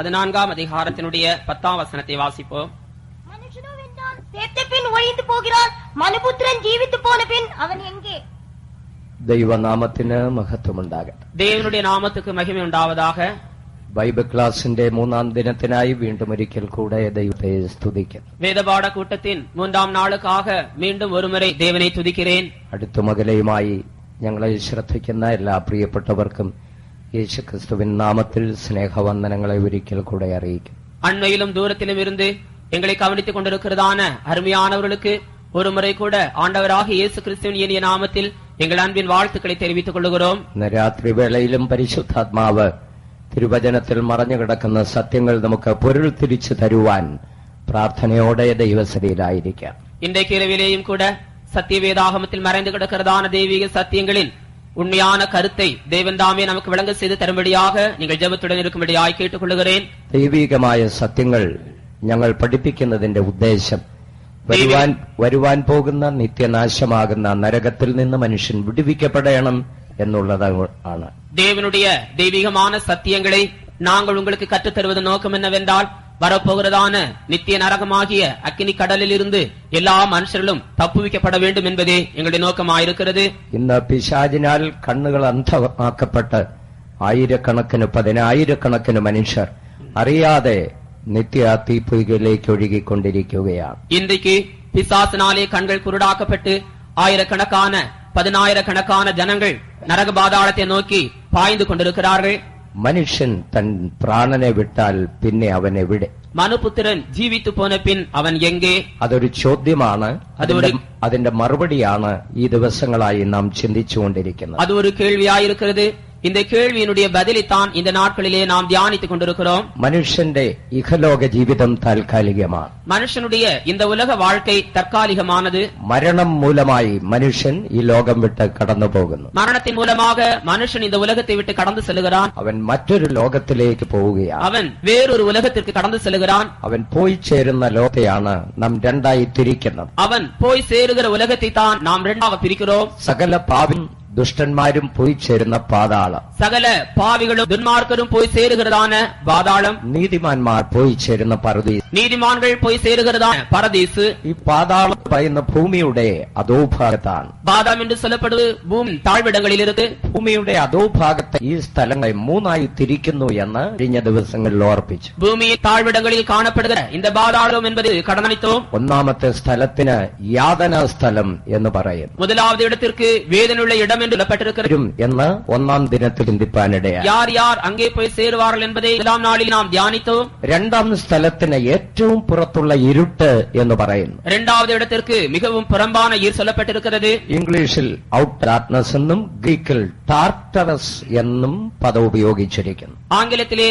14ஆம் அதிகாரத்தினுடைய 10ஆம் வசனத்தை வாசிப்போம். மனுஷனோ வென்றான், செத்த பின் ஒழிந்து போகிறான், மனுபுத்திரன் ஜீவித்து போன பின் அவன் எங்கே? ദൈവനാമത്തിന് മഹത്വമുണ്ടാകട്ടെ. தேவனுடைய நாமத்துக்கு மகிமை உண்டாவதாக. ബൈബിൾ ക്ലാസിന്റെ 3-ാം ദിനത്തിനായി വീണ്ടും ഒരിക്കൽ കൂടെ ദൈവത്തെ സ്തുതിക്കുന്നു. வேதபாட கூட்டத்தின் 3ஆம் நாளுக்காக மீண்டும் ஒருமுறை தேவனை துதிக்கிறேன். അടുത്തും അകലെയുമായി ഞങ്ങളെ ശ്രദ്ധിക്കുന്ന എല്ലാ പ്രിയപ്പെട്ടവർക്കും യേശുക്രിസ്തുവിൻ നാമത്തിൽ സ്നേഹവന്ദനങ്ങളെ ഒരിക്കൽ കൂടെ അറിയിക്കും. அண்மையிலும் தூரத்திலும் இருந்து எங்களை கவனித்துக் கொண்டிருக்கிறதான அருமையானவர்களுக்கு ஒருமுறை கூட ஆண்டவராக இயேசு கிறிஸ்துவின் இனிய நாமத்தில் எங்கள் அன்பின் வாழ்த்துக்களை தெரிவித்துக் கொள்கிறோம். ഇന്ന് രാത്രി വേളയിലും പരിശുദ്ധാത്മാവ് തിരുവചനത്തിൽ മറഞ്ഞു കിടക്കുന്ന സത്യങ്ങൾ നമുക്ക് പൊരുൾ തിരിച്ചു തരുവാൻ പ്രാർത്ഥനയോടെ ദൈവസഭയിലായിരിക്കാം. இன்றைக்கு இரவிலேயும் கூட சத்திய வேதாகமத்தில் மறைந்து கிடக்கிறதான தெய்வீக சத்தியங்களின் உண்மையான கருத்தை தேவன் தாமே நமக்கு விளங்க செய்து தரும்படியாக நீங்கள் ஜெபத்துடன் இருக்கும்படியாய் கேட்டுக்கொள்கிறேன். ദൈവികമായ സത്യങ്ങൾ ഞങ്ങൾ പഠിപ്പിക്കുന്നതിന്റെ ഉദ്ദേശം വരുവാൻ പോകുന്ന നിത്യനാശമാകുന്ന നരകത്തിൽ നിന്ന് മനുഷ്യൻ വിടുവിക്കപ്പെടണം എന്നുള്ളതാണ്. தேவனுடைய தெய்வீகமான சத்தியங்களை நாங்கள் உங்களுக்கு கற்றுத் தருவது நோக்கம் என்னவென்றால் வரப்போகிறதான நித்திய நரகமாகிய அக்கினி கடலில் இருந்து எல்லா மனுஷர்களும் தப்புவிக்கப்பட வேண்டும் என்பதே எங்களுடைய நோக்கமாயிருக்கிறது. ഇന്ന് പിശാചിനാൽ കണ്ണുകൾ അന്ധമാക്കപ്പെട്ട് ആയിരക്കണക്കിന് 10,000കണക്കിന് മനുഷ്യർ അറിയാതെ നിത്യ തീപ്പൊയ്കയിലേക്ക് ഒഴുകിക്കൊണ്ടിരിക്കുകയാണ്. இன்றைக்கு பிசாசினாலே கண்கள் குருடாக்கப்பட்டு ஆயிரக்கணக்கான 10,000கணக்கான ஜனங்கள் நரக பாதாளத்தை நோக்கி பாய்ந்து கொண்டிருக்கிறார்கள். മനുഷ്യൻ തൻ പ്രാണനെ വിട്ടാൽ പിന്നെ അവൻ എവിടെ? மனுபுத்திரன் ஜீவித்து போன பின் அவன் எங்கே? അതൊരു ചോദ്യമാണ്. അതിന്റെ മറുപടിയാണ് ഈ ദിവസങ്ങളായി നാം ചിന്തിച്ചുകൊണ്ടിരിക്കുന്നത്. அது ஒரு கேள்வியாயிருக்கிறது. இந்த கேள்வியினுடைய பதிலைத்தான் இந்த நாட்களிலே நாம் தியானித்துக் கொண்டிருக்கிறோம். മനുഷ്യന്റെ ഇഹലോക ജീവിതം താൽക്കാലികമാണ്. மனுஷனுடைய இந்த உலக வாழ்க்கை தற்காலிகமானது. മരണം മൂലമായി മനുഷ്യൻ ഈ ലോകം വിട്ട് കടന്നു പോകുന്നു. மரணத்தின் மூலமாக மனுஷன் இந்த உலகத்தை விட்டு கடந்து செல்கிறான். അവൻ മറ്റൊരു ലോകത്തിലേക്ക് പോവുകയാണ്. அவன் വേറൊരു உலகத்திற்கு கடந்து செல்கிறான். അവൻ പോയി ചേരുന്ന ലോകത്തെയാണ് നാം രണ്ടായി തിരിക്കുന്നത്. அவன் போய் சேருகிற உலகத்தை தான் நாம் இரண்டாக பிரிக்கிறோம். സകല പാപം ദുഷ്ടന്മാരും പോയി ചേരുന്ന പാതാളം, சகல பாவிகளும் துன்மார்க்கரும் போய் சேருகிறதான பாதாளம், നീതിമാന്മാർ പോയി ചേരുന്ന പറുദീസ്, நீதிமான்கள் போய் சேருகிறதான பரதீசு. ഈ പാതാളം പറയുന്ന ഭൂമിയുടെ അധോഭാഗത്താണ്. பாதாளம் என்று சொல்லப்படுவது பூமி தாழ்விடங்களில் இருக்கு. ഭൂമിയുടെ അധോഭാഗത്തെ ഈ സ്ഥലങ്ങളെ 3ആയി തിരിക്കുന്നു എന്ന് കഴിഞ്ഞ ദിവസങ്ങളിൽ ഓർപ്പിച്ചു. பூமியின் தாழ்விடங்களில் காணப்படுகிற இந்த பாதாளம் என்பது கடனளித்தோம். ഒന്നാമത്തെ സ്ഥലത്തിന് യാതനാ സ്ഥലം എന്ന് പറയുന്നു. முதலாவது இடத்திற்கு வேதனையுள்ள இடம் என்று சொல்லப்பட்டிருக்கிறது എന്ന് 1-ാം ദിനത്തിൽ ചിന്തിപ്പാനിടയായി. யார் யார் அங்கே போய் சேருவார்கள் என்பதை 1ஆம் நாளில் நாம் தியானித்தோம். 2-ാം സ്ഥലത്തിന് ഏറ്റവും പുറത്തുള്ള ഇരുട്ട് എന്ന് പറയുന്നു. இரண்டாவது இடத்திற்கு மிகவும் புறம்பான இருள் சொல்லப்பட்டிருக்கிறது. ഇംഗ്ലീഷിൽ ഔട്ട് ഡാർക്ക്നെസ് എന്നും ഗ്രീക്കിൽ ടാർട്ടറസ് എന്നും പദം ഉപയോഗിച്ചിരിക്കുന്നു. ஆங்கிலத்திலே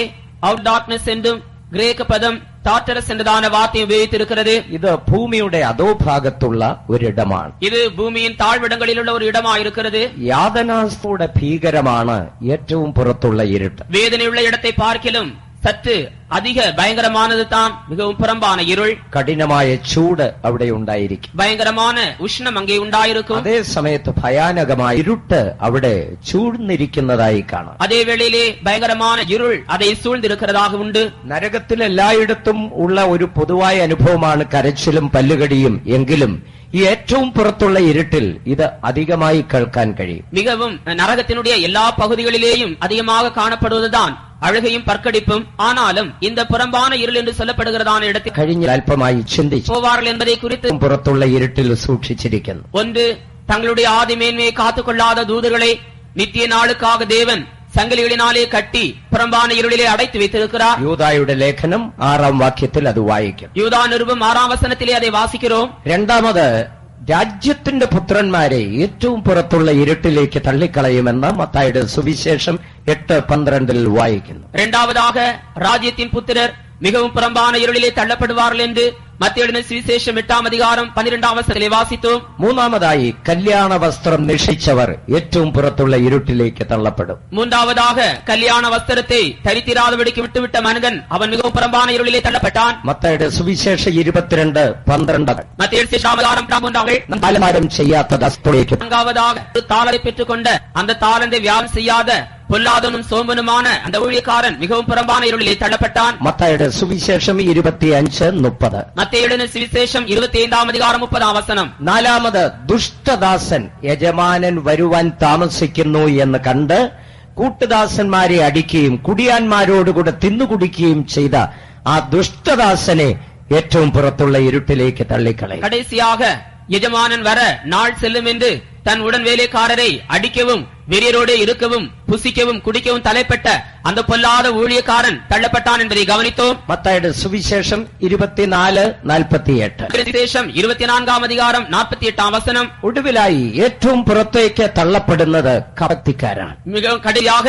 அவுட் டார்க்னஸ் என்றும் கிரேக்க பதம் டார்டரஸ் என்றதான வார்த்தை உபயோகித்திருக்கிறது. ഇത് ഭൂമിയുടെ അധോഭാഗത്തുള്ള ഒരിടമാണ്. இது பூமியின் தாழ்விடங்களிலுள்ள ஒரு இடமாயிருக்கிறது. യാതനാസ്തയുടെ ഭീകരമാണ് ഏറ്റവും പുറത്തുള്ള ഇരുട്ട്. வேதனையுள்ள இடத்தை பார்க்கிலும் சற்று அதிக பயங்கரமானது தான் மிகவும் புறம்பான இருள். കഠിനമായ ചൂട് അവിടെ ഉണ്ടായിരിക്കും. பயங்கரமான உஷ்ணம் அங்கே உண்டாயிருக்கும். അതേ സമയത്ത് ഭയാനകമായ ഇരുട്ട് അവിടെ ചൂഴ്ന്നിരിക്കുന്നതായി കാണാം. அதே வேளையிலே பயங்கரமான இருள் அதை சூழ்ந்திருக்கிறதாக உண்டு. നരകത്തിൽ എല്ലായിടത്തും ഉള്ള ഒരു പൊതുവായ അനുഭവമാണ് കരച്ചിലും പല്ലുകടിയും. എങ്കിലും ഈ ഏറ്റവും പുറത്തുള്ള ഇരുട്ടിൽ ഇത് അധികമായി കേൾക്കാൻ കഴിയും. மிகவும் நரகத்தினுடைய எல்லா பகுதிகளிலேயும் அதிகமாக காணப்படுவதுதான் அழுகையும் பற்கடிப்பும். ஆனாலும் இந்த புறம்பான இருள் என்று சொல்லப்படுகிறதான இடத்தில் കഴിഞ്ഞ അല്പമായി ചിന്തിച്ചു போவார்கள் என்பதை குறித்து പുറത്തുള്ള ഇരുട്ടിൽ സൂക്ഷിച്ചിരിക്കുന്നു. ஒன்று, தங்களுடைய ஆதி மேன்மையை காத்துக்கொள்ளாத தூதர்களை நித்திய நாளுக்காக தேவன் சங்கிலிகளினாலே கட்டி புறம்பான இருளிலே அடைத்து வைத்திருக்கிறார். യൂദായുടെ ലേഖനം 6-ാം വാക്യത്തിൽ അത് വായിക്കും. யூதா நிருபம் 6ஆம் வசனத்திலே அதை வாசிக்கிறோம். രണ്ടാമത്, രാജ്യത്തിന്റെ പുത്രന്മാരെ ഏറ്റവും പുറത്തുള്ള ഇരുട്ടിലേക്ക് തള്ളിക്കളയുമെന്ന് മത്തായിയുടെ സുവിശേഷം 8:12 വായിക്കുന്നു. இரண்டாவதாக, ராஜ்யத்தின் புத்திரர் மிகவும் புறம்பான இருளிலே தள்ளப்படுவார்கள் என்று மத்திய சுவிசேஷம் 8ஆம் அதிகாரம் 12ஆம் வசனத்திலே வாசித்தோம். മൂന്നാമതായി, കല്യാണ വസ്ത്രം നിഷേധിച്ചവർ ഏറ്റവും പുറത്തുള്ള ഇരുട്ടിലേക്ക് തള്ളപ്പെടും. மூன்றாவதாக, கல்யாண வஸ்திரத்தை தரித்திராதபடிக்கு விட்டுவிட்ட மனிதன் அவன் மிகவும் புறம்பான இருளிலே தள்ளப்பட்டான். മത്തായിയുടെ സുവിശേഷം 22:12 மத்திய அதிகாரம் 13 കാലമാരും ചെയ്യാത്ത ദസ്തുലേക്ക് நான்காவதாக, தாளரை பெற்றுக் கொண்ட அந்த தாளந்தை வியாபாரம் செய்யாத பொல்லாதனும் சோம்பனுமான அந்த ஊழியக்காரன் மிகவும் புறம்பான இருளிலே தள்ளப்பட்டான். മത്തായിയുടെ സുവിശേഷം 25:30. மத்தேயுவின் சுவிசேஷம் 25:30. നാലാമത്, ദുഷ്ടദാസൻ യജമാനൻ വരുവാൻ താമസിക്കുന്നു എന്ന് കണ്ട് കൂട്ടുദാസന്മാരെ അടിക്കുകയും കുടിയാന്മാരോടുകൂടെ തിന്നുകുടിക്കുകയും ചെയ്ത ആ ദുഷ്ടദാസനെ ഏറ്റവും പുറത്തുള്ള ഇരുട്ടിലേക്ക് തള്ളിക്കളയും. கடைசியாக எஜமானன் வர நாள் செல்லும் என்று தன் உடன் வேலைக்காரரை அடிக்கவும் வெறியரோடு இருக்கவும் புசிக்கவும் குடிக்கவும் தலைப்பட்ட அந்த பொல்லாத ஊழியக்காரன் தள்ளப்பட்டான் என்பதை கவனித்தோம். മത്തായിയുടെ സുവിശേഷം 24:48. സുവിശേഷം 24:48. ഒടുവിലായി ഏറ്റവും പുറത്തേക്ക് തള്ളപ്പെടുന്നത് കപത്തിക്കാരാണ്. மிகவும் கடைசியாக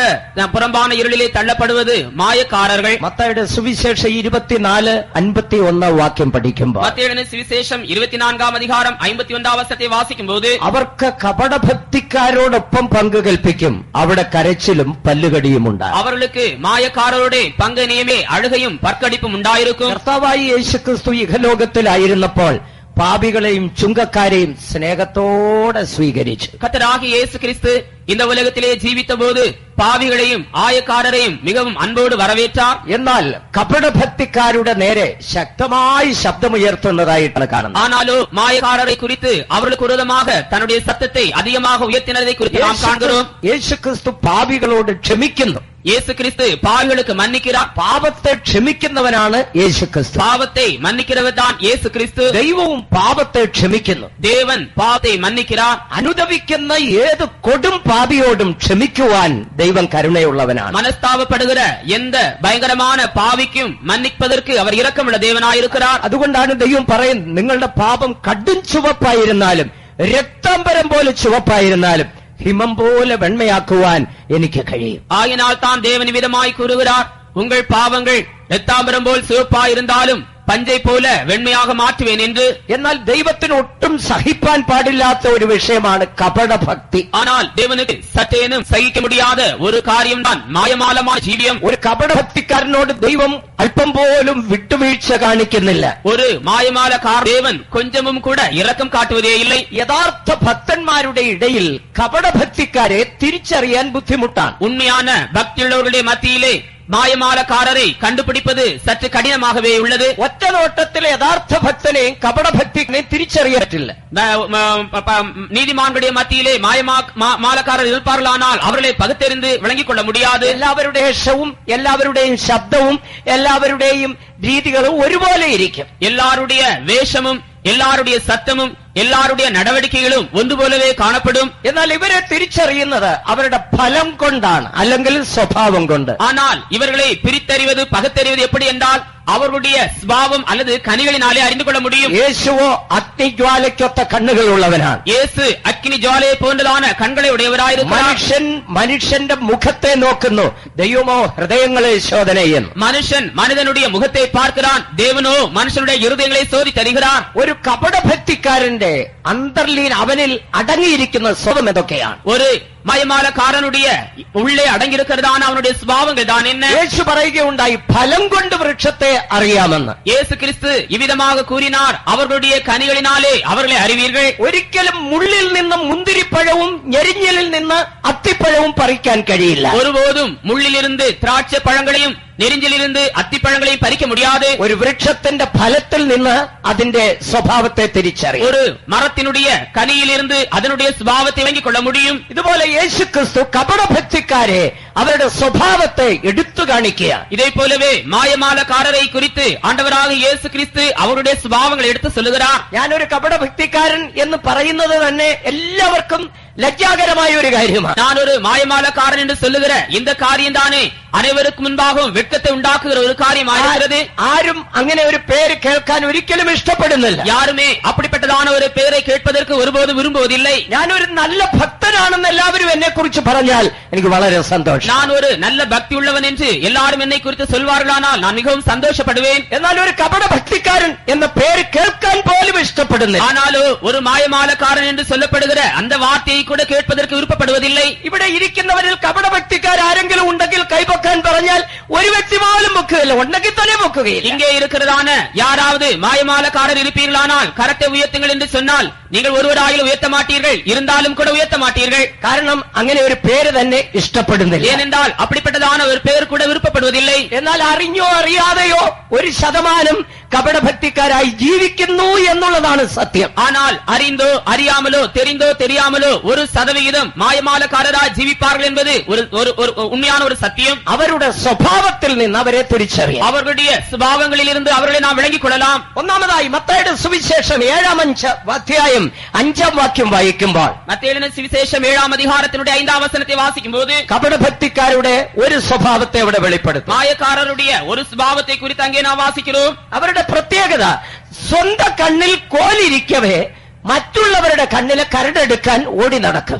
புறம்பான இருளிலே தள்ளப்படுவது மாயக்காரர்கள். മത്തായിയുടെ സുവിശേഷം 24:51 വാക്യം പഠിക്കുമ്പോൾ மத்தேயுவின் சுவிசேஷம் 24:51 வாசிக்கும் போது അവർക്ക് കപടഭക്തിക്കാരോടൊപ്പം പങ്കു കൽപ്പിക്കും, അവിടെ കരച്ചിലും പല്ലുകടിയും ഉണ്ടാകും. அவர்களுக்கு மாயக்காரரோட பங்கு நியமே அழுகையும் பற்கடிப்பும் உண்டாயிருக்கும். കർത്താവായി യേശുക്രിസ്തു ഇഹലോകത്തിലായിരുന്നപ്പോൾ പാപികളെയും ചുങ്കക്കാരെയും സ്നേഹത്തോടെ സ്വീകരിച്ചു. கர்த்தராகிய இயேசு கிறிஸ்து இந்த உலகத்திலே ஜீவித்த போது பாவிகளையும் ஆயக்காரரையும் மிகவும் அன்போடு வரவேற்றார். എന്നാൽ കപടഭക്തിക്കാരുടെ നേരെ ശക്തമായി ശബ്ദമുയർത്തുന്നതായിട്ടാണ് കാണുന്നത്. ஆனாலும் மாயக்காரரை குறித்து அவர்களுக்கு விரோதமாக தன்னுடைய சத்தத்தை அதிகமாக உயர்த்தினதை குறித்து நாம் காண்கிறோம். യേശുക്രിസ്തു പാപികളോട് ക്ഷമിക്കുന്നു. இயேசு கிறிஸ்து பாவிகளுக்கு மன்னிக்கிறார். പാപത്തെ ക്ഷമിക്കുന്നവനാണ് യേശുക്രിസ്തു. பாவத்தை மன்னிக்கிறவர் தான் இயேசு கிறிஸ்து. ദൈവവും പാപത്തെ ക്ഷമിക്കുന്നു. தேவன் பாவத்தை மன்னிக்கிறார். അനുദപിക്കുന്ന ഏത് കൊടും പാപിയോടും ക്ഷമിക്കുവാൻ ദൈവം കരുണയുള്ളവനാണ്. മനസ്താപപ്പെടുகிற எந்த பயங்கரமான பாவிக்கும் மன்னிப்பதற்கு அவர் இரக்கமுள்ள தேவனாயிருக்கிறார். അതുകൊണ്ടാണ് ദൈവം പറയുന്നത്, നിങ്ങളുടെ പാപം കടും ചുവപ്പായിരുന്നാലും രക്താംബരം പോലെ ചുവപ്പായിരുന്നാലും ഹിമം പോലെ വെണ്മയാക്കുവാൻ എനിക്ക് കഴിയും. ஆகினால் தான் தேவன் விதமாய் கூறுகிறார், உங்கள் பாவங்கள் இரத்தாம்பரம் போல் சிவப்பாயிருந்தாலும் பஞ்சை போல வெண்மையாக மாற்றுவேன் என்று. എന്നാൽ ദൈവത്തിന് ഒട്ടും സഹിപ്പാൻ പാടില്ലാത്ത ഒരു വിഷയമാണ് കപടഭക്തി. ஆனால் தேவனுக்கு சற்றேனும் சகிக்க முடியாத ஒரு காரியம்தான் மாயமாலமான ஜீவியம். ഒരു കപടഭക്തിക്കാരനോട് ദൈവം അല്പം പോലും വിട്ടുവീഴ്ച കാണിക്കുന്നില്ല. ஒரு மாயமாலக்கார தேவன் கொஞ்சமும் கூட இரக்கம் காட்டுவதே இல்லை. യഥാർത്ഥ ഭക്തന്മാരുടെ ഇടയിൽ കപടഭക്തിക്കാരെ തിരിച്ചറിയാൻ ബുദ്ധിമുട്ടാണ്. உண்மையான பக்தியுள்ளவர்களுடைய மத்தியிலே மாயமாலக்காரரை கண்டுபிடிப்பது சற்று கடினமாகவே உள்ளது. ഒറ്റ നോട്ടത്തിൽ യഥാർത്ഥ ഭക്തനെയും കപടഭക്തിനെയും തിരിച്ചറിയാൻ പറ്റില്ല. நீதிமான்களுடைய மத்தியிலே மாயமாலக்காரர் இருப்பார்களானால் அவர்களை பகுத்தறிந்து விளங்கிக் கொள்ள முடியாது. എല്ലാവരുടെ വേഷവും എല്ലാവരുടെയും ശബ്ദവും എല്ലാവരുടെയും രീതികളും ഒരുപോലെ ഇരിക്കും. எல்லாருடைய வேஷமும் எல்லாருடைய சத்தமும் எல்லாருடைய நடவடிக்கைகளும் ஒன்று போலவே காணப்படும். എന്നാൽ ഇവരെ തിരിച്ചറിയുന്നത് അവരുടെ ഫലം കൊണ്ടാണ്, അല്ലെങ്കിൽ സ്വഭാവം കൊണ്ട്. ஆனால் இவர்களை பிரித்தறிவது பகுத்தறிவது எப்படி என்றால் அவர்களுடைய சுபாவம் அல்லது கனிகளினாலே அறிந்து கொள்ள முடியும். യേശുവോ അഗ്നിജ്വാലയ്ക്കൊത്ത കണ്ണുകളുള്ളവനാണ്. இயேசு அக்கினி ஜுவாலையை போன்றதான கண்களை உடையவராயிருக்கிறார். മനുഷ്യന്റെ മുഖത്തെ നോക്കുന്നു, ദൈവമോ ഹൃദയങ്ങളെ ശോധന ചെയ്യുന്നു. மனுஷன் மனிதனுடைய முகத்தை பார்க்கிறான், தேவனோ மனுஷனுடைய இருதயங்களை சோதித்தறிகிறார். ഒരു കപടഭക്തിക്കാരന്റെ അന്തർലീൻ അവനിൽ അടങ്ങിയിരിക്കുന്ന സ്വഭാവം എന്തൊക്കെയാണ്? ஒரு മയമാലക്കാരനുடைய உள்ளே அடங்கியிருக்கிறதான அவனுடைய சுபாவங்கள் தான் என்ன? യേശു പറയുകയുണ്ടായി, ഫലം കൊണ്ട് വൃക്ഷത്തെ അറിയാമെന്ന്. இயேசு கிறிஸ்து இவ்விதமாக கூறினார், அவர்களுடைய கனிகளினாலே அவர்களை அறிவீர்கள். ഒരിക്കലും മുള്ളിൽ നിന്ന് മുന്തിരിപ്പഴവും ഞെരിഞ്ഞലിൽ നിന്ന് അത്തിപ്പഴവും പറിക്കാൻ കഴിയില്ല. ஒருபோதும் முள்ளிலிருந்து திராட்சை பழங்களையும் நெரிஞ்சிலிருந்து அத்திப்பழங்களையும் பறிக்க முடியாது. ഒരു വൃക്ഷത്തിന്റെ ഫലത്തിൽ നിന്ന് അതിന്റെ സ്വഭാവത്തെ തിരിച്ചറിയും. ஒரு மரத்தினுடைய கனியிலிருந்து அதனுடைய சுபாவத்தை விளங்கிக் கொள்ள முடியும். ഇതുപോലെ യേശുക്രിസ്തു കപടഭക്തിക്കാരെ അവരുടെ സ്വഭാവത്തെ എടുത്തു കാണിക്കുക. இதை போலவே மாயமாலக்காரரை குறித்து ஆண்டவராக இயேசு கிறிஸ்து அவருடைய சுபாவங்களை எடுத்து சொல்லுகிறார். ഞാനൊരു കപടഭക്തിക്കാരൻ എന്ന് പറയുന്നത് തന്നെ എല്ലാവർക്കും ലജ്ജാകരമായ ഒരു കാര്യമാണ്. நான் ஒரு மாயமாலக்காரன் என்று சொல்லுகிற இந்த காரியம் தானே அனைவருக்கும் முன்பாகவும் வெட்கத்தை உண்டாக்குகிற ஒரு காரியமாகிறது. ആരും അങ്ങനെ ഒരു പേര് കേൾക്കാൻ ഒരിക്കലും ഇഷ്ടപ്പെടുന്നില്ല. யாருமே அப்படிப்பட்டதான ஒரு பெயரை கேட்பதற்கு ஒருபோதும் விரும்புவதில்லை. ഞാനൊരു നല്ല ഭക്തനാണെന്ന് എല്ലാവരും എന്നെ കുറിച്ച് പറഞ്ഞാൽ എനിക്ക് വളരെ സന്തോഷം. நான் ஒரு நல்ல பக்தி உள்ளவன் என்று எல்லாரும் என்னை குறித்து சொல்வார்களானால் நான் மிகவும் சந்தோஷப்படுவேன். എന്നാൽ ഒരു കപടഭക്തിക്കാരൻ എന്ന പേര് കേൾക്കാൻ പോലും ഇഷ്ടപ്പെടുന്നില്ല. ஆனாலும் ஒரு மாயமாலக்காரன் என்று சொல்லப்படுகிற அந்த வார்த்தையை கூட கேட்பதற்கு விருப்பப்படுவதில்லை. ഇവിടെ ഇരിക്കുന്നവരിൽ കപടഭക്തിക്കാർ ആരെങ്കിലും ഉണ്ടെങ്കിൽ കൈപൊക്കാൻ പറഞ്ഞാൽ ഒരു വ്യക്തി പോലും പൊക്കുകയില്ല, ഉണ്ടെങ്കിൽ തന്നെ പൊക്കുകയില്ല. இங்கே இருக்கிறதான யாராவது மாயமாலக்காரர் இருப்பீர்களானால் கரத்தை உயர்த்துங்கள் என்று சொன்னால் நீங்கள் ஒருவராயிலும் உயர்த்த மாட்டீர்கள், இருந்தாலும் கூட உயர்த்த மாட்டீர்கள். കാരണം അങ്ങനെ ഒരു പേര് തന്നെ ഇഷ്ടപ്പെടുന്നില്ല. ஏனென்றால் அப்படிப்பட்டதான ஒரு பெயர் கூட விருப்பப்படுவதில்லை. എന്നാൽ അറിഞ്ഞോ അറിയാതെയോ 1% കപടഭക്തിക്കാരായി ജീവിക്കുന്നു എന്നുള്ളതാണ് സത്യം. ஆனால் அறிந்தோ அறியாமலோ தெரிந்தோ தெரியாமலோ 1% மாயமாலக்காரராய் ജീവിப்பார்கள் என்பது ஒரு உண்மையான ஒரு சத்தியம். അവരുടെ സ്വഭാവത്തിൽ നിന്ന് അവരെ തിരിച്ചറിയാം. அவர்களுடைய சுபாவங்களில் இருந்து அவர்களை நாம் விளங்கிக் கொள்ளலாம். ഒന്നാമതായി മത്തായിയുടെ സുവിശേഷം 7-ാം അധ്യായം 5-ാം വാക്യം വായിക്കുമ്പോൾ, മത്തേയിയുടെ സുവിശേഷം 7-ാം അധ്യായത്തിന്റെ 5-ാം വചനത്തെ വാസിക്കുമ്പോൾ കപടഭക്തിക്കാരുടെ ഒരു സ്വഭാവത്തെ അവിടെ വെളിപ്പെടുത്തും. മായക്കാരരുടെ ഒരു സ്വഭാവത്തെ കുറിച്ച് അങ്ങേ നാം വാസിക്കുന്നു. അവരുടെ പ്രത്യേകത സ്വന്തം കണ്ണിൽ കോലിരിക്കവേ മറ്റുള്ളവരുടെ കണ്ണിലെ കരടെടുക്കാൻ ഓടി നടക്കും.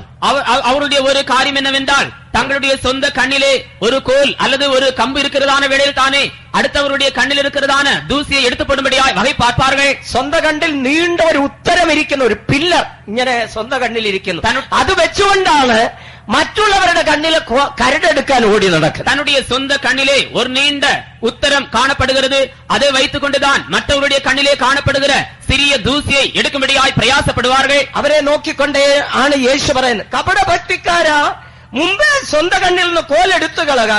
அவருடைய ஒரு காரியம் என்னவென்றால், தங்களுடைய சொந்த கண்ணிலே ஒரு கோல் அல்லது ஒரு கம்பு இருக்கிறதான வேளையில் தானே அடுத்தவருடைய கண்ணில் இருக்கிறதான தூசியை எடுத்துப்படும்படியாய் வகை பார்ப்பார்கள். സ്വന്തം കണ്ണിൽ നീണ്ട ഒരു ഉത്തരം ഇരിക്കുന്ന ഒരു പില്ലർ ഇങ്ങനെ സ്വന്തം കണ്ണിൽ ഇരിക്കുന്നു. അത് വെച്ചുകൊണ്ടാണ് മറ്റുള്ളവരുടെ കണ്ണിലെ കരടെടുക്കാൻ ഓടി നടക്കുന്നത്. தன்னுடைய சொந்த கண்ணிலே ஒரு நீண்ட உத்தரம் காணப்படுகிறது. அதை வைத்துக் கொண்டுதான் மற்றவருடைய கண்ணிலே காணப்படுகிற சிறிய தூசியை எடுக்கும்படியாய் பிரயாசப்படுவார்கள். അവരെ നോക്കിക്കൊണ്ടേ ആണ് യേശു പറയുന്നത്, കപടഭക്തിക്കാരാ, മുമ്പേ സ്വന്തം കണ്ണിൽ നിന്ന് കോലെടുത്തു കളക,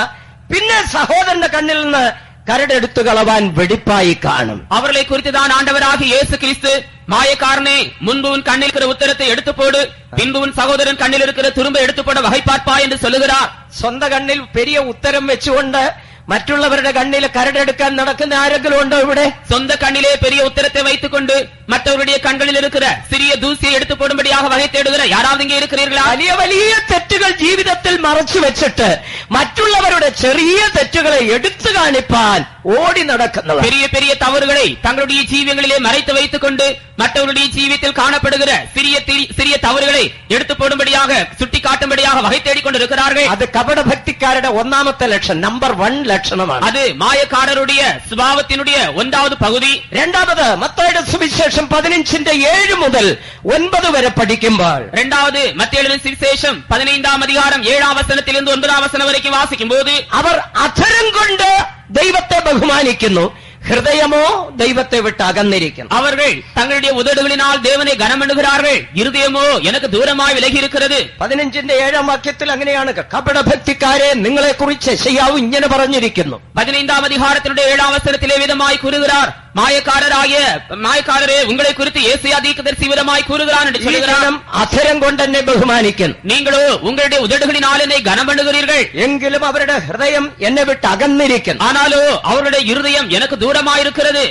പിന്നെ സഹോദരന്റെ കണ്ണിൽ നിന്ന് കരടെടുത്തു കളവാൻ വെടിപ്പായി കാണും. அவர்களை குறித்துதான் ஆண்டவராகிய இயேசு கிறிஸ்து, மாயக்காரனே, முன்பு உன் கண்ணில் இருக்கிற உத்தரத்தை எடுத்து போடு, பின்பு உன் சகோதரன் கண்ணில் இருக்கிற திரும்ப எடுத்து போட வகை பார்ப்பா என்று சொல்லுகிறார். സ്വന്തം കണ്ണിൽ പെരിയ ഉത്തരം വെച്ചുകൊണ്ട് മറ്റുള്ളവരുടെ കണ്ണിൽ കരടെടുക്കാൻ നടക്കുന്ന ആരെങ്കിലും ഉണ്ടോ ഇവിടെ? சொந்த கண்ணிலே பெரிய உத்தரத்தை வைத்துக் கொண்டு மற்றவருடைய கண்களில் இருக்கிற சிறிய தூசியை எடுத்து போடும்படியாக வகை தேடுகிற யாராவது இங்கே இருக்கிறீர்களா? വലിയ വലിയ തെറ്റുകൾ ജീവിതത്തിൽ മറച്ചു വെച്ചിട്ട് മറ്റുള്ളവരുടെ ചെറിയ തെറ്റുകളെ എടുത്തു കാണിപ്പാൻ ഓടി നടക്കുന്നവർ, பெரிய பெரிய தவறுகளை தங்களுடைய ஜீவியங்களிலே மறைத்து வைத்துக் கொண்டு மற்றவருடைய ஜீவியத்தில் காணப்படுகிற சிறிய தவறுகளை எடுத்து போடும்படியாக சுட்டி காட்டும்படியாக வகை தேடிக்கொண்டிருக்கிறார்கள். അത് കപടഭക്തിക്കാരുടെ ഒന്നാമത്തെ ലക്ഷണം, നമ്പർ 1 ലക്ഷണമാണ്. அது மாயக்காரருடைய சுபாவத்தினுடைய 1வது பகுதி. രണ്ടാമത് മത്തായിയുടെ സുവിശേഷം 15-7 മുതൽ 9 വരെ പഠിക്കുമ്പോൾ, 2வது மத்தேயுவின் சுவிசேஷம் 15-ാം അധികാരം 7-ാം വചനത്തിലിருந்து 9-ാം വചനം വരയ്ക്കും വാസിക്കുമ്പോൾ, അവർ അധരം കൊണ്ട് ദൈവത്തെ ബഹുമാനിക്കുന്നു, ഹൃദയമോ ദൈവത്തെ വിട്ട് അകന്നിരിക്കുന്നു. அவர்கள் தங்களுடைய உதடுகளினால் தேவனை கனமண்ணுகிறார்கள், இருதயமோ எனக்கு தூரமாய் விலகி இருக்கிறது. 15-7 വാക്യത്തിൽ അങ്ങനെയാണ്, കപടഭക്തിക്കാരെ നിങ്ങളെ കുറിച്ച് യെശയ്യാവ് ഇങ്ങനെ പറഞ്ഞിരിക്കുന്നു. 15-ാം അധികാരത്തിന്റെ 7-ാം വചനത്തിലെ വിധമായി கூறுகிறார், மாயக்காரரே, உங்களை குறித்து യേശയ്യാ தீர்க்கதரிசி விதமாய் கூறுகிறான் என்று சொல்கிறார். അധരം കൊണ്ട് എന്നെ ബഹുമാനിക്കുന്നു, நீங்களோ உங்களுடைய உதடுகளினால் என்னை கனமண்ணுகிறீர்கள், എങ്കിലും അവരുടെ ഹൃദയം എന്നെ വിട്ട് അകന്നിരിക്കുന്നു. ஆனாலோ அவருடைய இருதயம் எனக்கு ദൂരമായിരിക്കുന്നത്.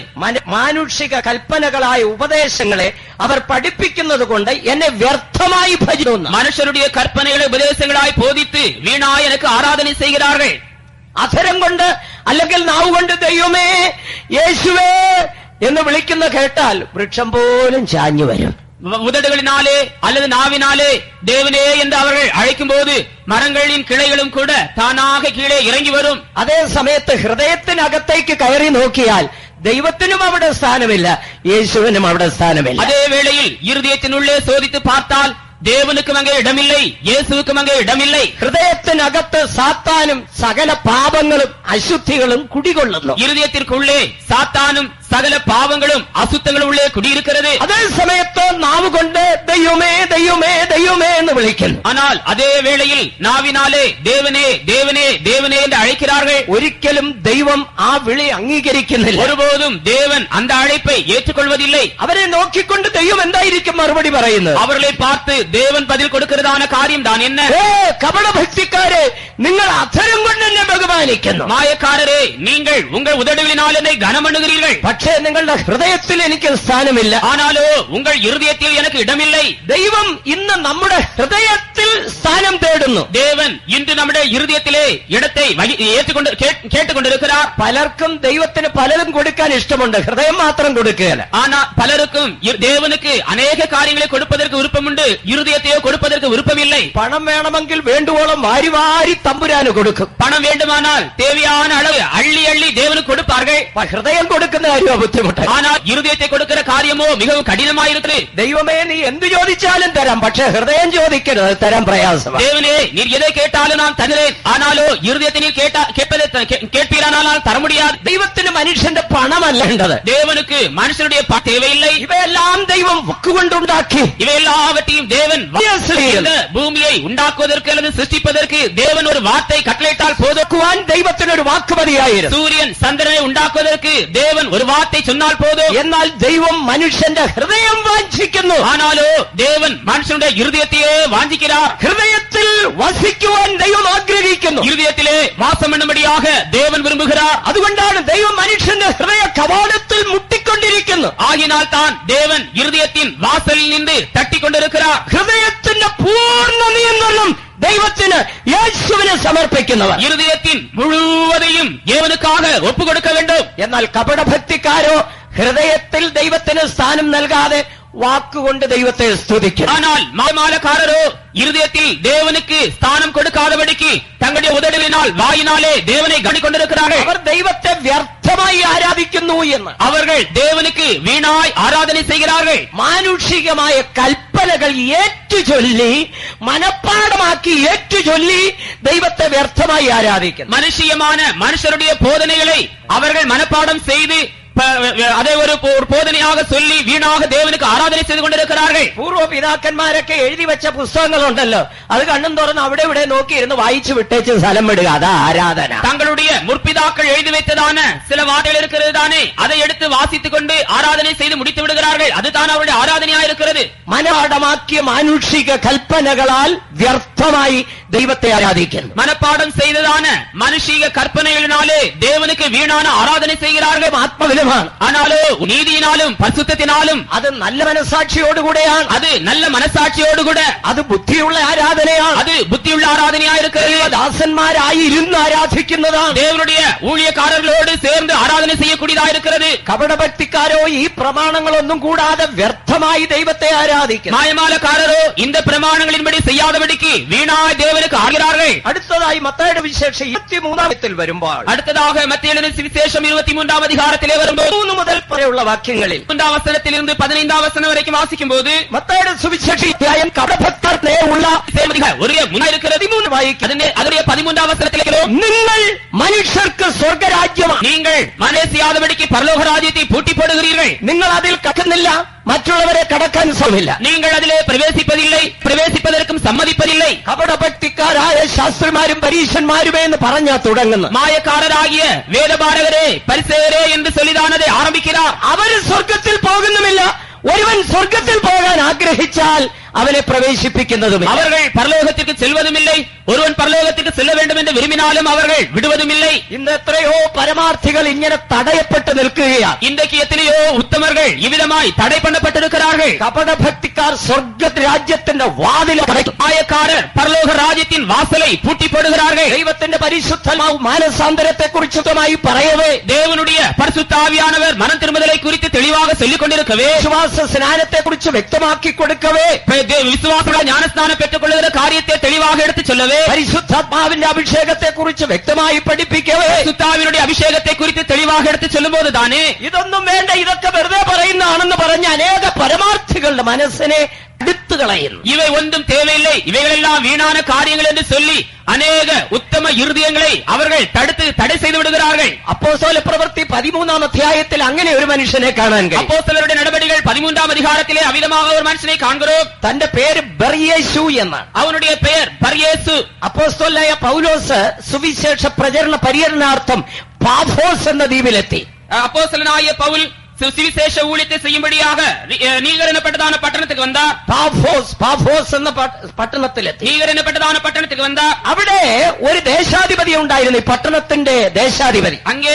മാനുഷിക കൽപ്പനകളായ ഉപദേശങ്ങളെ അവർ പഠിപ്പിക്കുന്നത് കൊണ്ട് എന്നെ വ്യർത്ഥമായി ഭജിക്കുന്നു. മനുഷ്യരുടെ കൽപ്പനകളെ ഉപദേശങ്ങളായി ബോധിത്ത് വീണായി എനിക്ക് ആരാധന ചെയ്യുகிறார்கள். അധരം കൊണ്ട് അല്ലെങ്കിൽ നാവ് കൊണ്ട് ദൈവമേ യേശുവേ എന്ന് വിളിക്കുന്ന കേട്ടാൽ വൃക്ഷം പോലും ചാഞ്ഞു വരും. உதடுகளினாலே அல்லது நாவினாலே தேவனே என்று அவர்கள் அழைக்கும் போது மரங்களின் கிளைகளும் கூட தானாக கீழே இறங்கி வரும். അതേ സമയത്ത് ഹൃദയത്തിനകത്തേക്ക് കയറി നോക്കിയാൽ ദൈവത്തിനും അവിടെ സ്ഥാനമില്ല, യേശുവിനും അവിടെ സ്ഥാനമില്ല. அதே வேளையில் இருதயத்தினுள்ளே சோதித்து பார்த்தால் தேவனுக்கும் அங்கே இடமில்லை, இயேசுவுக்கும் அங்கே இடமில்லை. ഹൃദയത്തിനകത്ത് സാത്താനും സകല പാപങ്ങളും അശുദ്ധികളും കുടികൊള്ളുന്നു. இருதயத்திற்குள்ளே சாத்தானும் சகல பாவங்களும் அசுத்தங்களும் உள்ளே குடியிருக்கிறது. അതേ സമയത്ത് നാവ് കൊണ്ട് ദൈവമേ ദൈവമേ ദൈവമേ എന്ന് വിളിക്കുന്നു. ஆனால் അതേ വേളയിൽ നാവിനാലേ ദേവനേ ദേവനേ ദേവനേ என்று அழைக்கிறார்கள். ഒരിക്കലും ദൈവം ആ വിളി അംഗീകരിക്കുന്നില്ല. ஒருபோதும் தேவன் அந்த அழைப்பை ஏற்றுக்கொள்வதில்லை. അവരെ നോക്കിക്കൊണ്ട് ദൈവം എന്തായിരിക്കും മറുപടി പറയുന്നത്? அவர்களை பார்த்து தேவன் பதில் கொடுக்கிறதான காரியம் தான் என்ன? കപടഭക്തിക്കാരെ, നിങ്ങൾ അധരം കൊണ്ട് എന്നെ ബഹുമാനിക്കുന്നു, மாயக்காரரே, நீங்கள் உங்கள் உதடுகளினால் என்னை கனமண்ணுகிறீர்கள், പക്ഷേ നിങ്ങളുടെ ഹൃദയത്തിൽ എനിക്ക് സ്ഥാനമില്ല. ஆனாலோ உங்கள் இருதயத்தில் எனக்கு இடமில்லை. ദൈവം ഇന്ന് നമ്മുടെ ഹൃദയത്തിൽ സ്ഥാനം തേടുന്നു. தேவன் இன்று நம்முடைய இருதயத்திலே இடத்தை கேட்டுக்கொண்டிருக்கிறார். പലർക്കും ദൈവത്തിന് പലതും കൊടുക്കാൻ ഇഷ്ടമുണ്ട്, ഹൃദയം മാത്രം കൊടുക്കുകയല്ല. ஆனால் பலருக்கும் தேவனுக்கு அநேக காரியங்களை கொடுப்பதற்கு விருப்பம் உண்டு, இருதயத்தையோ கொடுப்பதற்கு விருப்பம் இல்லை. പണം വേണമെങ്കിൽ വേണ്ടുവോളം വാരി വാരി തമ്പുരാന് കൊടുക്കും. பணம் வேண்டுமானால் தேவையான அளவு அள்ளி அள்ளி தேவனுக்கு கொடுப்பார்கள். ഹൃദയം കൊടുക്കുന്ന കാര്യം എന്തോ ബുദ്ധിമുട്ട്. ஆனால் இருதயத்தை கொடுக்கிற காரியமோ மிகவும் கடினமாயிருக்கிறது. ദൈവമേ നീ എന്ത് ചോദിച്ചാലും തരാം, പക്ഷെ ഹൃദയം ചോദിക്കരുത്, തരാൻ പ്രയാസമാണ്. தேவனே நீர் எதை கேட்டாலும் நான் தருகிறேன், ஆனாலோ இருதயத்தை நீர் கேட்பீரானால் தர முடியாது. ദൈവത്തിന് മനുഷ്യന്റെ പണമല്ലേണ്ടത്, தேவனுக்கு மனுஷனுடைய தேவையில்லை. ഇവയെല്ലാം ദൈവം വാക്കുകൊണ്ടുണ്ടാക്കി. இவை எல்லாவற்றையும் தேவன் இந்த பூமியை உண்டாக்குவதற்கு அல்லது சிருஷ்டிப்பதற்கு தேவன் ஒரு வார்த்தை கட்டளையிட்டால் போதும். ദൈവത്തിനൊരു വാക്ക് മതിയായിരുന്നു. சூரியன் சந்திரனை உண்டாக்குவதற்கு தேவன் ஒரு வார்த்தை சொன்னால் போதும். എന്നാൽ ദൈവം മനുഷ്യന്റെ ഹൃദയം വാഞ്ചിക്കുന്നു. ஆனாலோ தேவன் மனுஷனுடைய இருதயத்தையே வாஞ்சிக்கிறார். ഹൃദയത്തിൽ വസിക്കുവാൻ ദൈവം ആഗ്രഹിക്കുന്നു. இருதயத்திலே வாசம் பண்ணும்படியாக தேவன் விரும்புகிறார். അതുകൊണ്ടാണ് ദൈവം മനുഷ്യന്റെ ഹൃദയ കവാടത്തിൽ മുട്ടിക്കൊണ്ടിരിക്കുന്നു. ஆகினால் தான் தேவன் இருதயத்தின் வாசலில் நின்று தட்டிக் கொண்டிருக்கிறார். ഹൃദയത്തിന്റെ പൂർണ്ണ നിയന്ത്രണം ദൈവത്തിന് യേശുവിനെ സമർപ്പിക്കുന്നവർ இருதயத்தின் முழுവதையும் தேவனுக்காக ஒப்பு கொடுக்க வேண்டும். എന്നാൽ കപടഭക്തിക്കാരോ ഹൃദയത്തിൽ ദൈവത്തിന് സ്ഥാനം നൽകാതെ വാക്കുകൊണ്ട് ദൈവത്തെ സ്തുതിക്കും. ஆனால் மாயமாலக்காரரோ இருதயத்தில் தேவனுக்கு ஸ்தானம் கொடுக்காதபடிக்கு தங்களுடைய உதடுகளினால் வாயினாலே தேவனை கவனிக்கொண்டிருக்கிறார்கள். അവർ ദൈവത്തെ വ്യർത്ഥമായി ആരാധിക്കുന്നു എന്ന് அவர்கள் தேவனுக்கு வீணாய் ஆராதனை செய்கிறார்கள். മാനുഷികമായ കൽപ്പനകൾ ഏറ്റുചൊല്ലി മനപ്പാടമാക്കി ഏറ്റുചൊല്ലി ദൈവത്തെ വ്യർത്ഥമായി ആരാധിക്കുന്നു. மனுஷியமான மனுஷருடைய போதனைகளை அவர்கள் மனப்பாடம் செய்து அதை ஒரு போதனையாக சொல்லி வீணாக தேவனுக்கு ஆராதனை செய்து கொண்டிருக்கிறார்கள். പൂർവ്വ പിതാക്കന്മാരൊക്കെ എഴുതി വെച്ച പുസ്തകങ്ങളുണ്ടല്ലോ, അത് കണ്ണും തുറന്ന് അവിടെ ഇവിടെ നോക്കിയിരുന്ന് വായിച്ചു വിട്ടേച്ച് സ്ഥലം വിടുക, അതാ ആരാധന. தங்களுடைய முற்பிதாக்கள் எழுதி வைத்ததான சில வார்த்தைகள் இருக்கிறது தானே, அதை எடுத்து வாசித்துக் கொண்டு ஆராதனை செய்து முடித்து விடுகிறார்கள். அதுதான் அவருடைய ஆராதனையாக இருக்கிறது. മനപാഠമാക്കിയ മാനുഷിക കൽപ്പനകളാൽ വ്യർത്ഥമായി ദൈവത്തെ ആരാധിക്കുന്നു. மனப்பாடம் செய்ததான மனுஷீக கற்பனைகளினாலே தேவனுக்கு வீணான ஆராதனை செய்கிறார்கள். ആത്മവിലുമാണ്, ஆனாலோ நீதியினாலும் பரிசுத்தத்தினாலும் അത് നല്ല മനസാക്ഷിയോടുകൂടെയാണ്, அது நல்ல மனசாட்சியோடு கூட അത് ബുദ്ധിയുള്ള ആരാധനയാണ്, அது புத்தியுள்ள ஆராதனையாக இருக்கிறது. ദാസന്മാരായി ഇരുന്ന് ആരാധിക്കുന്നതാണ്, தேவனுடைய ஊழியக்காரர்களோடு சேர்ந்து ஆராதனை செய்யக்கூடியதாக இருக்கிறது. കപടഭക്തിക്കാരോ ഈ പ്രമാണങ്ങളൊന്നും കൂടാതെ വ്യർത്ഥമായി ദൈവത്തെ ആരാധിക്കുന്നു. மாயமாலக்காரரோ இந்த பிரமாணங்களின்படி செய்யாதபடிக்கு வீணாய் தேவனுக்கு ஆகிறார்கள். അടുത്തതായി മത്തായിയുടെ വിശേഷം 23 വരുമ്പോൾ, அடுத்ததாக மத்தேயுவின் சுவிசேஷம் 23 அதிகாரத்திலே வரும்போது 3 മുതൽ വരെയുള്ള വാക്യങ്ങളിൽ 3 വചനത്തിലിருந்து 15 വചനം വரைக்கும் വാசிக்கும்போது മത്തായിയുടെ സുവിശേഷം കപടഭക്തർക്കേ ഉള്ള ஒரு முன்னாயிருக்கிறது 13 വായിക്കും. അതിന്റെ 13 വചനത്തിലേക്കോ, നിങ്ങൾ മനുഷ്യർക്ക് സ്വർഗരാജ്യമാണ്, நீங்கள் மனே செய்யாதபடிக்கு பரலோக ராஜ்யத்தை பூட்டி போடுகிறீர்கள், നിങ്ങൾ അതിൽ കടക്കുന്നില്ല, മറ്റുള്ളവരെ കടക്കാൻ ശ്രമില്ല, நீங்கள் அதிலே பிரவேசிப்பதில்லை, பிரவேசிப்பதற்கும் சம்மதிப்பதில்லை. കപടഭക്തിക്കാരായ ശാസ്ത്രിമാരും പരീശന്മാരുമേ എന്ന് പറഞ്ഞാ തുടങ്ങുന്നു. மாயக்காரராகிய வேதபாரகரே பரிசேயரே என்று சொல்லிதானதை ஆரம்பிக்கிறார். അവര് സ്വർഗത്തിൽ പോകുന്നുമില്ല. ഒരുവൻ സ്വർഗത്തിൽ പോകാൻ ആഗ്രഹിച്ചാൽ അവനെ പ്രവേശിപ്പിക്കുന്നതും அவர்கள் பரலோகத்திற்கு செல்வதுமில்லை, ஒருவன் பரலோகத்திற்கு செல்ல வேண்டும் என்று விரும்பினாலும் அவர்கள் விடுவதுமில்லை. ഇന്ന് എത്രയോ പരമാർത്ഥികൾ ഇങ്ങനെ തടയപ്പെട്ട് നിൽക്കുകയാണ്. இன்றைக்கு எத்தனையோ உத்தமர்கள் இவ்விதமாய் தடை பண்ணப்பட்டிருக்கிறார்கள். കപടഭക്തിക്കാർ സ്വർഗ രാജ്യത്തിന്റെ വാതിൽ അടയ്ക്കും. மாயக்காரர் பரலோக ராஜ்யத்தின் வாசலை பூட்டி போடுகிறார்கள். ദൈവത്തിന്റെ പരിശുദ്ധമാവ് മാനസാന്തരത്തെ കുറിച്ചുമായി പറയവേ, தேவனுடைய பரிசுத்த ஆவியானவர் மனம் திரும்புதலை குறித்து தெளிவாக சொல்லிக் கொண்டிருக்கவே, വിശ്വാസ സ്നാനത്തെ കുറിച്ച് വ്യക്തമാക്കി കൊടുക്കവേ, விசுவாச ஞானஸ்நானம் பெற்றுக் கொள்ளுகிற காரியத்தை தெளிவாக எடுத்து சொல்லவே, പരിശുദ്ധാത്മാവിന്റെ അഭിഷേകത്തെ കുറിച്ച് വ്യക്തമായി പഠിപ്പിക്കവേ, சுத்தாவினுடைய அபிஷேகத்தை குறித்து தெளிவாக எடுத்து சொல்லும் போது தானே ഇതൊന്നും വേണ്ട, ഇതൊക്കെ വെറുതെ പറയുന്നതാണെന്ന് പറഞ്ഞ അനേക പരമാർത്ഥികളുടെ മനസ്സിനെ എടുത്തു കളയുന്നു. இவை ஒன்றும் தேவையில்லை, இவைகளெல்லாம் வீணான காரியங்கள் என்று சொல்லி அநேக உத்தம இருதயங்களை அவர்கள் தடை செய்து விடுகிறார்கள். അപ്പോസ്തല പ്രവൃത്തി 13 അധ്യായത്തിൽ അങ്ങനെ ഒരു മനുഷ്യനെ കാണാൻ കഴിയും. அப்போஸ்தலருடைய நடபடிகள் 13 அதிகாரத்திலே அவிதமாக ஒரு மனுஷனை காண்கிறோம். തന്റെ പേര് ബർയേശു എന്നാണ്. அவனுடைய பெயர் பர்யேசு. അപ്പോസ്തലനായ പൗലോസ് സുവിശേഷ പ്രചരണ പര്യടനാർത്ഥം പാഫോസ് എന്ന ദ്വീപിലെത്തി. அப்போஸ்தலனாகிய பவுல் சுவிசேஷ ஊழியத்தை செய்யும்படியாக நீகர் எனப்பட்டதான பட்டணத்துக்கு வந்தார். പാഫോസ് എന്ന പട്ടണത്തിലെത്തി. நீகர் எனப்பட்டதான பட்டணத்துக்கு வந்தார். അവിടെ ഒരു ദേശാധിപതി ഉണ്ടായിരുന്നു, ഈ പട്ടണത്തിന്റെ ദേശാധിപതി. அங்கே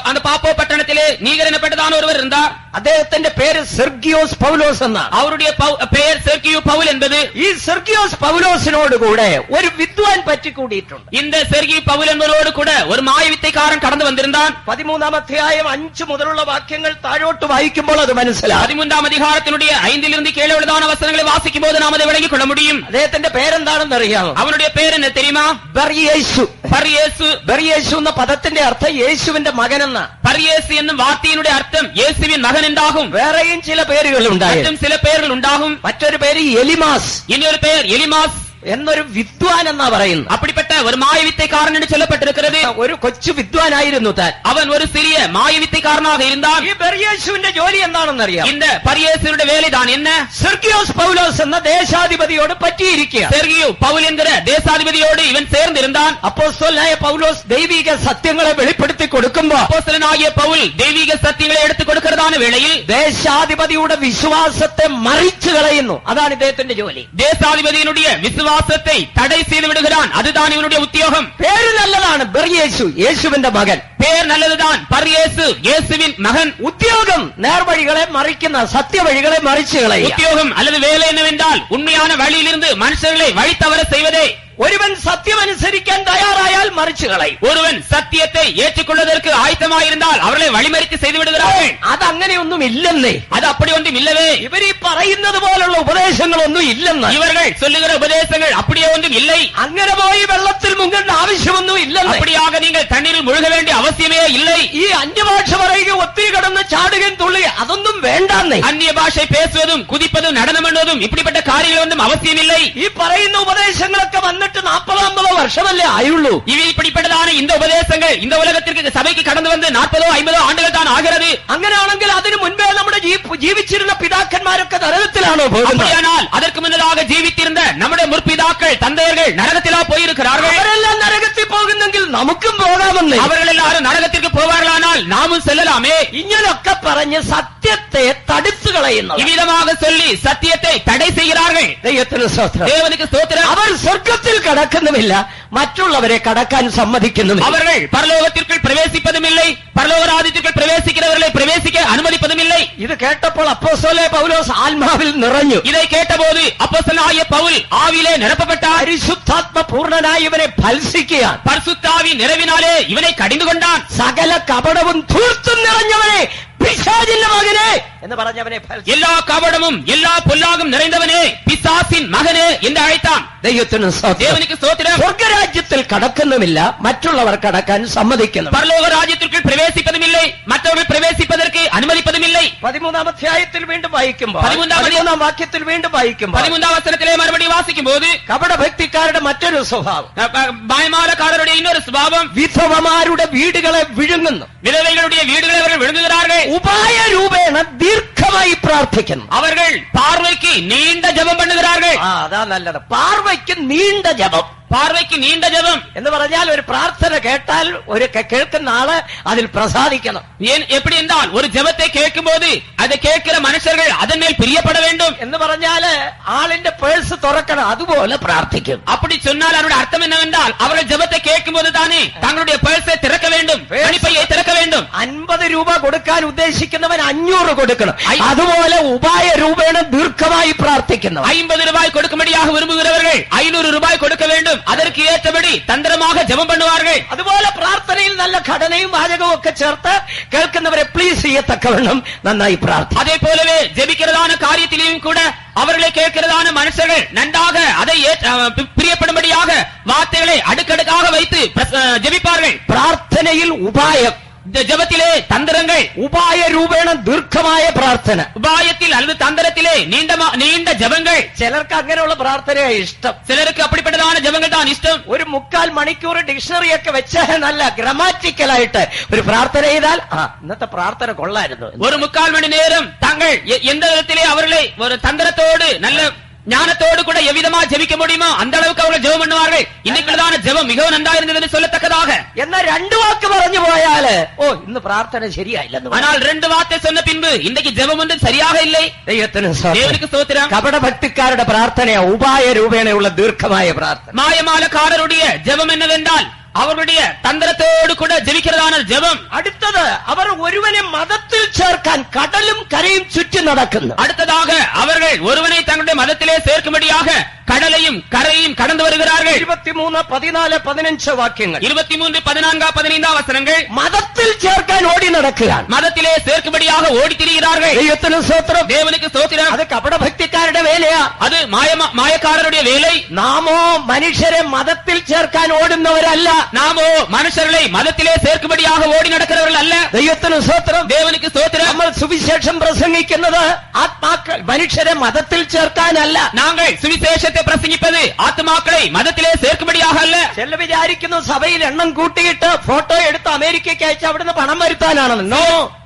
அந்த பாப்போ பட்டணத்திலே நீகர் எனப்பட்டதான ஒருவர் இருந்தார். അദ്ദേഹത്തിന്റെ പേര് സെർഗിയോസ് പൗലോസ് എന്നാണ്. அவருடைய பெயர் செர்கியு பவுல் என்பது. ഈ സെർഗിയോസ് പൗലോസിനോടുകൂടെ ഒരു വിദ്വാൻ പറ്റിക്കൂടിയിട്ടുണ്ട്. இந்த செர்கியு பவுல் என்பவரோடு கூட ஒரு மாயவித்தைக்காரன் கடந்து வந்திருந்தான். 13 അധ്യായം 5 മുതലുള്ള വാക്യങ്ങൾ താഴോട്ട് വായിക്കുമ്പോൾ അത് മനസ്സിലാകും. 13 அதிகாரத்தினுடைய 5 கீழே உள்ளதான வசனங்களை வாசிக்கும் போது நாம் அதை விளங்கிக் கொள்ள முடியும். അദ്ദേഹത്തിന്റെ പേരെന്താണെന്ന് അറിയാമോ? அவனுடைய பேர் என்ன தெரியுமா? ബർയേശു. பர்யேசு. ബർയേശു എന്ന പദത്തിന്റെ അർത്ഥം യേശുവിന്റെ മകൻ എന്നാണ്. பர்யேசு என்னும் வார்த்தையினுடைய அர்த்தம் இயேசுவின் மகன் என்றாகும். വേറെയും ചില പേരുകൾ ഉണ്ടായി. மற்றும் சில பெயர்கள் உண்டாகும். മറ്റൊരു പേര് എലിമാസ്, இன்னொரு பெயர் எலிமாஸ் എന്നൊരു വിദ്വാൻ എന്നാ പറയുന്നത്. அப்படிப்பட்ட ஒரு மாயவித்தைக்காரன் என்று சொல்லப்பட்டிருக்கிறது. ഒരു കൊച്ചു വിദ്വാനായിരുന്നു താൻ. அவன் ஒரு சிறிய மாயவித்தைக்காரனாக இருந்தான். ഈ ബർയേശുവിന്റെ ജോലി എന്താണെന്നറിയാം? இந்த பரியேசுடைய வேலைதான் என்ன? സെർഗിയോസ് പൗലോസ് എന്ന ദേശാധിപതിയോട് പറ്റിയിരിക്കുക. செர்கியு பவுல் என்கிற தேசாதிபதியோடு இவன் சேர்ந்திருந்தான். അപ്പോസ്തലനായ പൗലോസ് ദൈവിക സത്യങ്ങളെ വെളിപ്പെടുത്തി കൊടുക്കുമ്പോ அப்போஸ்தலனாகிய பவுல் தெய்வீக சத்தியங்களை எடுத்துக் கொடுக்கிறதான வேளையில் ദേശാധിപതിയുടെ വിശ്വാസത്തെ മറിച്ചു കളയുന്നു. അതാണ് ഇദ്ദേഹത്തിന്റെ ജോലി. தேசாதிபதியினுடைய விசுவாசத்தை தடை செய்து விடுகிறான். அதுதான் இவனுடைய உத்தியோகம். പേര് നല്ലതാണ്, ബർയേശു, യേശുവിന്റെ മകൻ. பேர் நல்லதுதான், பரியேசு, இயேசுவின் மகன். ഉദ്യോഗം നേർവഴികളെ മറിക്കുന്ന, സത്യവഴികളെ മറിച്ചു കളയുക. உத்தியோகம் அல்லது வேலை என்னவென்றால் உண்மையான வழியிலிருந்து மனுஷர்களை வழி தவற செய்வதே. ഒരുവൻ സത്യമനുസരിക്കാൻ തയ്യാറായാൽ മറിച്ചു കളയും. ஒருவன் சத்தியத்தை ஏற்றுக்கொள்வதற்கு ஆயத்தமாயிருந்தால் அவர்களை வழிமறித்து செய்து விடுகிறார்கள். അതങ്ങനെയൊന്നും ഇല്ലെന്നേ. அது அப்படி ஒன்றும் இல்லவே. ഇവർ ഈ പറയുന്നത് പോലുള്ള ഉപദേശങ്ങളൊന്നും ഇല്ലെന്ന്. இவர்கள் சொல்லுகிற உபதேசங்கள் அப்படியே ஒன்றும் இல்லை. അങ്ങനെ പോയി വെള്ളത്തിൽ മുങ്ങേണ്ട ആവശ്യമൊന്നും ഇല്ലെന്ന്. அப்படியாக நீங்கள் தண்ணீரில் முழுக வேண்டிய அவசியமே இல்லை. ഈ അന്യഭാഷ പറയുക, ഒത്തിരി കിടന്ന് ചാടുകയും തുള്ളുക, അതൊന്നും വേണ്ടാന്നേ. அந்நிய பாஷை பேசுவதும் குதிப்பதும் நடனம் பண்ணுவதும் இப்படிப்பட்ட காரியங்கள் ஒன்றும் அவசியம் இல்லை. ഈ പറയുന്ന ഉപദേശങ്ങളൊക്കെ വന്നിട്ട് 40-50 വർഷമല്ലേ ആയുള്ളൂ. இவை இப்படிப்பட்டதான இந்த உபதேசங்கள் இந்த உலகத்திற்கு சபைக்கு கடந்து வந்து 40-50 ஆண்டுகள் தான் ஆகிறது. അങ്ങനെയാണെങ്കിൽ അതിനു മുൻപേ നമ്മുടെ ജീവിച്ചിരുന്ന പിതാക്കന്മാരൊക്കെ നരകത്തിലാണോ പോകുന്നത്? அப்படியானால் அதற்கு முன்னதாக ஜீவித்திருந்த நம்முடைய முற்பிதாக்கள் தந்தையர்கள் நரகத்திலா போயிருக்கிறார்கள். അവരെല്ലാം നരകത്തിൽ പോകുന്നെങ്കിൽ നമുക്കും പോകാമെന്ന്. அவர்கள் எல்லாரும் நரகத்திற்கு போவார்களானால் நாமும் செல்லலாமே. ഇങ്ങനൊക്കെ പറഞ്ഞ് സത്യത്തെ തടുത്തു കളയുന്നു. இவ்விதமாக சொல்லி சத்தியத்தை தடை செய்கிறார்கள். ദൈവത്തിന് സ്തോത്രം. தேவனுக்கு ஸ்தோத்திரம். അവർ സ്വർഗത്തിൽ കടക്കുന്നുമില്ല, മറ്റുള്ളവരെ കടക്കാൻ സമ്മതിക്കുന്നുമില്ല. அவர்கள் பரலோகத்திற்குள் பிரவேசிப்பதும் இல்லை, பரலோக ராஜ்யத்திற்குள் பிரவேசிக்கிறவர்களை பிரவேசிக்க அனுமதிப்பதும் இல்லை. ഇത് കേട്ടപ്പോൾ അപ്പോസ്തലനായ പൗലോസ് ആത്മാവിൽ നിറഞ്ഞു. இதை கேட்டபோது அப்போஸ்தலனாகிய பவுல் ஆவியிலே நிரப்பப்பட்டார். പരിശുദ്ധാത്മ പൂർണ്ണനായി ഇവനെ ഭത്സിക്കുകയാണ്. பரிசுத்தாவி நிறைவினாலே இவனை கடிந்து கொண்டான். സകല കപടവും ധൂർത്തും നിറഞ്ഞവനെ, പിശാചിന്റെ മകനെ എന്ന് പറഞ്ഞവനെ எல்லா கபடமும் எல்லா பொல்லாகும் நிறைந்தவனே, பிசாசின் மகனே என்று அழைத்தான். ദൈവത്തിന് സ്തോത്രം. தேவனுக்கு ஸ்தோத்திரம். സ്വർഗരാജ്യത്തിൽ കടക്കുന്നുമില്ല, മറ്റുള്ളവർ കടക്കാൻ സമ്മതിക്കുന്നു. பரலோக ராஜ்யத்திற்குள் பிரவேசிப்பதும் இல்லை, மற்றவர்கள் பிரவேசிப்பதற்கு அனுமதிப்பதும் இல்லை. 13-ാം അധ്യായത്തിൽ വീണ്ടും വായിക്കുമ്പോൾ, 13-ാം വാക്യത്തിൽ വീണ്ടും വായിക്കുമ്പോൾ, 13-ാം വചനത്തിലെ മറുപടി വാസിക്കും போது കപടഭക്തിക്കാരുടെ മറ്റൊരു സ്വഭാവം, மாயமாலக்காரருடைய இன்னொரு சுபாவம், വിധവമാരുടെ വീടുകളെ വിഴുങ്ങുന്നു. விதவைகளுடைய வீடுகளை அவர்கள் விழுங்குகிறார்கள். ഉപായ രൂപേണ ദീർഘമായി പ്രാർത്ഥിക്കുന്നു. அவர்கள் பார்வைக்கு நீண்ட ஜெபம் பண்ணுகிறார்கள். അതാ നല്ലത്. പാർവയ്ക്ക് നീണ്ട ജപം. பார்வைக்கு நீண்ட ஜெபம் എന്ന് പറഞ്ഞാൽ ഒരു പ്രാർത്ഥന കേട്ടാൽ ഒരു കേൾക്കുന്ന ആള് അതിൽ പ്രസാദിക്കണം. ஏன் எப்படி என்றால் ஒரு ஜெபத்தை கேட்கும் போது அதை கேட்கிற மனுஷர்கள் அதன் மேல் பிரியப்பட வேண்டும் എന്ന് പറഞ്ഞാല് ആളിന്റെ പേഴ്സ് തുറക്കണം, അതുപോലെ പ്രാർത്ഥിക്കും. அப்படி சொன்னால் அதனுடைய அர்த்தம் என்னவென்றால் அவர்கள் ஜெபத்தை கேட்கும் போது தானே தங்களுடைய பேഴ്ஸை திறக்க வேண்டும், பணிப்பையை திறக்க வேண்டும். 50 രൂപ കൊടുക്കാൻ ഉദ്ദേശിക്കുന്നവൻ 500 കൊടുക്കണം. അതുപോലെ ഉപായ രൂപേണ ദീർഘമായി പ്രാർത്ഥിക്കണം. 50 ரூபாய் கொடுக்கும்படியாக விரும்புகிறவர்கள் 500 ரூபாய் கொடுக்க வேண்டும். அதற்கு ஏற்றபடி தந்திரமாக ஜெபம் பண்ணுவார்கள். അതുപോലെ പ്രാർത്ഥനയിൽ നല്ല ഘടനയും വാചകവും ഒക്കെ ചേർത്ത് കേൾക്കുന്നവരെ പ്ലീസ് ചെയ്യത്തക്കവണ്ണം നന്നായി പ്രാർത്ഥിക്കും. அதே போலவே ஜெபிக்கிறதான காரியத்திலேயும் கூட அவர்களை கேட்கிறதான மனுஷர்கள் நன்றாக அதை பிரியப்படும்படியாக வார்த்தைகளை அடுக்கடுக்காக வைத்து ஜெபிப்பார்கள். പ്രാർത്ഥനയിൽ ഉപായം, ஜெபத்திலே தந்திரங்கள், ഉപായ രൂപേണ ദീർഘമായ പ്രാർത്ഥന. உபாயத்தில் அல்லது தந்திரத்திலே நீண்ட ஜெபங்கள். ചിലർക്ക് അങ്ങനെയുള്ള പ്രാർത്ഥനയാണ് ഇഷ്ടം. சிலருக்கு அப்படிப்பட்டதான ஜெபங்கள் தான் இஷ்டம். ഒരു 3/4 മണിക്കൂർ ഡിക്ഷണറി ഒക്കെ വെച്ച് നല്ല ഗ്രമാറ്റിക്കലായിട്ട് ഒരു പ്രാർത്ഥന ചെയ്താൽ ഇന്നത്തെ പ്രാർത്ഥന കൊള്ളായിരുന്നു. ஒரு 3/4 மணி நேரம் தங்கள் எந்த விதத்திலே அவர்களை ஒரு தந்திரத்தோடு நல்ல ஞானத்தோடு கூட எவ்விதமா ஜெபிக்க முடியுமோ அந்த அளவுக்கு அவர்கள் ஜெபம் பண்ணுவார்கள். இன்னைக்குள்ளதான ஜெபம் மிகவும் நன்றாயிருந்தது சொல்லத்தக்கதாக. എന്നാൽ 2 വാക്ക് പറഞ്ഞു പോയാല് ഇന്ന് പ്രാർത്ഥന ശരിയായില്ലെന്ന്. ஆனால் 2 வார்த்தை சொன்ன பின்பு இன்றைக்கு ஜெபம் ஒன்று சரியாக இல்லை. தேவனுக்கு ஸ்தோத்திரம். കപടഭക്തിക്കാരുടെ പ്രാർത്ഥനയാ ഉപായ രൂപേണയുള്ള ദീർഘമായ പ്രാർത്ഥന. மாயமாலக்காரருடைய ஜெபம் என்னவென்றால் அவருடைய தந்திரத்தோடு கூட ஜெபிக்கிறதான ஜெபம். അടുത്തത് അവർ ഒരുവനെ മതത്തിൽ ചേർക്കാൻ കടലും കരയും ചുറ്റി നടക്കുന്നു. அடுத்ததாக அவர்கள் ஒருவனை தங்களுடைய மதத்திலே சேர்க்கும்படியாக கடலையும் கரையும் கடந்து வருகிறார்கள். 23, 14, 15 വാക്യങ്ങൾ. 23, 14, 15 வசனங்கள். മതത്തിൽ ചേർക്കാൻ ഓടി നടക്കുകയാണ്. மதத்திலே சேர்க்கும்படியாக ஓடி திரிகிறார்கள். ദൈവത്തിന് സ്തോത്രം. தேவனுக்கு ஸ்தோத்திரம். അത് കപടഭക്തിക്കാരുടെ ആരുടെ വേലയാ? அது மாயக்காரருடைய வேலை. നാമോ മനുഷ്യരെ മതത്തിൽ ചേർക്കാൻ ഓടുന്നവരല്ല. நாமோ மனுஷர்களை மதத்திலே சேர்க்கும்படியாக ஓடி நடக்கிறவர்கள் அல்ல. ദൈവത്തിന് സ്തോത്രം. தேவனுக்கு ஸ்தோத்திரம். നമ്മൾ സുവിശേഷം പ്രസംഗിക്കുന്നത് ആത്മാക്കൾ മനുഷ്യരെ മതത്തിൽ ചേർക്കാനല്ല. நாங்கள் சுவிசேஷத்தை பிரசங்கிப்பது ஆத்மாக்களை மதத்திலே சேர்க்கும்படியாக அல்ல. ചില വിചാരിക്കുന്നു സഭയിൽ എണ്ണം കൂട്ടിയിട്ട് ഫോട്ടോ എടുത്ത് അമേരിക്കയ്ക്ക് അയച്ച് അവിടുന്ന് പണം വരുത്താനാണെന്ന്. നോ,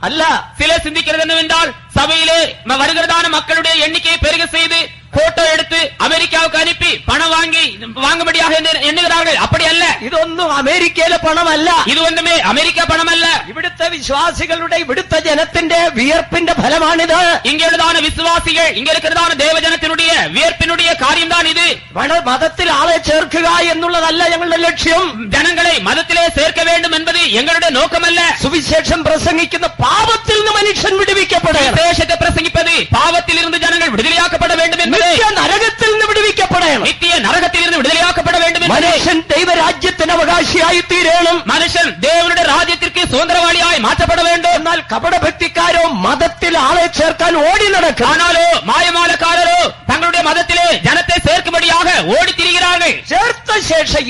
അല്ല. சிலர் சிந்திக்கிறது என்னவென்றால் சபையிலே வருகிறதான மக்களுடைய எண்ணிக்கையை பெருக செய்து போட்டோ எடுத்து அமெரிக்காவுக்கு அனுப்பி பணம் வாங்கும்படியாக எண்ணுகிறார்கள். அப்படி அல்ல. ഇതൊന്നും അമേരിക്കയിലെ പണമല്ല. இது ஒன்றுமே அமெரிக்க பணம் அல்ல. ഇവിടുത്തെ വിശ്വാസികളുടെ ഇവിടുത്തെ ജനത്തിന്റെ വിയർപ്പിന്റെ ഫലമാണിത്. இங்குள்ளதான விசுவாசிகள் இங்க இருக்கிறதான தேவஜனத்தினுடைய வியர்ப்பினுடைய காரியம்தான் இது. മതത്തിൽ ആളെ ചേർക്കുക എന്നുള്ളതല്ല ഞങ്ങളുടെ ലക്ഷ്യം. ജനങ്ങളെ മതത്തിലെ சேர்க்க வேண்டும் என்பது எங்களுடைய நோக்கமல்ல. സുവിശേഷം പ്രസംഗിക്കുന്ന പാപത്തിൽ നിന്ന് മനുഷ്യൻ വിടുവിക്കപ്പെടണം. സുവിശേഷത്തെ പ്രസംഗിപ്പത് പാപത്തിൽ നിന്ന് ജനങ്ങൾ വിടുതലയാക്കപ്പെട வேண்டும் என்பது, നരകത്തിൽ നിന്ന് വിടുവിക്കപ്പെടണം. നിത്യ നരകത്തിൽ നിന്ന് വിടുതലയാക്കപ്പെട வேண்டும் என்பது, മനുഷ്യൻ ദൈവരാജ്യത്തിന് അവകാശിയായി തീരണം. മനുഷ്യൻ ദേവനുടെ രാജ്യത്തിற்கு சுதந்திரவாளியாய் மாற்றப்பட வேண்டும். എന്നാൽ കപടഭക്തിക്കാരോ മതത്തിൽ ആളെ ചേർക്കാൻ ഓടി നടക്കും. ஆனாலோ மாயமாலக்காரரோ தங்களுடைய மதத்திலே ஜனத்தை சேர்க்கும்படியாக ஓடி திரிகிறார்கள். ചേർത്ത ശേഷം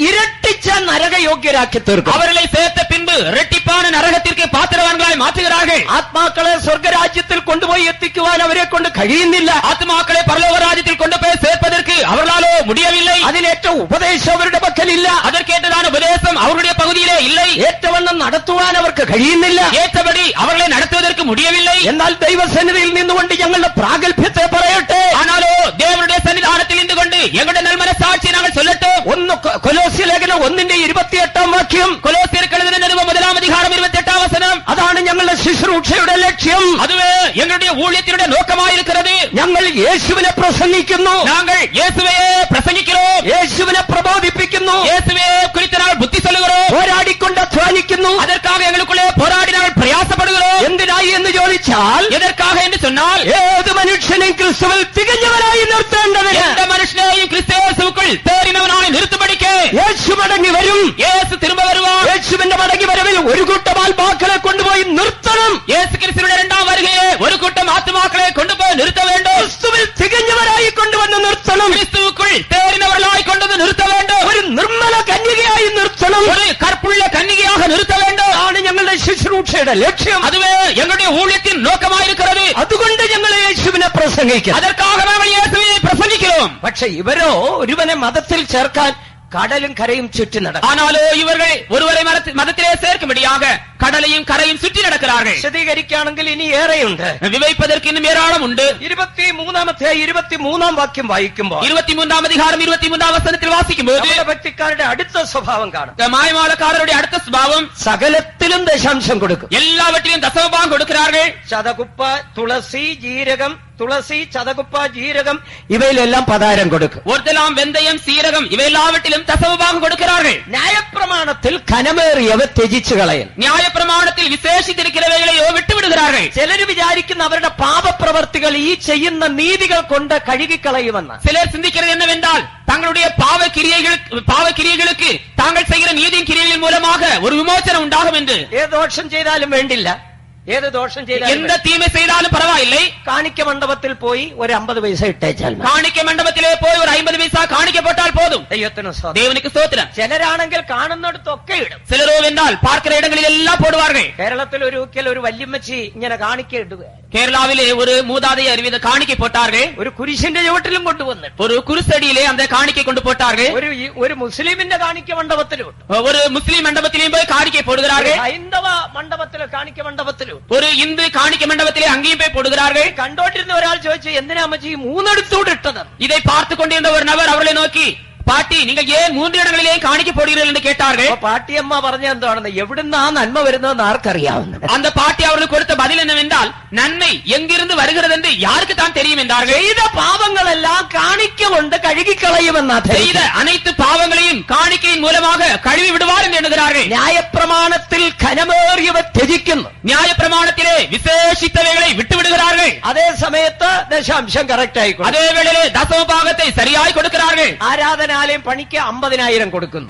ഇരട്ടിച്ച നരകയോഗ്യരാക്കി തീർക്കും. அவர்களை சேர்த்த பின்பு இரட்டிப்பான நரகத்திற்கு பாத்திரவான்களாய் மாற்றுகிறார்கள். ആത്മാക്കളെ സ്വർഗരാജ്യത്തിൽ കൊണ്ടുപോയി എത്തിക്കുവാൻ അവരെ കൊണ്ട് കഴിയുന്നില്ല. ஆத்மாக்களை பரலோக ராஜ்யத்தில் கொண்டு போய் சேர்ப்பதற்கு அவர்களாலோ முடியவில்லை. അതിനേറ്റവും ഉപദേശം അവരുടെ പക്കലില്ല. அதற்கேற்றதான உபதேசம் அவர்களுடைய பகுதியிலே இல்லை. ഏറ്റവണ്ണം നടത്തുവാൻ അവർക്ക് കഴിയുന്നില്ല. ஏற்றபடி அவர்களை நடத்துவதற்கு முடியவில்லை. എന്നാൽ ദൈവസന്നിധിയിൽ നിന്നുകൊണ്ട് ഞങ്ങളുടെ പ്രാഗൽഭ്യത്തെ പറയട്ടെ. ஆனாலோ தேவனுடைய சன்னிதானத்தில் நின்று கொண்டு எங்களுடைய நல்மனசாட்சியை நாங்கள் சொல்லட்டும். ഒന്ന് കൊലോസ്യ ലേഖനം 1:28 വാക്യം. கொலோசியருக்கு எழுதின நிருபம் 1-ാം அதிகாரம் 28-ാം വചനം. അതാണ് ഞങ്ങളുടെ ശുശ്രൂഷയുടെ ലക്ഷ്യം. அதுவே எங்களுடைய ஊழியத்தினுடைய நோக்கமாயிருக்கிறது. ഞങ്ങൾ യേശുവിനെ പ്രസംഗിക്കുന്നു. நாங்கள் இயேசுவையே பிரசங்கிக்கிறோம். യേശുവിനെ പ്രബോധിപ്പിക്കുന്നു. இயேசுவே குறித்து நாங்கள் புத்தி சொல்லுகிறோம். പോരാടിക്കൊണ്ട് അധ്വാനിക്കുന്നു. அதற்காக எங்களுக்குள்ளே போராடி நாங்கள் பிரயாசப்படுகிறோம். എന്തിനായി എന്ന് ചോദിച്ചാൽ, எதற்காக என்று சொன்னால், ഏത് മനുഷ്യനെയും ക്രിസ്തുവിൽ തികഞ്ഞവനായി നിർത്തേണ്ടതിന്, எந்த மனுஷனையும் கிறிஸ்துவுக்குள் தேறினவனாய் நிறுத்தும்படிக்கு യേശു മടങ്ങി വരും. இயேசு திரும்ப வருவார். യേശുവിന്റെ മടങ്ങി വരവിൽ ഒരു കൂട്ടം ആത്മാക്കളെ കൊണ്ടുപോയി നിർത്തണം. இயேசு கிறிஸ்துவின் இரண்டாம் வருகையே ஒரு கூட்டம் ஆத்துமாக்களை கொண்டு போய் நிறுத்த வேண்டும். ക്രിസ്തുവിൽ തികഞ്ഞവരായി കൊണ്ടുവന്ന് നിർത്തണം. கிறிஸ்துவுக்குள் தேறினவர்களாய் கொண்டு வந்து நிறுத்த வேண்டும். ഒരു നിർമ്മല കന്യകയായി നിർത്തണം. ஒரு கற்புள்ள கன்னிகையாக நிறுத்த வேண்டும். ആണ് ഞങ്ങളുടെ ശുശ്രൂഷയുടെ ലക്ഷ്യം. அதுவே எங்களுடைய ஊழியத்தின் நோக்கமாயிருக்கிறது. അതുകൊണ്ട് ഞങ്ങൾ യേശുവിനെ പ്രസംഗിക്കും. அதற்காக நாங்கள் இயேசுவை பிரசங்கிக்கிறோம். പക്ഷെ ഇവരോ ഒരുവനെ മതത്തിൽ ചേർക്കാൻ കടലും കരയും ചുറ്റി നടക്കും. ஆனாலோ இவர்கள் ஒருவரை மதத்திலே சேர்க்கும்படியாக கடலையும் கரையும் சுற்றி நடக்கிறார்கள். വിശദീകരിക്കുകയാണെങ്കിൽ ഇനി ഏറെയുണ്ട്. விவைப்பதற்கு இன்னும் ஏராளம் உண்டு. 23-ാം വാക്യം വായിക്കുമ്പോൾ 23-ാം அதிகாரம் 23-ാം വചനത്തിൽ വാസിക്കുമ്പോൾ ഭക്തിക്കാരുടെ അടുത്ത സ്വഭാവം കാണും. மாயமாலக்காரருடைய அடுத்த சுபாவம், സകലത്തിലും ദശാംശം കൊടുക്കും. எல்லாவற்றிலும் தசமபாகம் கொடுக்கிறார்கள். ചതകുപ്പ, തുളസി, ജീരകം, തുളസി, ചതകുപ്പ, ജീരകം ഇവയിലെല്ലാം പതാരം കൊടുക്കും. ஒருத்தலாம் வெந்தயம், சீரகம் இவை எல்லாவற்றிலும் தசமபாகம் கொடுக்கிறார்கள். ന്യായപ്രമാണത്തിൽ ഘനമേറിയവ ത്യജിച്ചു കളയും. நியாயப்பிரமாணத்தில் விசேஷித்திருக்கிறவைகளையோ விட்டு விடுகிறார்கள். ചിലര് വിചാരിക്കുന്ന അവരുടെ പാപപ്രവർത്തികൾ ഈ ചെയ്യുന്ന നീതികൾ കൊണ്ട് കഴുകിക്കളയുമെന്ന്. சிலர் சிந்திக்கிறது என்னவென்றால் தங்களுடைய பாவக்கிரியைகளுக்கு தாங்கள் செய்கிற நீதியின் கிரியைகள் மூலமாக ஒரு விமோசனம் உண்டாகும் என்று. ഏത് ദോഷം ചെയ്താലും വേണ്ടില്ല, ഏത് ദോഷം ചെയ്താലും, எந்த தீமை செய்தாலும் பரவாயில்லை, കാണിക്ക മണ്ഡപത്തിൽ പോയി ഒരു 50 പൈസ ഇട്ടേച്ചാൽ മതി. காணிக்க மண்டபத்திலே போய் ஒரு 50 பைசா காணிக்க போட்டால் போதும். ദൈവത്തിന് സ്തോത്രം. தேவனுக்கு ஸ்தோத்திரம். ചിലരാണെങ്കിൽ കാണുന്നിടത്തൊക്കെ ഇടും. சிலரோ என்றால் பார்க்கிற இடங்களில் எல்லாம் போடுவார்கள். കേരളത്തിൽ ഒരു വല്യമ്മച്ചി ഇങ്ങനെ കാണിക്ക ഇടുക. கேரளாவிலே ஒரு மூதாதையர் வித காணிக்கை போட்டார்கள். ഒരു കുരിശിന്റെ ചുവട്ടിലും കൊണ്ടുവന്നിട്ട് ஒரு குருசடியிலே அந்த காணிக்கை கொண்டு போட்டார்கள். ഒരു മുസ്ലിമിന്റെ കാണിക്ക മണ്ഡപത്തിലും, ஒரு முஸ்லிம் மண்டபத்திலேயும் போய் காணிக்கை போடுகிறார்கள். ഹൈന്ദവ മണ്ഡപത്തിലോ കാണിക്ക മണ്ഡപത്തിലും, ஒரு இந்து காணிக்கை மண்டபத்திலே அங்கேயும் போய் போடுகிறார்கள். കണ്ടോണ്ടിരുന്ന ഒരാൾ ചോദിച്ചു, എന്തിനാ അമ്മച്ചി 3 എടുത്തൂടെ ഇട്ടത്? இதை பார்த்துக் கொண்டிருந்த ஒரு நபர் அவர்களை நோக்கி, பாட்டி நீங்கள் ஏன் 3 இடங்களிலேயும் காணிக்க போடுகிறீர்கள் என்று கேட்டார்கள். പാട്ടിയമ്മ പറഞ്ഞ എന്താണെന്ന്, എവിടുന്ന് ആ നന്മ വരുന്നതെന്ന് ആർക്കറിയാവുന്നു. அந்த பாட்டி அவர்களுக்கு கொடுத்த பதில் என்னவென்றால், நன்மை எங்கிருந்து வருகிறது என்று யாருக்கு தான் தெரியும் என்றார்கள். ചെയ്ത പാപങ്ങളെല്ലാം കാണിക്ക കൊണ്ട് കഴുകിക്കളയുമെന്നാ. செய்த அனைத்து பாவங்களையும் காணிக்கையின் மூலமாக கழுவி விடுவார் என்று எண்ணுகிறார்கள். ന്യായപ്രമാണത്തിൽ ഘനമേറിയവ ത്യജിക്കുന്നു. நியாயப்பிரமாணத்திலே விசேஷித்தவைகளை விட்டு விடுகிறார்கள். അതേ സമയത്ത് ദശാംശം കറക്റ്റ് ആയിക്കോട്ടെ. அதே வேளையிலே தசமபாகத்தை சரியாய் கொடுக்கிறார்கள். ആരാധന ആരാധനാലയം പണിക്ക് 50,000 കൊടുക്കുന്നു.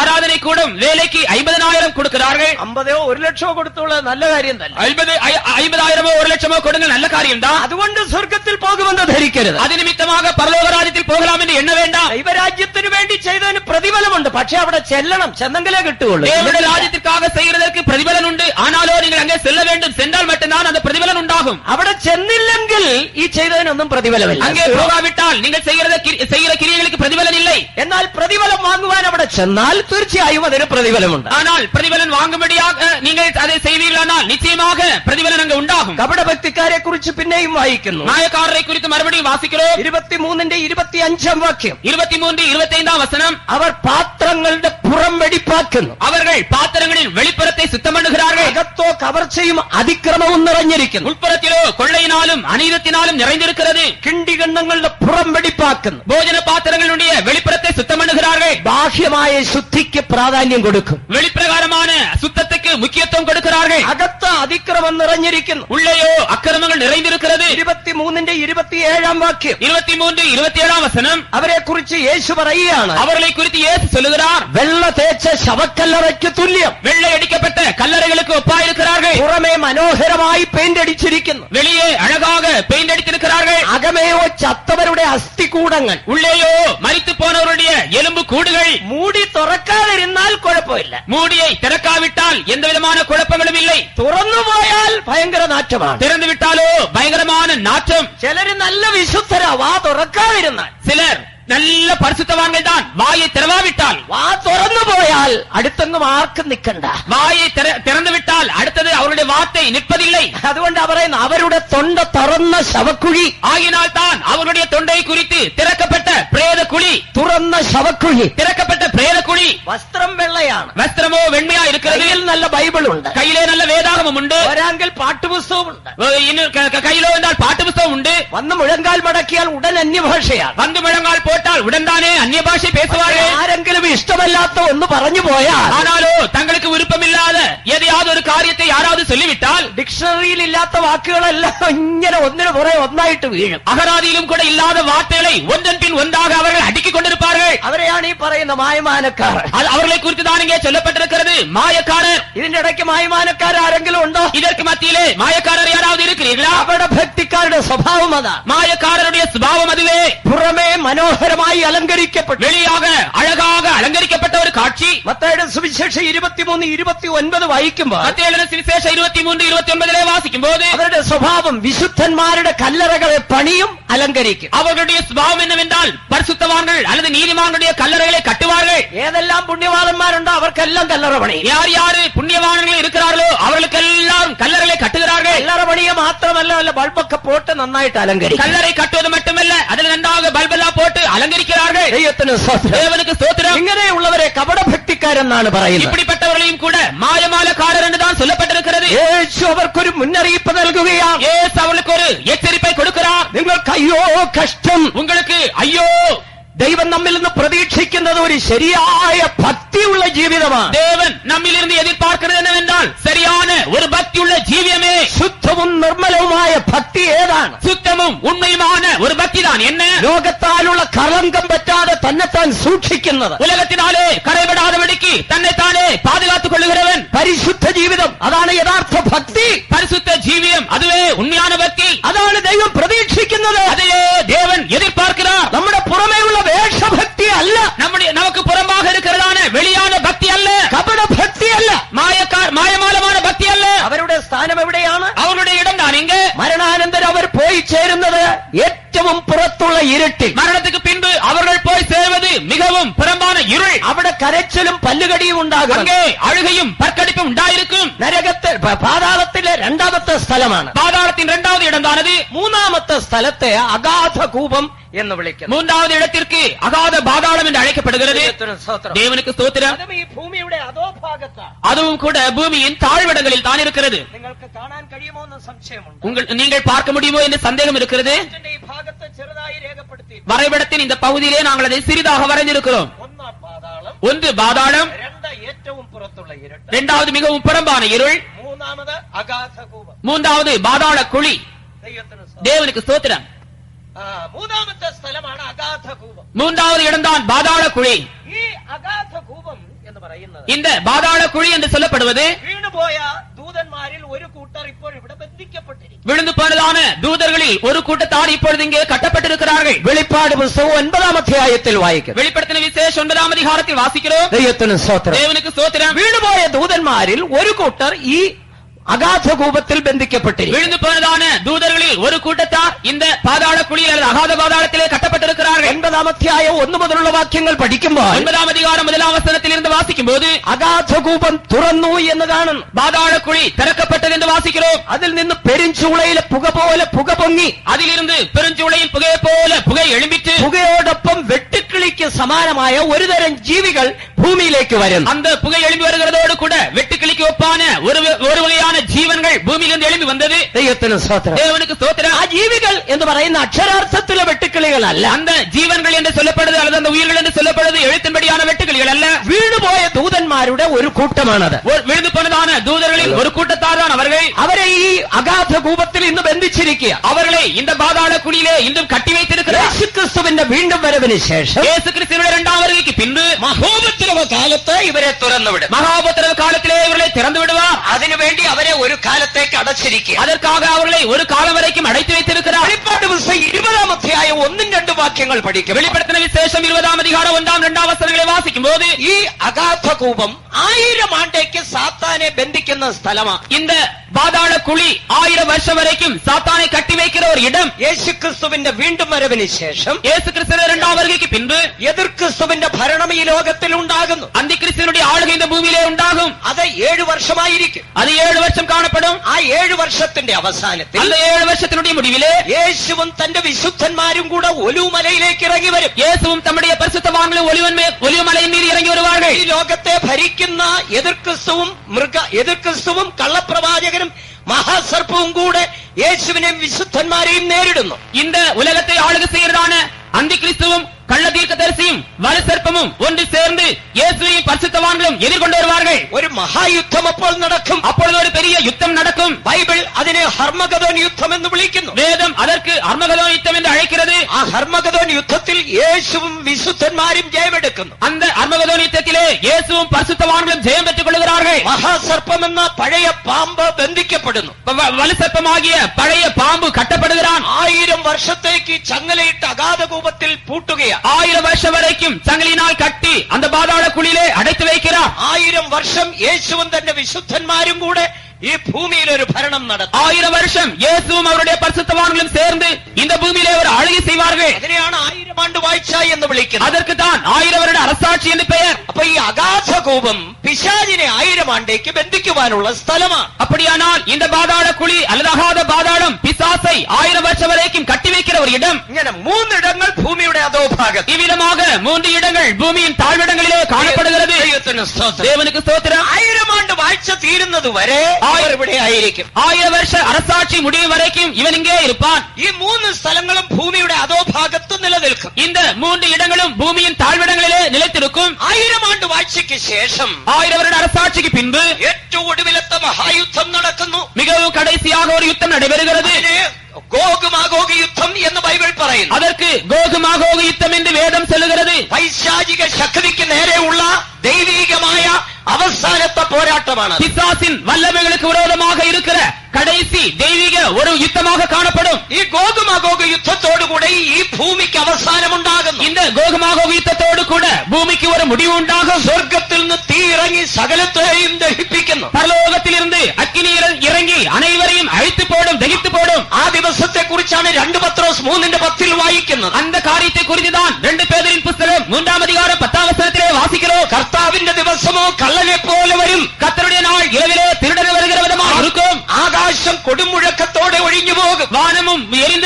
ஆராதனை கூடம் வேலைக்கு 50,000 கொடுக்கிறார்கள். 50,000 1,00,000 കൊടുത്തുള്ളത് നല്ല കാര്യം തന്നെ. 50,000 1,00,000 கொடுங்க நல்ல காரியம் தான். അതുകൊണ്ട് സ്വർഗ്ഗത്തിൽ പോകുമെന്ന് ധരിക്കരുത്. அது நிமித்தமாக பரலோக ராஜ்யத்தில் போகலாம் என்று எண்ண வேண்டாம். ദൈവരാജ്യത്തിന് വേണ്ടി ചെയ്തതിന് പ്രതിഫലമുണ്ട്. പക്ഷെ അവിടെ ചെല്ലണം, ചെന്നെങ്കിലേ കിട്ടുകയുള്ളൂ. தேவனுடைய ராஜ்யத்திற்காக செய்கிறதற்கு பிரதிபலன் உண்டு. ஆனாலோ நீங்கள் அங்கே செல்ல வேண்டும். சென்றால் மட்டும்தான் அந்த பிரதிபலன் உண்டாகும். അവിടെ ചെന്നില്ലെങ്കിൽ ഈ ചെയ്തതിനൊന്നും പ്രതിഫലമില്ല. அங்கே போகாவிட்டால் நீங்கள் செய்கிற கிரியைகளுக்கு பிரதிபலன் இல்லை. എന്നാൽ പ്രതിഫലം വാങ്ങുവാൻ അവിടെ ചെന്നാൽ തീർച്ചയായും അതിന് പ്രതിഫലമുണ്ട്. ஆனால் பிரதிபலன் வாங்கும்படியாக நீங்கள் அதை செய்வீர்களானால் நிச்சயமாக பிரதிபலன் அங்கே உண்டாகும். കപടഭക്തിക്കാരെ കുറിച്ച് പിന്നെയും വായിക്കുന്നു. மாயக்காரரை குறித்து மறுபடியும் வாசிக்கிறோம். 23-25 വാക്യം. 23-25 வசனம். അവർ പാത്രങ്ങളുടെ പുറം വെടിപ്പാക്കുന്നു. அவர்கள் பாத்திரங்களின் வெளிப்புறத்தை சுத்தம் பண்ணுகிறார்கள். അകത്തോ കവർച്ചയും അതിക്രമവും നിറഞ്ഞിരിക്കുന്നു. உட்புறத்திலோ கொள்ளையினாலும் அநீதத்தினாலும் நிறைந்திருக்கிறது. കിണ്ടികണ്ണങ്ങളുടെ പുറം വെടിപ്പാക്കുന്നു. போஜன பாத்திரங்களுடைய வெளிப்புறத்தை சுத்தம் பண்ணுகிறார்கள். ബാഹ്യമായ ശുദ്ധിക്ക് പ്രാധാന്യം കൊടുക്കും. வெளிப்பிரகாரமான சுத்தத்துக்கு முக்கியத்துவம் கொடுக்கிறார்கள். അകത്ത് അതിക്രമം നിറഞ്ഞിരിക്കുന്നു. உள்ளேயோ அக்கிரமங்கள் நிறைந்திருக்கிறது. 23-27 വാക്യം. 23-27 வசனம். അവരെ കുറിച്ച് യേശു പറയുകയാണ്, அவர்களை குறித்து இயேசு சொல்லுகிறார், വെള്ള തേച്ച ശവക്കല്ലറയ്ക്ക് തുല്യം. வெள்ளை அடிக்கப்பட்ட கல்லறைகளுக்கு ஒப்பாயிருக்கிறார்கள். പുറമേ മനോഹരമായി പെയിന്റ് അടിച്ചിരിക്കുന്നു. வெளியே அழகாக பெயிண்ட் அடித்திருக்கிறார்கள். അകമേയോ ചത്തവരുടെ അസ്ഥികൂടങ്ങൾ. உள்ளேயோ மரித்து போனவருடைய எலும்பு கூடுகள். മൂടി തുറക്കാതിരുന്നാൽ കുഴപ്പമില്ല. மூடியை திறக்காவிட்டால் எந்த விதமான குழப்பங்களும் இல்லை. തുറന്നുപോയാൽ ഭയങ്കര നാറ്റമാണ്. திறந்து விட்டாலோ பயங்கரமான நாற்றம். ചിലര് നല്ല വിശുദ്ധരാ, വാ തുറക്കാതിരുന്നാൽ. சிலர் நல்ல பரிசுத்தவான்கள் தான், வாயை திறவாவிட்டால். വാ തുറന്നു പോയാൽ അടുത്തൊന്നും ആർക്കും നിൽക്കണ്ട. வாயை திறந்து விட்டால் அடுத்தது அவருடைய வார்த்தை நிற்பதில்லை. അതുകൊണ്ട് പറയുന്നു, അവരുടെ തൊണ്ട തുറന്ന ശവക്കുഴി. ஆகினால் தான் அவருடைய தொண்டை குறித்து திறக்கப்பட்ட பிரேத குழி. തുറന്ന ശവക്കുഴി. திறக்கப்பட்ட பிரேத குழி. വസ്ത്രം വെള്ളയാണ്. வஸ்திரமோ வெண்மையா இருக்கிறது. കയ്യിൽ നല്ല ബൈബിൾ ഉണ്ട്. கையிலே நல்ல வேதாகமம் உண்டு. ഒരാങ്കിൽ പാട്ടുപുസ്തകം ഉണ്ട്. கையிலோ என்றால் பாட்டு புஸ்தகம் உண்டு. വന്ന് മുഴങ്കാൽ മടക്കിയാൽ ഉടൻ അന്യഭാഷയാണ്. வந்து முழங்கால் போட்டால் உடன்தானே அந்நிய பாஷை பேசுவார்கள். ആരെങ്കിലും ഇഷ്ടമല്ലാത്ത ഒന്ന് പറഞ്ഞു പോയാൽ, ஆனாலோ தங்களுக்கு விருப்பமில்லாத எதையாவது ஒரு காரியத்தை யாராவது சொல்லிவிட்டால் ഡിക്ഷണറിയിൽ ഇല്ലാത്ത വാക്കുകളെല്ലാം ഇങ്ങനെ ഒന്നിനു പുറകെ ഒന്നായിട്ട് വീഴും. அகராதியிலும் கூட இல்லாத வார்த்தைகளை ஒன்றன் பின் ஒன்றாக அவர்கள் அடுக்கிக் கொண்டிருப்பார்கள். അവരെയാണ് ഈ പറയുന്ന മായമാനക്കാർ. அவர்களை குறித்து தான் இங்கே சொல்லப்பட்டிருக்கிறது, மாயக்காரர். ഇതിന്റെ ഇടയ്ക്ക് മായമാനക്കാർ ആരെങ്കിലും ഉണ്ടോ? இதற்கு மத்தியிலே மாயக்காரர் யாராவது இருக்கிறீர்களா? അവിടെ ഭക്തിക്കാരുടെ സ്വഭാവം അതാണ്. மாயக்காரருடைய சுபாவம் அதுவே. പുറമേ മനോഹരമായി അലങ്കരിക്കപ്പെട്ടു, வெளியாக அழகாக அலங்கரிக்கப்பட்ட ஒரு காட்சி. മത്തായിയുടെ സുവിശേഷം 23-29 വായിക്കുമ്പോൾ, மத்தேயு எழுதின சுவிசேஷம் 23-29 வாசிக்கும் போது അവരുടെ സ്വഭാവം വിശുദ്ധന്മാരുടെ കല്ലറകളെ പണിയും അലങ്കരിക്കും. அவர்களுடைய சுபாவம் என்னவென்றால் பரிசுத்தவான்கள் அல்லது நீதிமான்களுடைய கல்லறைகளை கட்டுவார்கள். ഏതെല്ലാം പുണ്യവാളന്മാരുണ്ടോ അവർക്കെല്ലാം കല്ലറ പണി. யார் யாரு புண்ணியவான்கள் இருக்கிறார்களோ அவர்களுக்கெல்லாம் கல்லறைகளை கட்டுகிறார்கள். കല്ലറ പണിയെ മാത്രമല്ല, വല്ല ബൾബൊക്കെ പോട്ട് നന്നായിട്ട് അലങ്കരിക്കും. கல்லறை கட்டுவது மட்டுமல்ல, அதில் நன்றாக பல்பெல்லாம் போட்டு அலங்கரிக்கிறார்கள். ദൈവത്തിന് സ്തോത്രം. தேவனுக்கு ஸ்தோத்திரம். ഇങ്ങനെയുള്ളവരെ കപടഭക്തിക്കാരെന്നാണ് പറയുന്നത്. இப்படிப்பட்டவர்களையும் கூட மாயமாலக்காரர் என்று தான் சொல்லப்பட்டிருக்கிறது. യേശു അവർക്കൊരു മുന്നറിയിപ്പ് നൽകുകയാണ്. இயேசு அவர்களுக்கு ஒரு எச்சரிப்பை கொடுக்கிறார். നിങ്ങൾക്ക് അയ്യോ കഷ്ടം. உங்களுக்கு ஐயோ. ദൈവം നമ്മിൽ നിന്ന് പ്രതീക്ഷിക്കുന്നത് ഒരു ശരിയായ ഭക്തിയുള്ള ജീവിതമാണ്. தேவன் நம்மிலிருந்து எதிர்பார்க்கிறது என்னவென்றால் சரியான ஒரு பக்தியுள்ள ஜீவியமே. ശുദ്ധവും നിർമ്മലവുമായ ഭക്തി ഏതാണ്? சுத்தமும் உண்மையுமான ஒரு பக்தி தான் என்ன? ലോകത്താലുള്ള കളങ്കം പറ്റാതെ തന്നെത്താൻ സൂക്ഷിക്കുന്നത്, உலகத்தினாலே கரைபடாதபடிக்கு தன்னைத்தானே பாதுகாத்துக் கொள்ளுகிறவன். പരിശുദ്ധ ജീവിതം, അതാണ് യഥാർത്ഥ ഭക്തി. பரிசுத்த ஜீவியம் அதுவே உண்மையான பக்தி. അതാണ് ദൈവം പ്രതീക്ഷിക്കുന്നത്. அதையே தேவன் எதிர்பார்க்கிறார். നമ്മുടെ പുറമേയുള്ള വേഷഭക്തി അല്ല, நமக்கு புறம்பாக இருக்கிறதான வெளியான பக்தி அல்ல, കപട ഭക്തി അല്ല, மாயமாலமான பக்தி அல்ல. അവരുടെ സ്ഥാനം എവിടെയാണ്? அவருடைய இடம் தான் இங்க. മരണാനന്തരം അവർ പോയി ചേരുന്നത് ഏറ്റവും പുറത്തുള്ള ഇരുട്ടിൽ. மரணத்துக்கு பின்பு அவர்கள் போய் சேர்வது மிகவும் புறம்பான இருள். അവിടെ കരച്ചിലും പല്ലുകടിയും ഉണ്ടാകും. அங்கே அழுகையும் பற்கடிப்பும் உண்டாயிருக்கும். നരകത്തിൽ പാതാളത്തിലെ രണ്ടാമത്തെ സ്ഥലമാണ്. பாதாளத்தின் இரண்டாவது இடம் தான் அது. മൂന്നാമത്തെ സ്ഥലത്തെ അഗാധ കൂപം എന്ന് വിളിക്കുന്നു. மூன்றாவது இடத்திற்கு அகாத பாதாளம் என்று அழைக்கப்படுகிறது. தேவனுக்கு ஸ்தோத்திரம். അതും ഈ ഭൂമിയുടെ അധോഭാഗത്താണ്. அதுவும் கூட பூமியின் தாழ்விடங்களில் தான் இருக்கிறது. നിങ്ങൾക്ക് കാണാൻ കഴിയുമോ എന്ന് സംശയമുണ്ട്. நீங்கள் பார்க்க முடியுமோ என்று சந்தேகம் இருக்கிறது. ഈ ഭാഗത്ത് ചെറുതായി രേഖപ്പെടുത്തി வரைபடத்தின் இந்த பகுதியிலே நாங்கள் அதை சிறிதாக வரைந்திருக்கிறோம். ஒன்று பாதாளம், ഏറ്റവും പുറത്തുള്ള ഇരുട്ട്, இரண்டாவது மிகவும் புறம்பான இருள், മൂന്നാമത് അഗാധ കൂപം, மூன்றாவது பாதாள குழி. தேவனுக்கு ஸ்தோத்திரம். മൂന്നാമത്തെ സ്ഥലമാണ് അഗാധകൂപം. மூன்றாவது இடம்தான் பாதாள குழி. ഈ അഗാധകൂപം എന്ന് പറയുന്നത്, இந்த பாதாள குழி என்று சொல்லப்படுவது, വീണുപോയ ദൂതന്മാരിൽ ഒരു കൂട്ടർ ഇപ്പോൾ ഇവിടെ ബന്ധിക്കപ്പെട്ടിരിക്കും. விழுந்து போனதான தூதர்களில் ஒரு கூட்டத்தார் இப்பொழுது இங்கே கட்டப்பட்டிருக்கிறார்கள். വെളിപ്പാട് പുസ്തകം 9-ാം അധ്യായത്തിൽ വായിക്കും. வெளிப்படுத்தின விசேஷம் 9ஆம் அதிகாரத்தில் வாசிக்கிறோம். ദൈവത്തിന് സ്തോത്രം. தேவனுக்கு ஸ்தோத்திரம். വീണുപോയ ദൂതന്മാരിൽ ഒരു കൂട്ടർ ഈ അഗാധകൂപത്തിൽ ബന്ധിക്കപ്പെട്ടിരിക്കും. விழுந்து போனதான தூதர்களில் ஒரு கூட்டத்தார் இந்த பாதாள குழியில் அல்லது அகாத பாதாளத்திலே கட்டப்பட்டிருக்கிறார்கள். 9-ാം അധ്യായം 1 മുതലുള്ള വാക്യങ്ങൾ പഠിക്കുമ്പോൾ 9ஆம் அதிகாரம் 1ஆம் வசனத்தில் இருந்து வாசிக்கும் போது അഗാധകൂപം തുറന്നു എന്ന് കാണുന്നു. பாதாள குழி திறக்கப்பட்டது என்று வாசிக்கிறோம். അതിൽ നിന്ന് പെരുഞ്ചൂളയിലെ പുക പോലെ പുക പൊങ്ങി, அதிலிருந்து பெருஞ்சூளையின் புகையை போல புகை எழும்பிட்டு പുകയോടൊപ്പം വെട്ടുക്കിളിക്ക് സമാനമായ ഒരുതരം ജീവികൾ ഭൂമിയിലേക്ക് വരുന്നു. அந்த புகை எழும்பி வருகிறதோடு கூட வெட்டுக்கிளிக்கு ஒப்பான ஒரு வகையான ஜீவன்கள் பூமியிலிருந்து எழும்பி வந்தது. ദൈവത്തിന് സ്തോത്രം. தேவனுக்கு ஸ்தோத்திரம். ആ ജീവികൾ എന്ന് പറയുന്ന അക്ഷരാർത്ഥത്തിലെ വെട്ടുക്കിളികളല്ല. அந்த ஜீவன்கள் என்று சொல்லப்படுது அல்லது அந்த உயிர்கள் என்று சொல்லப்படுது எழுத்தின்படியான வெட்டுக்கிளிகள் அல்ல. വീണുപോയ ദൂതന്മാരുടെ ഒരു കൂട്ടമാണത്. விழுந்து போனதான தூதர்களில் ஒரு கூட்டத்தார் தான் அவர்கள். അവരെ ഈ അഗാധകൂപത്തിൽ ഇന്ന് ബന്ധിച്ചിരിക്കുക. அவர்களை இந்த பாதாள குழியிலே இன்றும் கட்டி வைத்திருக்கிறார். യേശുക്രിസ്തുവിന്റെ വീണ്ടും വരവിന് ശേഷം இயேசு கிறிஸ்துவின் இரண்டாம் வருகைக்கு பின்பு മഹോപദ്രവ കാലത്ത് ഇവരെ തുറന്നുവിടും. மகாபத்திரவ காலத்திலே இவர்களை திறந்து விடுவார். അതിനുവേണ്ടി അവരെ ഒരു കാലത്തേക്ക് അടച്ചിരിക്കുക. அதற்காக அவர்களை ஒரு காலம் வரைக்கும் அடைத்து வைத்திருக்கிறார். വെളിപ്പാട് പുസ്തകം 20-ാം അധ്യായം 1-2 വാക്യങ്ങൾ പഠിക്കും. வெளிப்படுத்தின விசேஷம் 20ஆம் அதிகாரம் 1-2 வசனங்களை வாசிக்கும் போது ഈ അഗാധകൂപം 1000 ആണ്ടേക്ക് സാത്താനെ ബന്ധിക്കുന്ന സ്ഥലമാണ്. இந்த பாதாள குழி 1000 வருஷம் வரைக்கும் சாத்தானை கட்டி வைக்கிற ஒரு இடம். യേശുക്രിസ്തുവിന്റെ വീണ്ടും വരവിന് ശേഷം இயேசு கிறிஸ்துவின் இரண்டாம் வருகைக்கு பின்பு എതിർ ക്രിസ്തുവിന്റെ ഭരണം ഈ ലോകത്തിൽ ഉണ്ടാകുന്നു. அந்தி கிறிஸ்துவினுடைய ஆளுகை இந்த பூமியிலே உண்டாகும். അത് 7 വർഷമായിരിക്കും. அது 7 வருஷம் காணப்படும். ആ 7 വർഷത്തിന്റെ അവസാനത്തിൽ அந்த 7 வருஷத்தினுடைய முடிவிலே യേശുവും തന്റെ വിശുദ്ധന്മാരും കൂടെ ഒലിവുമലയിലേക്ക് ഇറങ്ങി വരും. இயேசுவும் தம்முடைய பரிசுத்தவான்களும் ஒலிவமலையின் மீது இறங்கி வருவார்கள். ഈ ലോകത്തെ ഭരിക്കുന്ന എതിർ ക്രിസ്തുവും കള്ളപ്രവാചകനും മഹാസർപ്പവും കൂടെ യേശുവിനെയും വിശുദ്ധന്മാരെയും നേരിടുന്നു. இந்த உலகத்தை ஆளுகை செய்கிறதான அந்தி கிறிஸ்துவும் கள்ள தீர்க்கதரிசியும் வலுசற்பமும் ஒன்று சேர்ந்து இயேசுவையும் பரிசுத்தவான்களும் எதிர்கொண்டு வருவார்கள். ഒരു മഹായുദ്ധം അപ്പോൾ നടക്കും. அப்பொழுது ஒரு பெரிய யுத்தம் நடக்கும். ബൈബിൾ അതിനെ ഹർമഗദോൻ യുദ്ധം എന്ന് വിളിക്കുന്നു. வேதம் அதற்கு அர்மகதோன் யுத்தம் என்று அழைக்கிறது. ആ ഹർമഗദോൻ യുദ്ധത്തിൽ യേശുവും വിശുദ്ധന്മാരും ജയമെടുക്കുന്നു. அந்த அர்மகதோன் யுத்தத்திலே இயேசுவும் பரிசுத்தவான்களும் ஜெயம் பெற்றுக் கொள்கிறார்கள். മഹാസർപ്പം എന്ന പഴയ പാമ്പ് ബന്ധിക്കപ്പെടുന്നു. வலுசற்பமாகிய பழைய பாம்பு கட்டப்படுகிறான். 1000 വർഷത്തേക്ക് ചങ്ങലയിട്ട് അഗാധകൂപത്തിൽ പൂട്ടുകയാണ്. 1000 வருஷம் வரைக்கும் சங்கிலினால் கட்டி அந்த பாதாள குழியிலே அடைத்து வைக்கிறார். 1000 വർഷം യേശുവും തന്റെ വിശുദ്ധന്മാരും കൂടെ ഈ ഭൂമിയിൽ ഒരു ഭരണം നടത്തും. 1000 வருஷம் இயேசுவும் அவருடைய பரிசுத்தவான்களும் சேர்ந்து இந்த பூமியிலே ஒரு ஆளுகை செய்வார்கள். അതിനെയാണ് 1000 ആണ്ട് വാഴ്ച എന്ന് വിളിക്കുന്നത്. அதற்கு தான் 1000 வருட அரசாட்சி என்று பெயர். അപ്പൊ ഈ അഗാധകൂപം പിശാചിനെ 1000 ആണ്ടേക്ക് ബന്ധിക്കുവാനുള്ള സ്ഥലമാണ്. அப்படியானால் இந்த பாதாள குழி அல்லது அகாத பாதாளம் பிசாசை 1000 வருஷம் வரைக்கும் கட்டி வைக்கிற ஒரு இடம். ഇങ്ങനെ 3 ഇടങ്ങൾ ഭൂമിയുടെ അധോഭാഗത്ത്. இவ்விதமாக 3 இடங்கள் பூமியின் தாழ்விடங்களிலே காணப்படுகிறது. தேவனுக்கு ஸ்தோத்திரம். 1000 ആണ്ട് വാഴ്ച തീരുന്നത് വരെ അവർ ഇവിടെ ആയിരിക്കും. 1000 வருஷ அரசாட்சி முடியும் வரைக்கும் இவன் இங்கே இருப்பான். ഈ 3 സ്ഥലങ്ങളും ഭൂമിയുടെ അധോഭാഗത്ത് നിലനിൽക്കും. இந்த 3 இடங்களும் பூமியின் தாழ்விடங்களிலே நிலைத்திருக்கும். 1000 ആണ്ട് വാഴ്ചയ്ക്ക് ശേഷം 1000 வருட அரசாட்சிக்கு பின்பு ഏറ്റവും ഒടുവിലത്തെ മഹായുദ്ധം നടക്കുന്നു. மிகவும் கடைசியாக ஒரு யுத்தம் நடைபெறுகிறது. ഗോഗ് മാഗോഗ് യുദ്ധം എന്ന് ബൈബിൾ പറയുന്നു. அதற்கு கோகு மாகோகு யுத்தம் என்று வேதம் சொல்லுகிறது. പൈശാചിക ശക്തിക്ക് നേരെയുള്ള ദൈവീകമായ അവസാനത്തെ പോരാട്ടമാണ്. பிசாசின் வல்லமைகளுக்கு விரோதமாக இருக்கிற கடைசி தெய்வீக ஒரு யுத்தமாக காணப்படும். ഈ ഗോഗ് മാഗോഗ് യുദ്ധത്തോടുകൂടെ ഈ ഭൂമിക്ക് അവസാനമുണ്ടാകുന്നു. இந்த கோகு மாகோகு யுத்தத்தோடு கூட பூமிக்கு ஒரு முடிவு உண்டாகும். സ്വർഗത്തിൽ നിന്ന് തീ ഇറങ്ങി സകലത്തെയും ദഹിപ്പിക്കുന്നു. பரலோகத்திலிருந்து அக்கினி இறங்கி அனைவரையும் அழித்து போடும், தகித்து போடும். ആ ദിവസത്തെ കുറിച്ചാണ് 2 പത്രോസ് 3:10 വായിക്കുന്നത്. அந்த காரியத்தை குறித்துதான் 2 பேதுருவின் புத்தகம் 3ஆம் அதிகாரம் 10ஆம் வசனத்திலே வாசிக்கிறோம். കർത്താവിന്റെ ദിവസമോ കള്ളനെ പോലെ വരും. கர்த்தருடைய நாள் இரவிலே திருடன் வருகிற விதமாக இருக்கும். ആകാശം കൊടുമുഴക്കത്തോടെ ഒഴിഞ്ഞു പോകും. வானமும் எரிந்து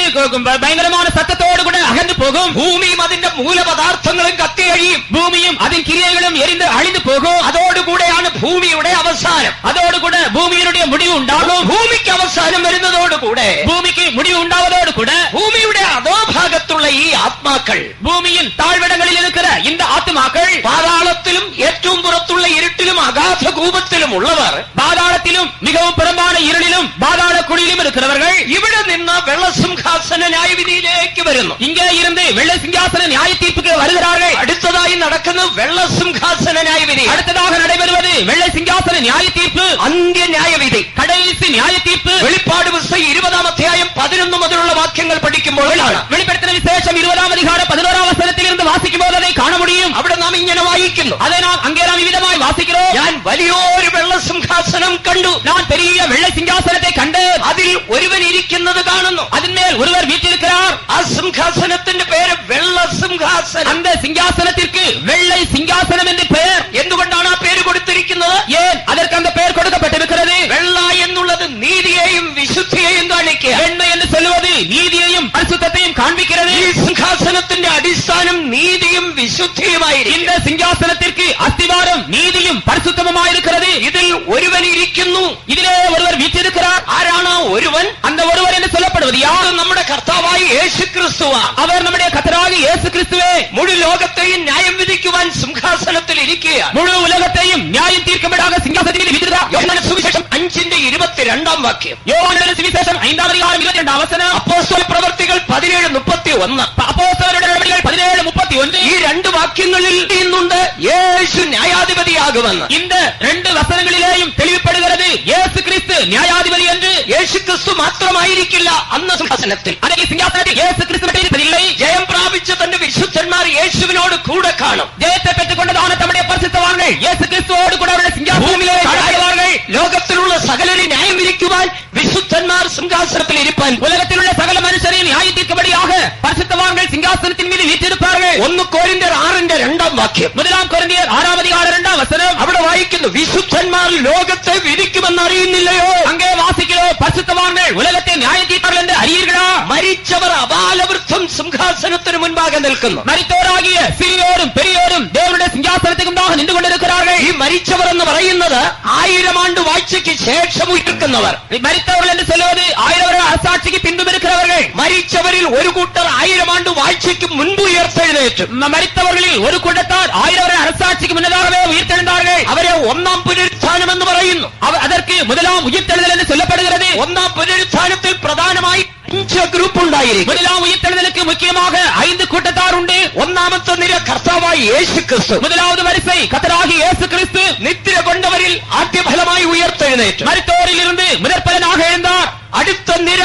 பயங்கரமான சத்தத்தோடு கூட அகன்று போகும். ഭൂമിയും അതിന്റെ മൂലപദാർത്ഥങ്ങളും കത്തിയഴിയും. பூமியும் அதன் கிரியைகளும் எரிந்து அழிந்து போகும். അതോടുകൂടെയാണ് ഭൂമിയുടെ അവസാനം. அதோடு கூட பூமியினுடைய முடிவு உண்டாகும். ഭൂമിക്ക് അവസാനം വരുന്നതോടുകൂടെ பூமிக்கு முடிவு உண்டாவதோடு கூட ഭൂമിയുടെ അധോഭാഗത്തുള്ള ഈ ആത്മാക്കൾ, பூமியின் தாழ்விடங்களில் இருக்கிற இந்த ஆத்துமாக்கள், പാതാളത്തിലും ഏറ്റവും പുറത്തുള്ള ഇരുട്ടിലും അഗാധകൂപത്തിലും ഉള്ളവർ, பாதாளத்திலும் மிகவும் புறம்பான இருளிலும் பாதாள குழியிலும் இருக்கிறவர்கள், ഇവിടെ ഇവിടെ നിന്ന് വെള്ളസിംഹാസന ന്യായവിധിയിലേക്ക് വരുന്നു. இங்கே இருந்து வெள்ளை சிங்காசன நியாய தீர்ப்புக்கு வருகிறார்கள். അടുത്തതായി നടക്കുന്നത് വെള്ളസിംഹാസന ന്യായവിധി. அடுத்ததாக நடைபெறுவது வெள்ளை சிங்காசன நியாய தீர்ப்பு, അന്ത്യ ന്യായവിധി. கடைசி நியாய தீர்ப்பு. വെളിപ്പാട് പുസ്തകം 20 അധ്യായം 11 മുതലുള്ള വാക്യങ്ങൾ പഠിക്കുമ്പോൾ வெளிப்படுத்தின விசேஷம் 20 அதிகாரம் 11 வசனத்திலிருந்து வாசிக்கும் போது அதை காண முடியும். അവിടെ നാം ഇങ്ങനെ വായിക്കുന്നു. அதை நாம் அங்கே நாம் விதமாய் வாசிக்கிறோம். ഞാൻ വലിയൊരു വെള്ളസിംഹാസനം കണ്ടു. நான் பெரிய வெள்ளை சிங்காசனத்தை கண்டேன். അതിൽ ഒരുവൻ ഇരിക്കുന്നത് കാണുന്നു. அதன் மேல் ஒருவர் வீற்றிருக்கிறார். ആ സിംഹാസനത്തിന്റെ പേര് വെള്ളസിംഹാസനം. அந்த சிங்காசனத்திற்கு வெள்ளை சிங்காசனம் என்று பெயர். എന്തുകൊണ്ടാണ് ആ പേര് കൊടുത്തിരിക്കുന്നത്? ஏன் அதற்கு அந்த பெயர் கொடுக்கப்பட்டிருக்கிறது? വെള്ള എന്നുള്ളത് നീതിയെയും വിശുദ്ധിയെയും കാണിക്കുക. வெண்மை என்று சொல்லுவது நீதியையும் பரிசுத்தத்தையும் காண்பிக்கிறது. ഈ സിംഹാസനത്തിന്റെ അടിസ്ഥാനം നീതിയും വിശുദ്ധിയുമായിരിക്കും. இந்த சிங்காசனத்திற்கு அஸ்திவாரம் நீதியும் பரிசுத்தமுமாயிருக்கிறது. ഇതിൽ ഒരുവൻ ഇരിക്കുന്നു. இதிலே ஒருவர் வீற்றிருக்கிறார். ആരാണ് ഒരുവൻ? அந்த ஒருவர் என்று சொல்லப்படுவது யார்? അത് നമ്മുടെ കർത്താവായ യേശു ക്രിസ്തുവാണ്. அவர் நம்முடைய கர்த்தராகிய இயேசு கிறிஸ்துவே. മുഴു ലോകത്തെയും ന്യായം വിധിക്കുവാൻ സിംഹാസനത്തിൽ ഇരിക്കുകയാണ്. முழு உலகத்தையும் நியாயம் தீர்க்கும்படியாக சிங்காசனத்தில் வீற்றிருக்கிறார். യോഹന്നാന്റെ സുവിശേഷം 5:22 വാക്യം. யோவானின் சுவிசேஷம் 5-வது அதிகாரம் 22 வசனம். അപ്പോസ്തല പ്രവർത്തികൾ 17:31. அப்போஸ்தலരുടെ നടപടികൾ 17:31. ഈ രണ്ട് വാക്യങ്ങളിൽ നിന്നുണ്ട് യേശു ന്യായാധിപതിയാകുമെന്ന്. இந்த ரெண்டு வசனங்களிலேயும் தெளிவுபடுகிறது இயேசு கிறிஸ்து நியாயாதிபதி என்று. യേശു ക്രിസ്തു മാത്രമായിരിക്കില്ല അന്ന് സിംഹാസനത്തിൽ. அதே சிங்காசனத்தில் இயேசு கிறிஸ்து மட்டும் இருப்பதில்லை. ജയം പ്രാപിച്ച തന്റെ വിശുദ്ധന്മാർ യേശുവിനോട് കൂടെ കാണും. ஜெயத்தை பெற்றுக் கொண்டதான தம்முடைய பரிசுத்தவான்கள் இயேசு கிறிஸ்துவோடு கூட அவருடைய சிங்காசனத்திலே காணப்படுவார்கள். ലോകത്തിലുള്ള സകലരെ ന്യായം വിധിക്കുവാൻ വിശുദ്ധന്മാർ സിംഹാസനത്തിൽ ഇരിപ്പാൻ. உலகத்தில் உள்ள சகல மனுஷரையும் நியாயம் தீர்க்கும்படியாக பரிசுத்தவான்கள் சிங்காசனத்தின் மீது வீற்றிருப்பார்கள். 1 കൊരിന്ത്യർ 6:2 വാക്യം. 1 കൊരിന്ത്യർ 6-ാം அதிகாரம் 2-ാം വസനം. അവിടെ വായിക്കുന്നു, വിശുദ്ധന്മാർ ലോകത്തെ വിധിക്കുമെന്ന് അറിയുന്നില്ലയോ? அங்கே வாசிக்கிறோம், பரிசுத்தவான்கள் உலகத்தை நியாயம் தீர்ப்பார்கள் என்று அறியீர்களா? മരിച്ചവർ അപാലവൃദ്ധം സിംഹാസനത്തിന് മുൻപാകെ നിൽക്കുന്നു. மரித்தோராகிய சிறியோரும் பெரியோரும் தேவனுடைய சிங்காசனத்துக்கு முன்பாக நின்று கொண்டிருக்கிறார்கள். ഈ മരിച്ചവർ എന്ന് പറയുന്നത് 1000 ആണ്ട് വാഴ്ചയ്ക്ക് ശേഷം ഉയർക്കുന്നവർ. மரித்தவர்கள் என்று சொல்லுவது 1000 வருட அரசாட்சிக்கு பின்பும் இருக்கிறவர்கள். മരിച്ചവരിൽ ഒരു കൂട്ടർ 1000 ആണ്ട് വാഴ്ചയ്ക്ക് മുൻപ് ഉയർത്തെഴുന്നേറ്റു. மரித்தவர்களில் ஒரு கூட்டத்தார் 1000 வருட அரசாட்சிக்கு முன்னதாகவே உயிர்த்தெழுந்தார்கள். അവരെ ഒന്നാം പുനരുത്ഥാനം എന്ന് പറയുന്നു. அதற்கு முதலாம் உயிர்த்தெழுதல் என்று சொல்லப்படுகிறது. ഒന്നാം പുനരുത്ഥാനത്തിൽ പ്രധാനമായി 5 ഗ്രൂപ്പ് ഉണ്ടായിരിക്കും. முதலாம் உயிர்த்தெழுதலுக்கு முக்கியமாக 5 கூட்டத்தார் உண்டு. ഒന്നാമത്തെ നിര കർത്താവായ യേശു ക്രിസ്തു. முதலாவது வரிசை கர்த்தராகிய இயேசு கிறிஸ்து. നിദ്ര കൊണ്ടവരിൽ ആദ്യഫലമായി ഉയർത്തെഴുന്നേറ്റു. மரித்தோரில் இருந்து முதற்பலனாக எழுந்தார். അടുത്ത നിര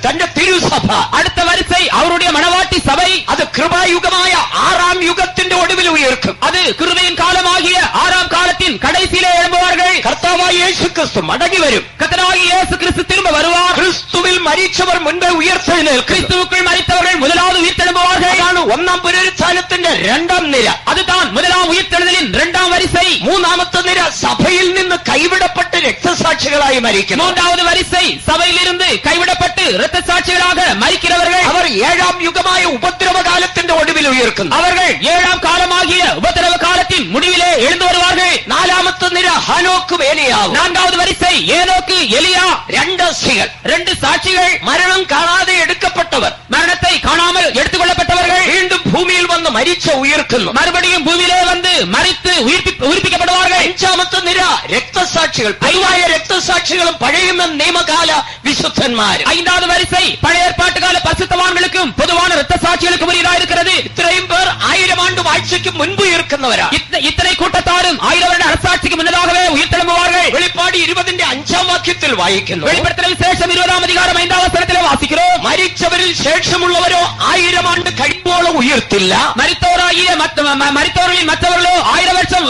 തന്റെ തിരുസഭ. அடுத்த வரிசை அவருடைய மணவாட்டி சபை. അത് കൃപായുഗമായ 6ാം യുഗത്തിന്റെ ഒടുവിൽ ഉയർക്കും. அது கிருபையின் காலமாகிய 6ஆம் காலத்தின் கடைசியிலே எழும்புவார்கள். കർത്താവായ യേശു ക്രിസ്തു മടങ്ങി വരും. கர்த்தராகிய இயேசு கிறிஸ்து திரும்ப வருவார். ക്രിസ്തുവിൽ മരിച്ചവർ മുൻപേ ഉയർത്തെഴുന്നേൽക്കും. கிறிஸ்துவுக்குள் மரித்தவர்கள் முதலாவது உயிர்த்தெழும்புவார்கள். അതാണ് ഒന്നാം പുനരുത്ഥാനത്തിന്റെ 2ാം നിര. அதுதான் முதலாம் உயிர்த்தெழுதலின் 2ஆம் வரிசை. മൂന്നാമത്തെ നിര സഭയിൽ നിന്ന് കൈവിടപ്പെട്ട് രക്തസാക്ഷികളായി മരിക്കുന്നു. 3வது வரிசை சபையிலிருந்து கைவிடப்பட்டு இரத்த சாட்சிகளாக மரிக்கிறவர்கள். അവർ 7ാം യുഗമായ ഉപദ്രവകാലത്തിന്റെ ഒടുവിൽ ഉയർക്കുന്നു. அவர்கள் 7ஆம் காலமாகிய உபத்திரவ காலத்தின் முடிவிலே எழுந்து வருவார்கள். 4ാമത്തെ നിര ഹനോക്കും ഏലിയാവും. 4வது വരിസை ஏனோக்கு எலியா. 2 അസ്ഥികൾ. 2 സാക്ഷികൾ. മരണം കാണാതെ എടുക്കപ്പെട്ടവർ. மரணத்தை காணாமல் எடுத்துக் கொள்ளப்பட்டவர்கள் വീണ്ടും ഭൂമിയിൽ വന്ന് മരിച്ച ഉയർക്കുന്നു. மறுபடியும் பூமியிலே வந்து மரித்து உயிர்ப்பிக்கப்படுவார்கள். 5ാമത്തെ നിര രക്തസാക്ഷികൾ. പൊതുവായ രക്തസാക്ഷികളും പഴയ നിയമകാല വിശുദ്ധന്മാരും. 5வது வரிசை பழைய ஏற்பாட்டு கால பரிசுத்தவான்களுக்கும் பொதுவான இரத்த சாட்சிகளுக்கும் உரியதாக இருக்கிறது. ഇത്രയും പേർ 1000 ആണ്ട് വാഴ്ചയ്ക്ക് മുൻപ് ഉയർക്കുന്നവരാ. இத்தனை கூட்டத்தாரும் 1000 வருட அரசாட்சிக்கு முன்னதாகவே உயிர்த்தெழும்புவார்கள். വെളിപ്പാട് 20:5 വാക്യത്തിൽ വായിക്കുന്നു. வெளிப்படுத்தின விசேஷம் 20ஆம் அதிகாரம் 5ஆம் வசனத்திலே வாசிக்கிறோம். മരിച്ചവരിൽ ശേഷമുള്ളവരോ 1000 ആണ്ട് കഴിയുമ്പോഴും ഉയർത്തില്ല. மரித்தோர்களில் மற்றவர்களோ 1000 வருஷம்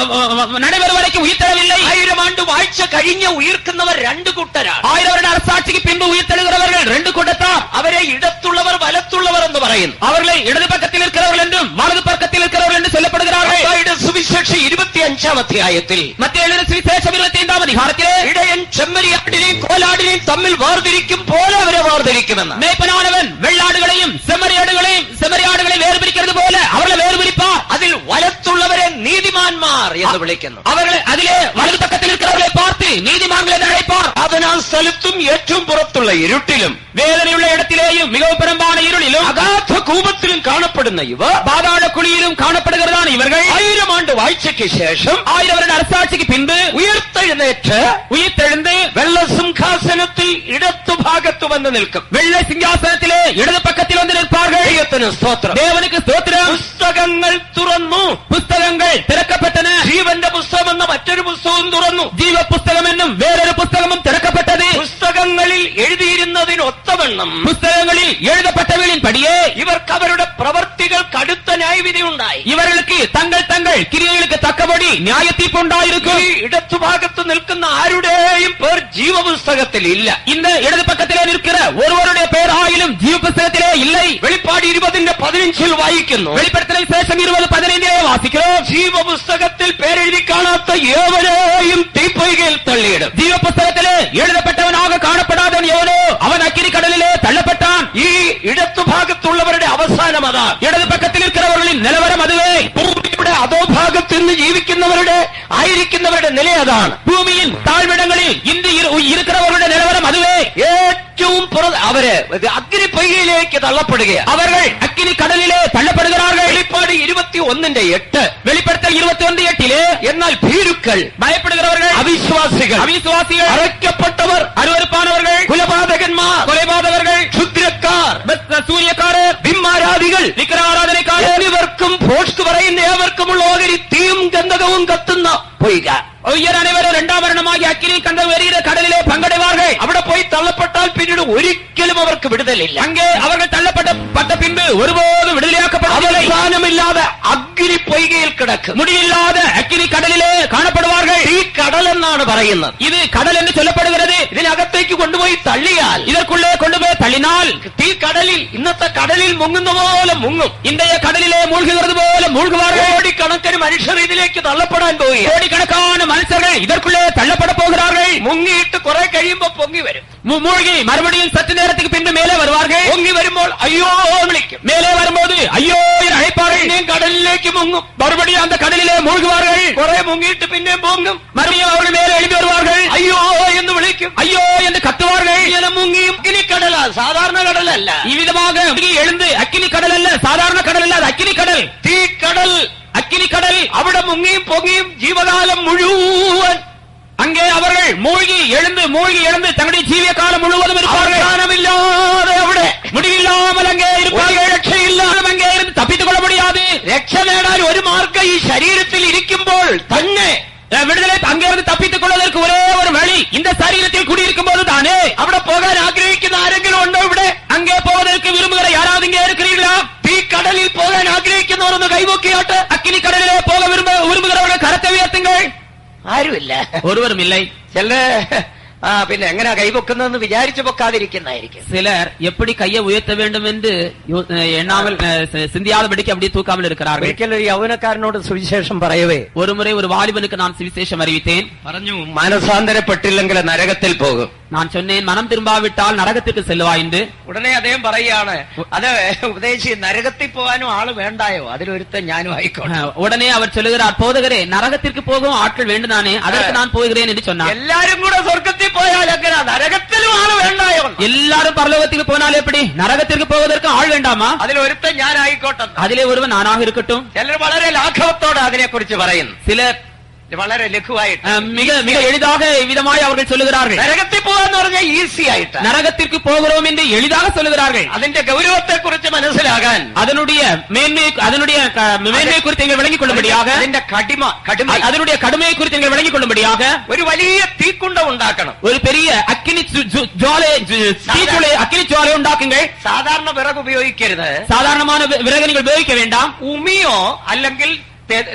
நடைபெறும் வரைக்கும் உயிர்த்தெழவில்லை. 1000 ആണ്ട് വാഴ്ച കഴിഞ്ഞ് ഉയർക്കുന്നവർ 2 കൂട്ടരാണ്. 1000 வருட அரசாட்சிக்கு பின்பு உயிர்த்தெழுகிறவர்கள் 2 கூட்டத்தார். അവരെ ഇടത്തുള്ളവർ വലത്തുള്ളവർ എന്ന് പറയുന്നു. அவர்களை இடது பக்கத்தில் இருக்கிறவர்கள் என்றும் வலது பக்கத்தில் இருக்கிறவர்கள் என்று சொல்லப்படுகிறார்கள். മത്തായിയുടെ സുവിശേഷം 25-ാം അധ്യായത്തിൽ மத்தேயு எழுதின சுவிசேஷம் 25ஆம் அதிகாரத்திலே ഇടയൻ ചെമ്മരിയാടിനെയും കോലാടിനെയും തമ്മിൽ വേർതിരിക്കും പോലെ അവരെ വേർതിരിക്കുമെന്ന്. மேய்ப்பனானவன் வெள்ளாடுகளையும் செம்மறியாடுகளையும் வேறுபிரிக்கிறது போல அவர்களை வேறுபிரிப்பார். അതിൽ വലത്തുള്ളവരെ നീതിമാൻ നീതിമാന്മാർ എന്ന് വിളിക്കുന്നു. அவர்களை அதிலே வலது பக்கத்தில் இருக்கிறவர்களை பார்த்து நீதிமான்கள் என்று அழைப்பார். വേദനാ സ്ഥലത്തും ഏറ്റവും പുറത്തുള്ള ഇരുട്ടിലും வேதனையுள்ள இடத்திலேயும் மிகவும் பெரும்பான இருளிலும் അഗാധ കൂപത്തിലും കാണപ്പെടുന്ന ഇവ பாதாள குழியிலும் காணப்படுகிறதான இவர்கள் 1000 ആണ്ട് വാഴ്ചയ്ക്ക് ശേഷം 1000 வருட அரசாட்சிக்கு பின்பு ഉയർത്തെഴുന്നേറ്റ് உயிர்த்தெழுந்து വെള്ള സിംഹാസനത്തിൽ ഇടത്തുഭാഗത്ത് വന്ന് നിൽക്കും. வெள்ளை சிங்காசனத்திலே இடது பக்கத்தில் வந்து நிற்பார்கள். ദൈവത്തിന് സ്തോത്രം. தேவனுக்கு ஸ்தோத்திரம். പുസ്തകങ്ങൾ തുറന്നു. புஸ்தகங்கள் திறக்கப்பட்டன. ജീവന്റെ പുസ്തകം എന്ന മറ്റൊരു പുസ്തകവും തുറന്നു. ஜீவ புஸ்தகம் என்னும் வேறொரு புஸ்தகமும் திறக்கப்பட்டது. പുസ്തകങ്ങളിൽ എഴുതിയിരുന്നതിനൊത്തവണ്ണം புஸ்தகங்களில் எழுதப்பட்டவர்களின் படியே ഇവർക്ക് അവരുടെ പ്രവർത്തികൾക്ക് അടുത്ത ന്യായവിധി ഉണ്ടായി. இவர்களுக்கு தங்கள் தங்கள் கிரியைகளுக்கு தக்கபடி நியாய தீர்ப்பு உண்டாயிருக்கும். ഈ ഇടത്തുഭാഗത്ത് നിൽക്കുന്ന ആരുടെയും പേർ ജീവപുസ്തകത്തിൽ ഇല്ല. இந்த இடது பக்கத்திலே நிற்கிற ஒருவருடைய பெயர் ஆயிலும் ஜீவ புஸ்தகத்திலே இல்லை. വെളിപ്പാട് 20:15 വായിക്കുന്നു. வெளிப்படுத்தலை சேஷம் 20:15 வாசிக்கிறோம். ജീവപുസ്തകത്തിൽ പേരെഴുതി കാണാത്ത ഏവരെയും തീപ്പൊയ്കയിൽ തള്ളിയിടും. ஜீவ புஸ்தகத்திலே எழுதப்பட்டவனாக காணப்படாதவன் எவனோ அவன் அக்கினி கடலிலே தள்ளப்பட்டான். ഈ ഇടത്തുഭാഗത്തുള്ളവരുടെ അവസാനം അതാണ്. இடது பக்கத்தில் இருக்கிறவர்களின் நிலவரம் அதுவே. ഭൂമിയുടെ അധോഭാഗത്ത് നിന്ന് ജീവിക്കുന്നവരുടെ ആയിരിക്കുന്നവരുടെ നില അതാണ്. பூமியின் தாழ்விடங்களில் இன்று இருக்கிறவர்களுடைய நிலவரம் அதுவே. ഏറ്റവും അവര് അഗ്നിപ്പൊയ്കയിലേക്ക് തള്ളപ്പെടുകയാണ്. அவர்கள் அக்கினி கடலிலே தள்ளப்படுகிறார்கள். വെളിപ്പാട് 21:8. வெளிப்படுத்தல் 21:8 എന്നാൽ ഭീരുക്കൾ, பயப்படுகிறவர்கள், അവിശ്വാസികൾ, അറയ്ക്കപ്പെട്ടവർ, அருவருப்பானவர்கள், കുലപാതകന്മാർ, கொலைபாதகர்கள், ക്ഷുദ്രക്കാർ, சூரியக்காரர், ബിംബാരാധികൾ, വിഗ്രഹാരാധനക്കാരർ എന്നിവർക്കും ഭോഷ്ക് പറയുന്ന ഏവർക്കുമുള്ള ഓഹരി തീയും ഗന്ധകവും കത്തുന്ന പൊയ്ക. உயர் அனைவரும் 2ஆம் மரணமாகி அக்கினி கந்தகம் எரிகிற கடலிலே பங்கடைவார்கள். അവിടെ പോയി തള്ളപ്പെട്ടാൽ പിന്നീട് ഒരിക്കലും അവർക്ക് വിടുതലില്ല. அங்கே அவர்கள் தள்ளப்பட்ட பின்பு ஒருபோதும் விடுதலையாக்கப்படுவதில்லை. അവസാനമില്ലാതെ അഗ്നി പൊയ്കയിൽ കിടക്കും. முடியில்லாத அக்கினி கடலிலே காணப்படுவார்கள். ഈ കടൽ എന്നാണ് പറയുന്നത്. இது கடல் என்று சொல்லப்படுகிறது. ഇതിനകത്തേക്ക് കൊണ്ടുപോയി തള്ളിയാൽ, இதற்குள்ளே கொண்டு போய் தள்ளினால் ഈ കടലിൽ ഇന്നത്തെ കടലിൽ മുങ്ങുന്ന പോലെ മുങ്ങും. இன்றைய கடலிலே மூழ்குகிறது போல மூழ்குவார்கள். കോടിക്കണക്കിന് മനുഷ്യർ ഇതിലേക്ക് തള്ളപ്പെടാൻ പോയി. கோடிக்கணக்கான மனுஷர்கள் இதற்குள்ளே தள்ளப்பட போகிறார்கள். മുങ്ങിയിട്ട് കുറെ കഴിയുമ്പോ പൊങ്ങി വരും. மூழ்கி மறுபடியும் சற்று நேரத்துக்கு பின்பு மேலே வருவார்கள். പൊങ്ങി വരുമ്പോൾ അയ്യോ വിളിക്കും. மேலே வரும்போது ஐயோ என்று அழைப்பார்கள். കടലിലേക്ക് മുങ്ങും. மறுபடியும் அந்த கடலிலே மூழ்குவார்கள். കുറെ മുങ്ങിയിട്ട് പിന്നെ പൊങ്ങും. மறுபடியும் அவர்கள் மேலே எழுப்பி வருவார்கள். അയ്യോ എന്ന് വിളിക്കും. ஐயோ என்று கத்துவார்கள். ഇങ്ങനെ മുങ്ങിയും അഗ്നി കടലാ, സാധാരണ കടലല്ല. இவ்விதமாக எழுந்து அக்கினி கடல் அல்ல, சாதாரண கடல் அல்ல, அது அக்கினி கடல். തീ കടൽ, அக்கினி கடல். അവിടെ മുങ്ങിയും പൊങ്ങിയും ജീവകാലം മുഴുവൻ அங்கே அவர்கள் மூழ்கி எழுந்து தங்களுடைய ஜீவிய காலம் முழுவதும் இருப்பார்கள். അവസാനമില്ലാതെ അവിടെ முடிவில்லாமல் அங்கே இருப்பார்கள். രക്ഷയില്ലാതെ அங்கே இருந்து தப்பித்துக் கொள்ள முடியாது. രക്ഷ നേടാൻ ഒരു മാർഗ്ഗം ഈ ശരീരത്തിൽ ഇരിക്കുമ്പോൾ തന്നെ விடுதலை அங்கிருந்து தப்பித்துக் கொள்வதற்கு ஒரே ஒரு வழி இந்த சரீரத்தில் குடியிருக்கும் போது தானே. അവിടെ പോകാൻ ആഗ്രഹിക്കുന്ന ആരെങ്കിലും ഉണ്ടോ? ഇവിടെ அங்கே போவதற்கு விரும்புகிற யாராவது இங்கே இருக்கிறீர்களா? ഈ കടലിൽ പോകാൻ ആഗ്രഹിക്കുന്നവരൊന്ന് കൈവക്കിയാട്ട്. அக்கினி கடலிலே போக விரும்புகிறவர்கள் கரத்தை உயர்த்துங்கள். ആരുമില്ല, ஒருவரும் இல்லை. ചില പിന്നെ എങ്ങനെയാ കൈവക്കുന്നതെന്ന് വിചാരിച്ചു പൊക്കാതിരിക്കുന്നതായിരിക്കും. சிலர் எப்படி கையை உயர்த்த வேண்டும் என்று எண்ணாமல் சிந்தியாதபடிக்கு அப்படியே தூக்காமல் இருக்கிறார்கள். ഒരിക്കലും ഒരു യൗവനക്കാരനോട് സുവിശേഷം പറയവേ, ஒரு முறை ஒரு வாலிபனுக்கு நான் சுவிசேஷம் அறிவித்தேன். പറഞ്ഞു, മനസാന്തരപ്പെട്ടില്ലെങ്കിൽ നരകത്തിൽ പോകും. நான் சொன்னேன், மனம் திரும்பாவிட்டால் நரகத்திற்கு செல்வாய் என்று. ഉടനെ അദ്ദേഹം പറയുകയാണ്, അത് ഉപദേശി നരകത്തിൽ പോകാനും ആള് വേണ്ടായോ? അതിലൊരുത്തൻ ഞാനും ആയിക്കോട്ടെ. உடனே அவர் சொல்லுகிறார், போதகரே நரகத்திற்கு போகும் ஆட்கள் வேண்டுதானே, அதற்கு நான் போகிறேன் என்று சொன்னார். എല്ലാരും കൂടെ സ്വർഗത്തിൽ പോയാൽ എങ്ങനെ, നരകത്തിലും ആള് വേണ്ടായോ? எல்லாரும் பரலோகத்துக்கு போனால் எப்படி, நரகத்திற்கு போவதற்கு ஆள் வேண்டாமா? അതിലൊരുത്തൻ ഞാനായിക്കോട്ടെ. அதிலே ஒருவன் நானாக இருக்கட்டும். ചിലർ വളരെ ലാഘവത്തോടെ അതിനെക്കുറിച്ച് പറയുന്നു. சிலர் വളരെ ലഘുവായിട്ട്, மிக மிக எளிதாக விதமாய் அவர்கள் சொல்லுகிறார்கள். നരകത്തിൽ പോകാന്ന് പറഞ്ഞാൽ ഈസി ആയിട്ട്, நரகத்திற்கு போகிறோம் என்று எளிதாக சொல்லுகிறார்கள். അതിന്റെ ഗൗരവത്തെ കുറിച്ച് മനസ്സിലാകാൻ, அதனுடைய மேன்மையை குறித்து நீங்கள் விளங்கிக் கொள்ளும்படியாக, അതിന്റെ அதனுடைய கடுமையை குறித்து நீங்கள் விளங்கிக் கொள்ளும்படியாக ഒരു വലിയ തീക്കുണ്ട ഉണ്ടാക്കണം. ஒரு பெரிய അഗ്നി ஜுவாலை ഉണ്ടാക്കുங்கள். സാധാരണ വിറക് ഉപയോഗിക്കരുത്. சாதாரணமான விறகு நீங்கள் உபயோகிக்க வேண்டாம். ഉമിയോ അല്ലെങ്കിൽ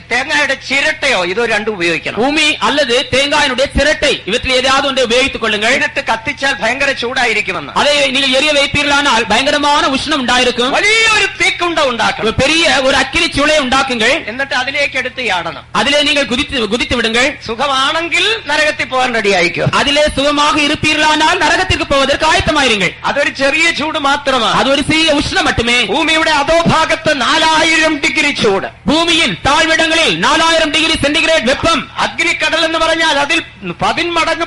തേങ്ങയുടെ ചിരട്ടയോ, ഇതോ രണ്ടും ഉപയോഗിക്കണം. ഭൂമി அல்லது தேங்காயினுடைய சிரட்டை, இவற்றில் ஏதாவது ஒன்றை உபயோகித்துக் கொள்ளுங்கள். എന്നിട്ട് കത്തിച്ചാൽ ഭയങ്കര ചൂടായിരിക്കുമെന്ന്. அதை நீங்கள் எரிய வைப்பீர்களானால் பயங்கரமான உஷ்ணம் ഉണ്ടായിരിക്കും. വലിയൊരു തീക്കുണ്ട ഉണ്ടാക്കണം. பெரிய ஒரு அக்கினி சூளை ഉണ്ടാக்குங்கள். എന്നിട്ട് അതിലേക്ക് എടുത്ത് യാടണം. அதிலே நீங்கள் குதித்து விடுங்கள். സുഖമാണെങ്കിൽ നരകത്തിൽ പോകാൻ റെഡി ആയിക്കോ. அதிலே சுகமாக இருப்பீர்களானால் நரகத்திற்கு പോവதற்கு ஆயத்தமாயிருங்கள். അതൊരു ചെറിയ ചൂട് മാത്രമാണ്. அது ஒரு சிறிய உஷ்ணம் மட்டுமே. ഭൂമിയുടെ അധോഭാഗത്ത് 4000 ഡിഗ്രി ചൂട്. பூமியின் தாழ்விடங்களில் 4000 டிகிரி சென்டிகிரேட் வெப்பம். അഗ്നിക്കടൽ എന്ന് പറഞ്ഞാൽ അതിൽ 10 മടങ്ങ്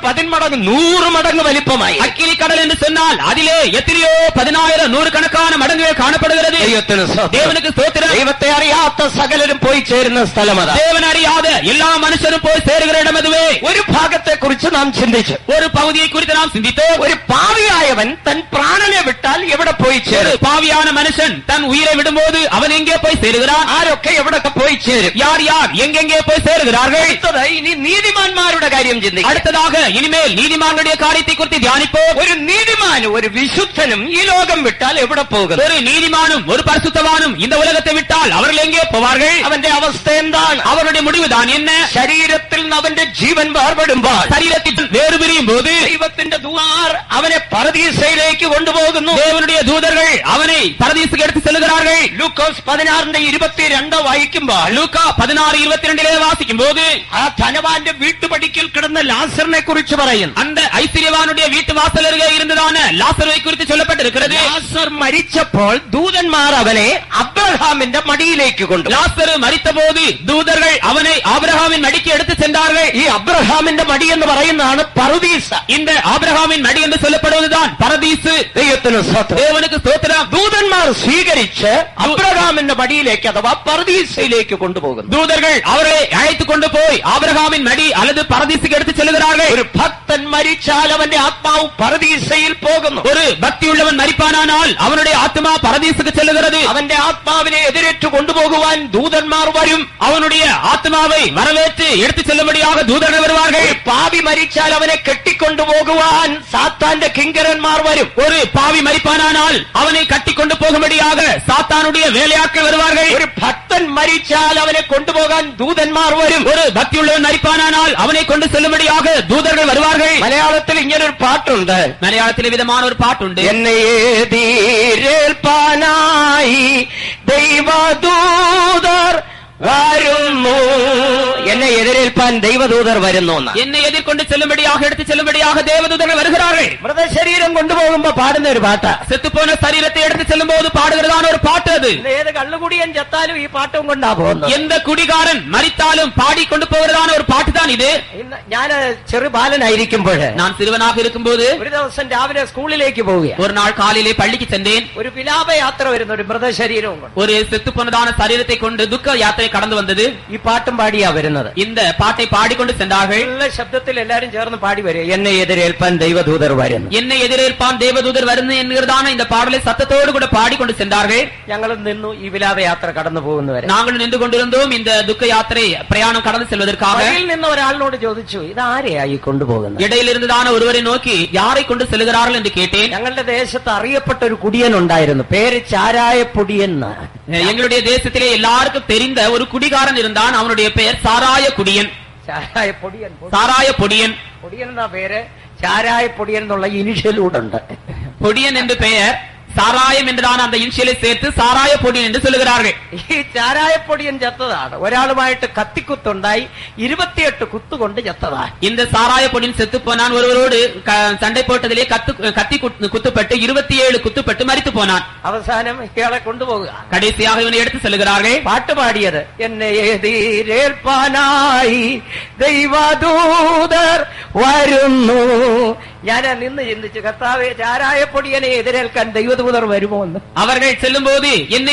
100 മടങ്ങ് വലിപ്പമായി. அக்கினி கடல் என்று சொன்னால் அதிலே எத்தனையோ 10000 நூறுக்கணக்கான மடங்குகள் காணப்படுகிறது. தேவனுக்கு ஸ்தோத்திரம். ദൈവത്തെ അറിയാത്ത സകലരും പോയി ചേരുന്ന സ്ഥലം അതാണ്. தேவன் அறியாத எல்லா மனுஷரும் போய் சேருகிற இடம் அதுவே. ഒരു ഭാഗത്തെ കുറിച്ച് നാം ചിന്തിച്ചു. ஒரு பகுதியை குறித்து நாம் சிந்தித்தோம். ഒരു പാവിയായവൻ തൻ പ്രാണനെ വിട്ടാൽ എവിടെ പോയി ஒரு ചേരും? பாவியான மனுஷன் தன் உயிரை விடும்போது அவன் எங்கே போய் சேருகிறான்? ആരൊക്കെ എവിടൊക്കെ പോയി ചേരും? யார் யார் எங்கெங்கே போய் சேருகிறார்கள்? അടുത്തത് ഇനി നീതിമാന്മാരുടെ കാര്യം ചിന്തിക്കും. அடுத்ததாக இனிமேல் நீதிமான்களுடைய காரியத்தை குறித்து தியானிப்போம். ഒരു നീതിമാനും ഒരു വിശുദ്ധനും ഈ ലോകം വിട്ടാൽ എവിടെ പോകും? ஒரு நீதிமானும் ஒரு பரிசுத்தவானும் இந்த உலகத்தை விட்டால் அவர்கள் எங்கே போவார்கள்? അവന്റെ അവസ്ഥ എന്താണ്? அவருடைய முடிவுதான் என்ன? ശരീരത്തിൽ നിന്ന് അവന്റെ ജീവൻ വേർപെടുമ്പോൾ சரீரத்தில் வேறு பிரியும் போது ദൈവത്തിന്റെ ദൂതർ അവനെ പരദീസയിലേക്ക് കൊണ്ടുപോകുന്നു. தேவனுடைய தூதர்கள் அவனை பரதீசுக்கு எடுத்து செல்கிறார்கள். ലൂക്കോസ് 16:22 വായിക്കുമ്പോൾ லூக்கா 16:22 வாசிக்கும் போது ആ ധനവാന്റെ വീട്ടുപടിക്കൽ കിടന്ന ലാസറിനെ കുറിച്ച് പറയുന്നു. அந்த ஐஸ்வர்யவானுடைய வீட்டு வாசல் அருகே இருந்ததான லாசருவை குறித்து சொல்லப்பட்டிருக்கிறது. ലാസർ മരിച്ചപ്പോൾ ദൂതന്മാർ അവനെ അബ്രഹാമിന്റെ മടിയിലേക്ക് കൊണ്ടു. லாசரு மரித்த போது தூதர்கள் அவனை ஆபிரகாமின் மடிக்கு எடுத்து சென்றார்கள். ഈ അബ്രഹാമിന്റെ മടി എന്ന് പറയുന്നതാണ് പറുദീസ. இந்த ஆபிரகாமின் மடி என்று சொல்லப்படுவதுதான் பரதீசு. ദൈവത്തിന് സ്തോത്രം. தேவனுக்கு ஸ்தோத்திரம். ദൂതന്മാർ സ്വീകരിച്ച് അബ്രഹാമിന്റെ മടിയിലേക്ക് അഥവാ പറുദീസയിലേക്ക് കൊണ്ടുപോകുന്നു. தூதர்கள் அவர்களை அழைத்துக் கொண்டு போய் ஆபிரகாமின் மடி அல்லது பரதீசுக்கு எடுத்து செல்கிறார்கள். ഒരു ഭക്തൻ മരിച്ചാൽ അവന്റെ ആത്മാവ് പറുദീസയിൽ പോകുന്നു. ஒரு பக்தியுள்ளவன் மரிப்பானால் அவனுடைய ஆத்மா பரதீசுக்கு செல்லுகிறது. അവന്റെ ആത്മാവിനെ എതിരേറ്റു കൊണ്ടുപോകുവാൻ ദൂതന്മാർ വരും. அவனுடைய ஆத்மாவை வரவேற்று எடுத்துச் செல்லும்படியாக தூதர்கள் வருவார்கள். ഒരു പാപി മരിച്ചാൽ അവനെ കെട്ടിക്കൊണ്ടുപോകുവാൻ സാത്താന്റെ കിങ്കരന്മാർ വരും. ஒரு பாவி மரிப்பானால் அவனை கட்டிக்கொண்டு போகும்படியாக சாத்தானுடைய வேலையாட்கள் வருவார்கள். ഒരു ഭക്തൻ മരിച്ചാൽ അവനെ കൊണ്ടുപോകാൻ ദൂതന്മാർ വരും. ஒரு பக்தியுள்ளவன் மரிப்பானால் அவனை கொண்டு செல்லும்படியாக தூதர்கள் வருவார்கள். മലയാളത്തിൽ ഇങ്ങനൊരു പാട്ടുണ്ട്. மலையாளத்திலே விதமான ஒரு பாட்டுண்டு. എന്നെ എതിരേൽപ്പാനായി ദൈവദൂതർ വരുന്നു. എന്നെ എതിരേൽപ്പാൻ ദൈവദൂതർ വരുന്നു. என்னை எதிர்கொண்டு செல்லும்படியாக எடுத்துச் செல்லும்படியாக தேவதூதர்கள் வருகிறார்கள். മൃതശരീരം കൊണ്ടുപോകുമ്പോ പാടുന്ന ഒരു പാട്ടാ. செத்துப்போன சரீரத்தை எடுத்துச் செல்லும் போது பாடுகிறதான ஒரு பாட்டு அது. ഏത് കള്ളുകുടിയൻ ചത്താലും ഈ പാട്ടും കൊണ്ടാ പോകുന്നത്. எந்த குடிகாரன் மரித்தாலும் பாடிக்கொண்டு போகிறதான ஒரு பாட்டு தான் இது. ഞാൻ ചെറു ബാലനായിരിക്കുമ്പോൾ நான் சிறுவனாக இருக்கும்போது ഒരു ദിവസം രാവിലെ സ്കൂളിലേക്ക് പോവുകയാണ്. ஒரு நாள் காலையிலே பள்ளிக்கு சென்றேன். ഒരു വിലാപയാത്ര വരുന്ന ഒരു മൃതശരീരവും കൊണ്ട് ஒரு செத்துப்போனதான சரீரத்தை கொண்டு துக்க யாத்திரை கடந்து வந்தது. ഈ പാട്ടും പാടിയാ വരുന്നത്. இந்த பாட்டை பாடிக்கொண்டு சென்றார்கள். നല്ല ശബ്ദത്തിൽ എല്ലാരും ചേർന്ന് പാടി വരും. എന്നെ എതിരേൽപ്പാൻ ദൈവദൂതർ വരുന്നു. என்னை எதிரேற்பான் தேவதூதர் வருന്നു என்கிறதான இந்த பாடலை சத்தத்தோடு கூட பாடிக்கொண்டு சென்றார்கள். ഞങ്ങളും നിന്നു ഈ വിലാപയാത്ര കടന്നു പോകുന്നവരെ. நாங்கள் நின்று கொண்டிருந்தோம் இந்த துக்க யாத்திரை பிரயாணம் கடந்து செல்வதற்காக. വഴിയിൽ നിന്ന് ഒരാളിനോട് ചോദിച്ചു, ഇതാരെയായി കൊണ്ടുപോകുന്നത്? இடையில் இருந்ததான ஒருவரை நோக்கி யாரை கொண்டு செல்கிறார்கள் என்று கேட்டேன். ഞങ്ങളുടെ ദേശത്ത് അറിയപ്പെട്ട ഒരു കുടിയൻ ഉണ്ടായിരുന്നു. പേര് ചാരായപ്പൊടിയൻ. எங்களுடைய தேசத்திலே எல்லாருக்கும் தெரிந்த ஒரு குடிகாரன் இருந்தான். அவனுடைய பெயர் சாராய குடியன். ചാരായപ്പൊടിയൻ. சாராய பொடியன். പൊടിയൻ എന്ന പേര് ചാരായപ്പൊടിയൻ എന്നുള്ള ഇനിഷ്യലൂടുണ്ട്. பொடியன் என்று பெயர், சாராயம் என்றான அந்த இன்ஷியலை சேர்த்து சாராய பொடியன் என்று சொல்லுகிறார்கள். ഈ ചാരായപ്പൊടിയൻ ചത്തതാണ്. ഒരാളുമായിട്ട് കത്തിക്കുത്തുണ്ടായി 28 കുത്തുകൊണ്ട് ചത്തതാണ്. இந்த சாராய பொடியன் செத்து போனான். ஒருவரோடு சண்டை போட்டதிலே கத்தி குத்துப்பட்டு 27 குத்துப்பட்டு மரித்து போனான். അവസാനം ഇയാളെ കൊണ്ടുപോകുക. கடைசியாக இவனை எடுத்து செல்கிறார்கள். പാട്ട് പാടിയത് എന്നെ എതിരേൽപ്പാനായി ദൈവദൂതർ വരുന്നു. ഞാൻ നിന്ന് ചിന്തിച്ചു, കർത്താവേ, ചാരായപ്പൊടിയനെ എതിരേൽക്കാൻ ദൈവദൂതർ വരുമോ എന്ന്. அவர்கள் செல்லும் போது என்னை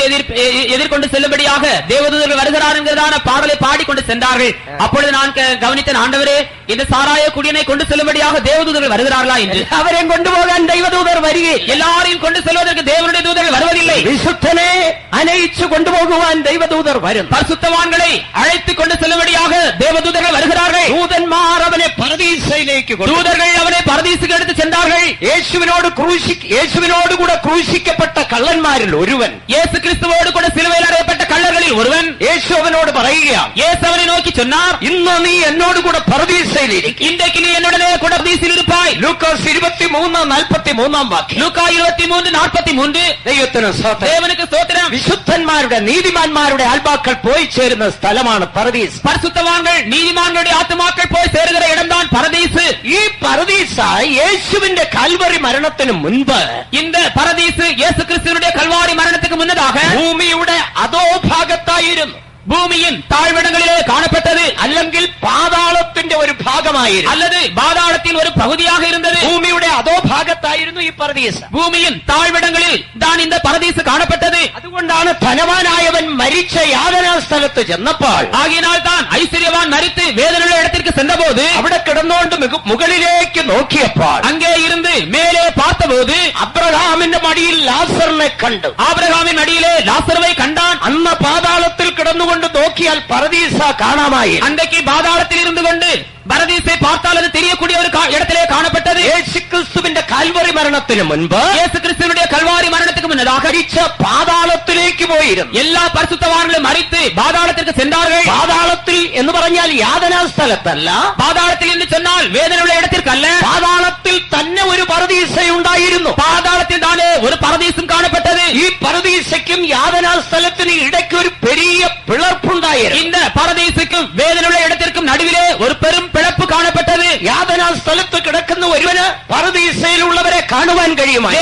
எதிர்கொண்டு செல்லும்படியாக தேவதூதர்கள் வருகிறார் என்கிறதான பாடலை பாடிக்கொண்டு சென்றார்கள். அப்பொழுது நான் கவனித்தேன், ஆண்டவரே, இந்த சாராய குடியனை கொண்டு செல்லும்படியாக தேவதூதர்கள் வருகிறார்களா என்று. അവരെയും കൊണ്ടുപോകാൻ ദൈവദൂതർ വരികയില്ല. எல்லாரையும் கொண்டு செல்வதற்கு தேவனுடைய தூதர்கள் வருவதில்லை. വിശുദ്ധനെ അനയിച്ചു കൊണ്ടുപോകുവാൻ ദൈവദൂതർ വരും. பரிசுத்தவான்களை அழைத்துக் கொண்டு செல்லும்படியாக தேவதூதர்கள் வருகிறார்கள். ദൂതന്മാർ അവനെ പരദീസയിലേക്ക് കൊണ്ടുപോകും. தூதர்கள் அவனை பரதீசுக்கு எடுத்து சென்றார்கள். യേശുവിനോട് കൂടെ ക്രൂശിക്കപ്പെട്ട കള്ളന്മാരിൽ ഒരുവൻ, இயேசு கிறிஸ்துவோடு கூட சிலுவையில் அறையப்பட்ட கள்ளர்களில் ஒருவன் യേശു അവനോട് പറയുകയാണ്, இயேசு அவனை நோக்கி சொன்னார், ഇന്ന് നീ എന്നോട് കൂടെ പറുദീസയിലിരിക്കും. இன்றைக்கு நீ என்னுடனே கூட பரதீசில் இருப்பாய். ലൂക്കോസ് 23:43 വാക്യം. லூக்கா 23:43. ദൈവത്തിന് സ്തോത്രം. தேவனுக்கு ஸ்தோத்திரம். വിശുദ്ധന്മാരുടെ നീതിമാന്മാരുടെ ആത്മാക്കൾ പോയി ചേരുന്ന സ്ഥലമാണ് പറുദീസ. பரிசுத்தவான்கள் நீதிமான்களுடைய ஆத்துமாக்கள் போய் சேருகிற இடம்தான் பரதீசு. ഈ പറുദീസ യേശുവിന്റെ കാൽവറി മരണത്തിന് മുൻപ് இந்த பரதீசு இயேசு கிறிஸ்துவினுடைய கல்வாரி மரணத்துக்கு முன்னதாக ഭൂമിയുടെ അധോഭാഗത്തായിരുന്നു, பூமியின் தாழ்விடங்களிலே காணப்பட்டது. അല്ലെങ്കിൽ പാതാളത്തിന്റെ ഒരു ഭാഗമായിരുന്നു, அல்லது பாதாளத்தின் ஒரு பகுதியாக இருந்தது. ഭൂമിയുടെ അധോഭാഗത്തായിരുന്നു ഈ പറുദീസ. பூமியின் தாழ்விடங்களில் தான் இந்த பரதீசு காணப்பட்டது. അതുകൊണ്ടാണ് ധനവാനായവൻ മരിച്ച യാതനാ സ്ഥലത്ത് ചെന്നപ്പോൾ, ஆகினால் தான் ஐஸ்வர்யவான் மரித்து வேதனையுள்ள இடத்திற்கு சென்றபோது അവിടെ കിടന്നുകൊണ്ട് മുകളിലേക്ക് നോക്കിയപ്പോൾ அங்கே இருந்து மேலே பார்த்தபோது അബ്രഹാമിന്റെ മടിയിൽ ലാസറിനെ കണ്ടു. ஆபிரகாமின் அடியிலே லாசருவை கண்டான். അന്ന് പാതാളത്തിൽ കിടന്നുകൊണ്ട് നോക്കിയാൽ പറുദീസ കാണാമായി. அன்றைக்கு பாதாளத்தில் இருந்து கொண்டு பரதீசை பார்த்தால் அது தெரியக்கூடிய ஒரு இடத்திலே காணப்பட்டது. യേശുക്രിസ്തുവിന്റെ കാൽവറി മരണത്തിന് മുൻപ് இயேசு கிறிஸ்துவினுடைய கல்வாரி மரணத்துக்கு முன்னதாக മരിച്ച പാതാളത്തിലേക്ക് പോയിരുന്നു. எல்லா பரிசுத்தவான்களும் மரித்து பாதாளத்திற்கு சென்றார்கள். പാതാളത്തിൽ എന്ന് പറഞ്ഞാൽ യാതനാ സ്ഥലത്തല്ല, பாதாளத்தில் என்று சொன்னால் வேதனையுள்ள இடத்திற்கு அல்ல, പാതാളത്തിൽ തന്നെ ഒരു പറുദീസയുണ്ടായിരുന്നു. பாதாளத்தில் தானே ஒரு பரதீசும் காணப்பட்டது. ഈ പറുദീസയ്ക്കും യാതനാ സ്ഥലത്തിന് ഇടയ്ക്ക് ഒരു പെരിയ പിളർപ്പുണ്ടായിരുന്നു. இந்த பரதீசுக்கும் வேதனையுள்ள இடத்திற்கும் நடுவிலே ஒரு பெரும் பிளப்பு காணப்பட்டது. യാതനാ സ്ഥലത്ത് കിടക്കുന്ന ഒരുവന് പറുദീസയിലുള്ളവരെ കാണുവാൻ കഴിയുമായി.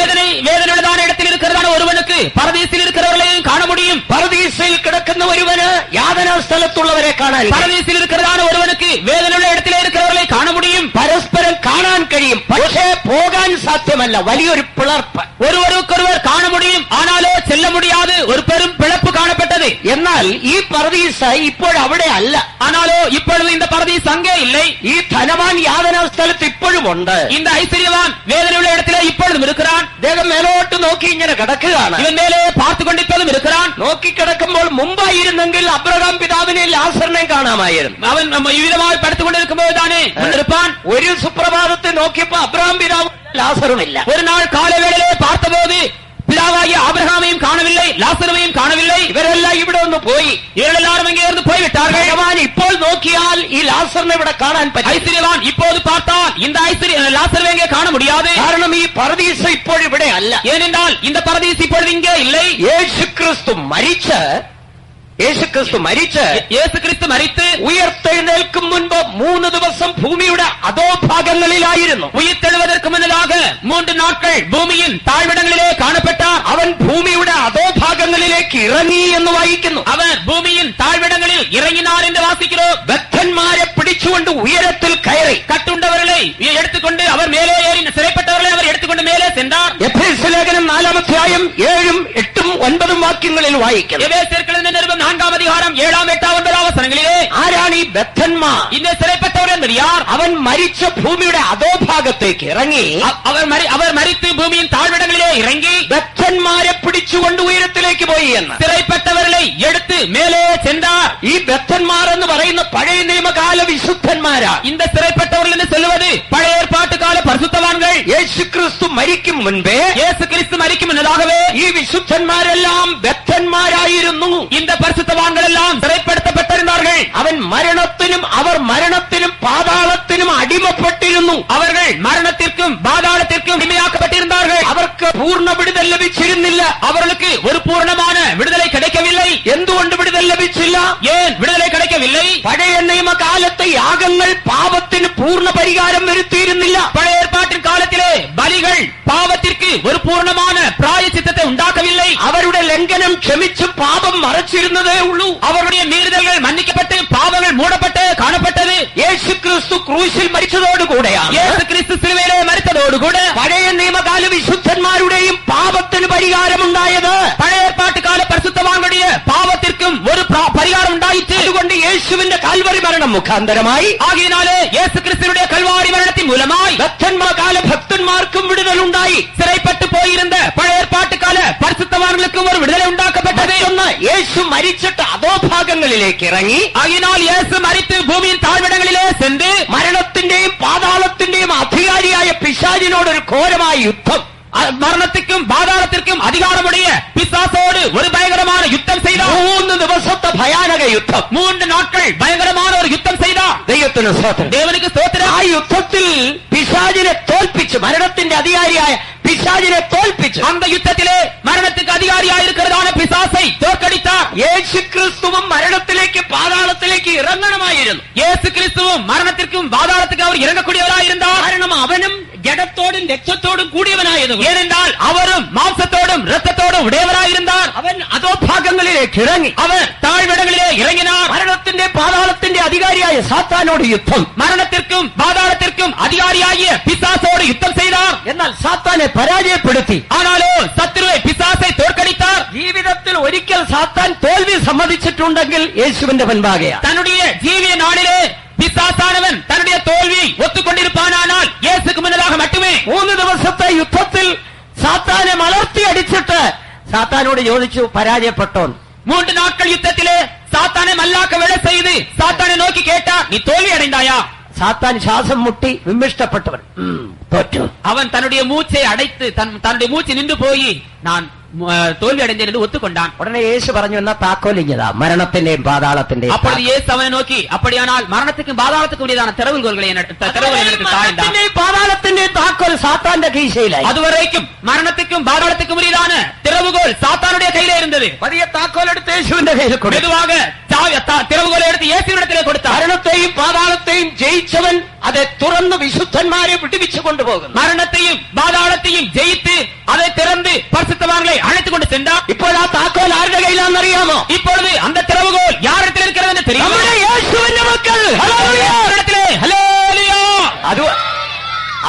வேதனையுள்ளதான இடத்தில் இருக்கிறதான ஒருவனுக்கு பரதீசில் இருக்கிறவர்களையும் காண முடியும். പറുദീസയിൽ കിടക്കുന്ന ഒരുവന് യാതനാ സ്ഥലത്തുള്ളവരെ കാണാൻ, பரதீசில் இருக்கிறதான ஒருவனுக்கு வேதனையுள்ள இடத்திலே இருக்கிறவர்களை காண முடியும். പരസ്പരം കാണാൻ കഴിയും, പക്ഷേ പോകാൻ സാധ്യമല്ല. വലിയൊരു പിളർപ്പ്. ஒருவருக்கொருவர் காண முடியும், ஆனாலோ செல்ல முடியாது. ஒரு பெரும் பிளப்பு காணப்பட்டது. എന്നാൽ ഈ പറുദീസ ഇപ്പോഴവിടെ അല്ല. ஆனாலோ இப்பொழுது இந்த பரதீஸ் அங்கே இல்லை. ഈ ധനവാൻ യാതനാ സ്ഥലത്ത് ഇപ്പോഴും ഉണ്ട്. இந்த ஐஸ்வர்யவான் வேதனையுள்ள இடத்திலே இப்பொழுதும் இருக்கிறான். അദ്ദേഹം മേലോട്ട് നോക്കി ഇങ്ങനെ കിടക്കുകയാണ്. இவன் மேலே பார்த்து கொண்டிருப்பதும் இருக்கிறான். നോക്കിക്കിടക്കുമ്പോൾ മുമ്പായിരുന്നെങ്കിൽ അബ്രഹാം പിതാവിനെ ലാസറിനെ കാണാമായിരുന്നു. அவன் இவ்விதமாய் படுத்துக் கொண்டிருக்கும்போது தானே இருப்பான். ഒരു സുപ്രഭാതത്തെ നോക്കിയപ്പോ അബ്രഹാം പിതാവ് ലാസറുമില്ല. ஒரு நாள் காலை வேளையிலே பார்த்தபோது பிதாவாகிய ஆபிரகாமையும் காணவில்லை, லாசருவையும் காணவில்லை. ഇവരെല്ലാം ഇവിടെ ഒന്ന് പോയി. இவரெல்லாரும் இங்கே இருந்து போய்விட்டார்கள். ഭഗവാൻ ഇപ്പോൾ നോക്കിയാൽ ഈ ലാസറിനെ ഇവിടെ കാണാൻ പറ്റും. ஐஸ்வர்யவான் இப்போது பார்த்தால் இந்த லாசருவை இங்கே காண முடியாது. കാരണം ഈ പറുദീസ ഇപ്പോഴിവിടെ അല്ല. ஏனென்றால் இந்த பரதீஸ் இப்பொழுது இங்கே இல்லை. യേശുക്രിസ്തു മരിച്ച് இயேசு கிறிஸ்து மரித்து ഉയർത്തെഴുന്നേൽക്കും മുൻപ് 3 ദിവസം ഭൂമിയുടെ അധോഭാഗങ്ങളിലായിരുന്നു. உயிர்த்தெழுவதற்கு முன்னதாக 3 നാட்கள் ഭൂമിயின் താഴ്വിടങ്ങളിலே കാണപ്പെട്ടാർ. അവൻ ഭൂമിയുടെ അധോഭാഗങ്ങളിലേക്ക് ഇറങ്ങി എന്ന് വായിക്കുന്നു. அவர் பூமியின் தாழ்விடங்களில் இறங்கினார் என்று வாசிக்கிறோம். ബദ്ധന്മാരെ പിടിച്ചുകൊണ്ട് ഉയരത്തിൽ കയറി. கட்டுண்டவர்களை எடுத்துக்கொண்டு அவர் மேலே ஏறி, சிறைப்பட்டவர்களை அவர் எடுத்துக்கொண்டு மேலே சென்றார். എഫേസ്യ ലേഖനം 4-ാം അധ്യായം 7, 8, 9 വാക്യങ്ങളിൽ വായിക്കുന്നു. எபேசியர்கள் நிருபம் 4-ாம் அதிகாரம் 7, 8, 9 വസനങ്ങളിலே ആരാണ് ഈ ബദ്ധന്മാർ? இந்த சிறைப்பட்டவர் என்பது யார்? അവൻ മരിച്ച ഭൂമിയുടെ അധോഭാഗത്തേക്ക് ഇറങ്ങി. அவர் മരിத்து பூமியின் தாழ்விடங்களிலே இறங்கி ബദ്ധന്മാരെ പിടിച്ചുകൊണ്ട് ഉയരത്തിലേക്ക് പോയി എന്ന്. சிறைப்பட்டவர்களை எடுத்து மேலே சென்றார். ഈ ബദ്ധന്മാർ എന്ന് പറയുന്ന പഴയ നിയമകാല വിശുദ്ധന്മാരാ. இந்த சிறைப்பட்டவர்கள் என்று சொல்லுவது பழைய ஏற்பாட்டு கால பரிசுத்தவான்கள். യേശുക്രിസ്തു മരിക്കും മുൻപേ, இயேசு கிறிஸ்து மரிக்கும் முன்னதாகவே ഈ വിശുദ്ധന്മാരെല്ലാം ബദ്ധന്മാരായിരുന്നു. இந்த பரிசுத்தவான்கள் எல்லாம் சிறைப்படுத்தப்பட்டிருந்தார்கள். അവർ മരണത്തിനും പാതാളത്തിനും അടിമപ്പെട്ടിരുന്നു. அவர்கள் மரணத்திற்கும் பாதாளத்திற்கும் அடிமையாக்கப்பட்டிருந்தார்கள். അവർക്ക് പൂർണ്ണ വിടുതൽ ലഭിച്ചിരുന്നില്ല. அவர்களுக்கு ஒரு பூர்ணமான விடுதலை கிடைக்கவில்லை. എന്തുകൊണ്ട് വിടുതൽ ലഭിച്ചില്ല? ஏன் விடுதலை கிடைக்கவில்லை? പഴയ നിയമകാലത്തെ യാഗങ്ങൾ പാപത്തിന് പൂർണ്ണ പരിഹാരം വരുത്തിയിരുന്നില്ല. பழைய ஏற்பாட்டின் காலத்திலே பலிகள் பாவத்திற்கு ஒரு பூர்ணமான பிராயச்சித்தத்தை உண்டாக்கவில்லை. അവരുടെ ലംഘനം ക്ഷമിച്ച് പാപം മറച്ചിരുന്നതേ ഉള്ളൂ. அவருடைய மீறுதல்கள் மன்னிக்கப்பட்டு பாவங்கள் மூடப்பட்டு காணப்பட்டது. യേശുക്രിസ്തു ക്രൂശിൽ മരിച്ചതോടുകൂടെയാണ്, இயேசு கிறிஸ்து சிலுவையிலே மரித்ததோடுകൂടെ പഴയ നിയമകാല വിശുദ്ധന്മാരുടെയും പാപത്തിന് പരിഹാരമുണ്ടായത്. பழைய ஏற்பாட்டு கால பரிசுத்தவான்களுடைய பாவத்திற்கும் ஒரு பரிகாரம் உண்டாயிற்று. അതുകൊണ്ട് യേശുവിന്റെ കാൽവറി മരണം മുഖാന്തരമായി, ஆகையினாலே இயேசு கிறிஸ்துவினுடைய கல்வாரி மரணத்தின் மூலமாய் ബദ്ധന്മാർക്കാല ഭക്തന്മാർക്കും വിടുതലുണ്ടായി. சிறைப்பட்டு போயிருந்த பழைய ஏற்பாட்டு கால பரிசுத்தவான்களுக்கும் ஒரு விடுதலை உண்டாக்கப்பட்டது. യേശു മരിച്ചിട്ട് അധോഭാഗങ്ങളിലേക്ക് ഇറങ്ങി. ஆகையினால் இயேசு மரித்து பூமியின் தாழ்விடங்களிலே சென்று മരണത്തിന്റെയും പാതാളത്തിന്റെയും അധികാരിയായ പിശാചിനോടൊരു ഘോരമായ യുദ്ധം. மரணத்துக்கும் பாதாளத்திற்கும் அதிகாரமுடைய பிசாசோடு ஒரு பயங்கரமான யுத்தம் செய்தார். 3 ദിവസത്തെ ഭയാനക യുദ്ധം, 3 நாட்கள் பயங்கரமான ஒரு யுத்தம் செய்தார். ദൈവത്തിന് സ്തോത്രം. தேவனுக்கு ஸ்தோத்திரம். ആ യുദ്ധത്തിൽ പിശാചിനെ തോൽപ്പിച്ച്, മരണത്തിന്റെ അധികാരിയായ പിശാചിനെ തോൽപ്പിച്ച്, அந்த யுத்தத்திலே மரணத்துக்கு அதிகாரியாக இருக்கிறதான பிசாசை தோற்கடித்தார். യേശു ക്രിസ്തുവും മരണത്തിലേക്ക് പാതാളത്തിലേക്ക് ഇറങ്ങണമായിരുന്നു. இயேசு கிறிஸ்துவும் மரணத்திற்கும் பாதாளத்துக்கு அவர் இறங்கக்கூடியவராய் இருந்தார். കാരണം അവനും ജഡത്തോടും രക്തത്തോടും കൂടിയവനായിരുന്നു. ஏனென்றால் அவரும் மாംசத்தோடும் இரத்தத்தோடும் உடையவராய் இருந்தார். അവൻ അധോഭാഗങ്ങളിലേക്ക് ഇറങ്ങി. அவர் താഴ്വിടങ്ങളിலே ഇറങ്ങിனார். മരണത്തിന്റെ പാതാളത്തിന്റെ അധികാരിയായ സാത്താനോട് യുദ്ധം, மரணத்திற்கும் பாதாளத்திற்கும் அதிகாரியாகிய பிசாசோடு யுத்தம் செய்தார். എന്നാൽ സാത്താനെ പരാജയപ്പെടുത്തി. ஆனாலோ சத்துருவை பிசாசை தோற்கடித்தார். ജീവിതത്തിൽ ഒരിക്കൽ സാത്താൻ തോൽവി സമ്മതിച്ചിട്ടുണ്ടെങ്കിൽ യേശുവിന്റെ മുൻപാകെയാണ്. தன்னுடைய ஜீவிய நாளிலே பிசாசானவன் தன்னுடைய தோல்வியை ஒத்துக்கொண்டிருப்பானால் இயேசுக்கு முன்னதாக மட்டுமே. 3 ദിവസത്തെ യുദ്ധത്തിൽ സാത്താനെ മലർത്തി അടിച്ചിട്ട് സാത്താനോട് ചോദിച്ചു, പരാജയപ്പെട്ടോ? 3 நாட்கள் யுத்தத்திலே சாத்தானை மல்லாக்க வேலை செய்து சாத்தானை நோக்கி கேட்டார், நீ தோல்வி அடைந்தாயா? സാത്താൻ ശ്വാസം മുട്ടി വിമ്മിഷ്ടപ്പെട്ടവൻ തോറ്റു. அவன் தன்னுடைய மூச்சை அடைத்து தன்னுடைய மூச்சு நின்று போய் நான் தோல்வி அடைந்தேன் என்று ஒத்துக்கொண்டான். ഉടനെ യേശു പറഞ്ഞു, എന്നാ താക്കോലിഞ്ഞതാ മരണത്തിന്റെയും പാതാളത്തിന്റെയും. அப்பொழுது இயேசு அவனை நோக்கி, அப்படியானால் மரணத்துக்கும் பாதாளத்துக்கும் உரியதான திறவுகோல்களை எனக்கு தாழ்ந்தார். പാതാളത്തിന്റെയും താക്കോൽ സാത്താന്റെ കീശയിലായി. அதுவரைக்கும் மரணத்துக்கும் பாதாளத்துக்கும் உரியதான திறவுகோல் சாத்தானுடைய கையிலே இருந்தது. വലിയ താക്കോൽ എടുത്ത് യേശുവിന്റെ കയ്യിൽ കൊടുത്തു. மெதுவாக திறவுகோலை எடுத்து இயேசுவிடத்திலே கொடுத்தார். മരണത്തെയും പാതാളത്തെയും ജയിച്ചവൻ அதை തുറന്ന് വിശുദ്ധന്മാരെ വിടുവിച്ചു കൊണ്ടുപോകുന്നു. மரணத்தையும் பாதாளத்தையும் ஜெயித்து அதை திறந்து பரிசுத்தவான்களை அழைத்துக் கொண்டு சென்றார். ഇപ്പോൾ ആ താക്കോൽ ആരുടെ കയ്യിലാണെന്നറിയാമോ? இப்பொழுது அந்த திறவுகோல் யாரிடத்தில் இருக்கிறது என்று தெரியும். നമ്മുടെ യേശുവിന്റെ മക്കൾ.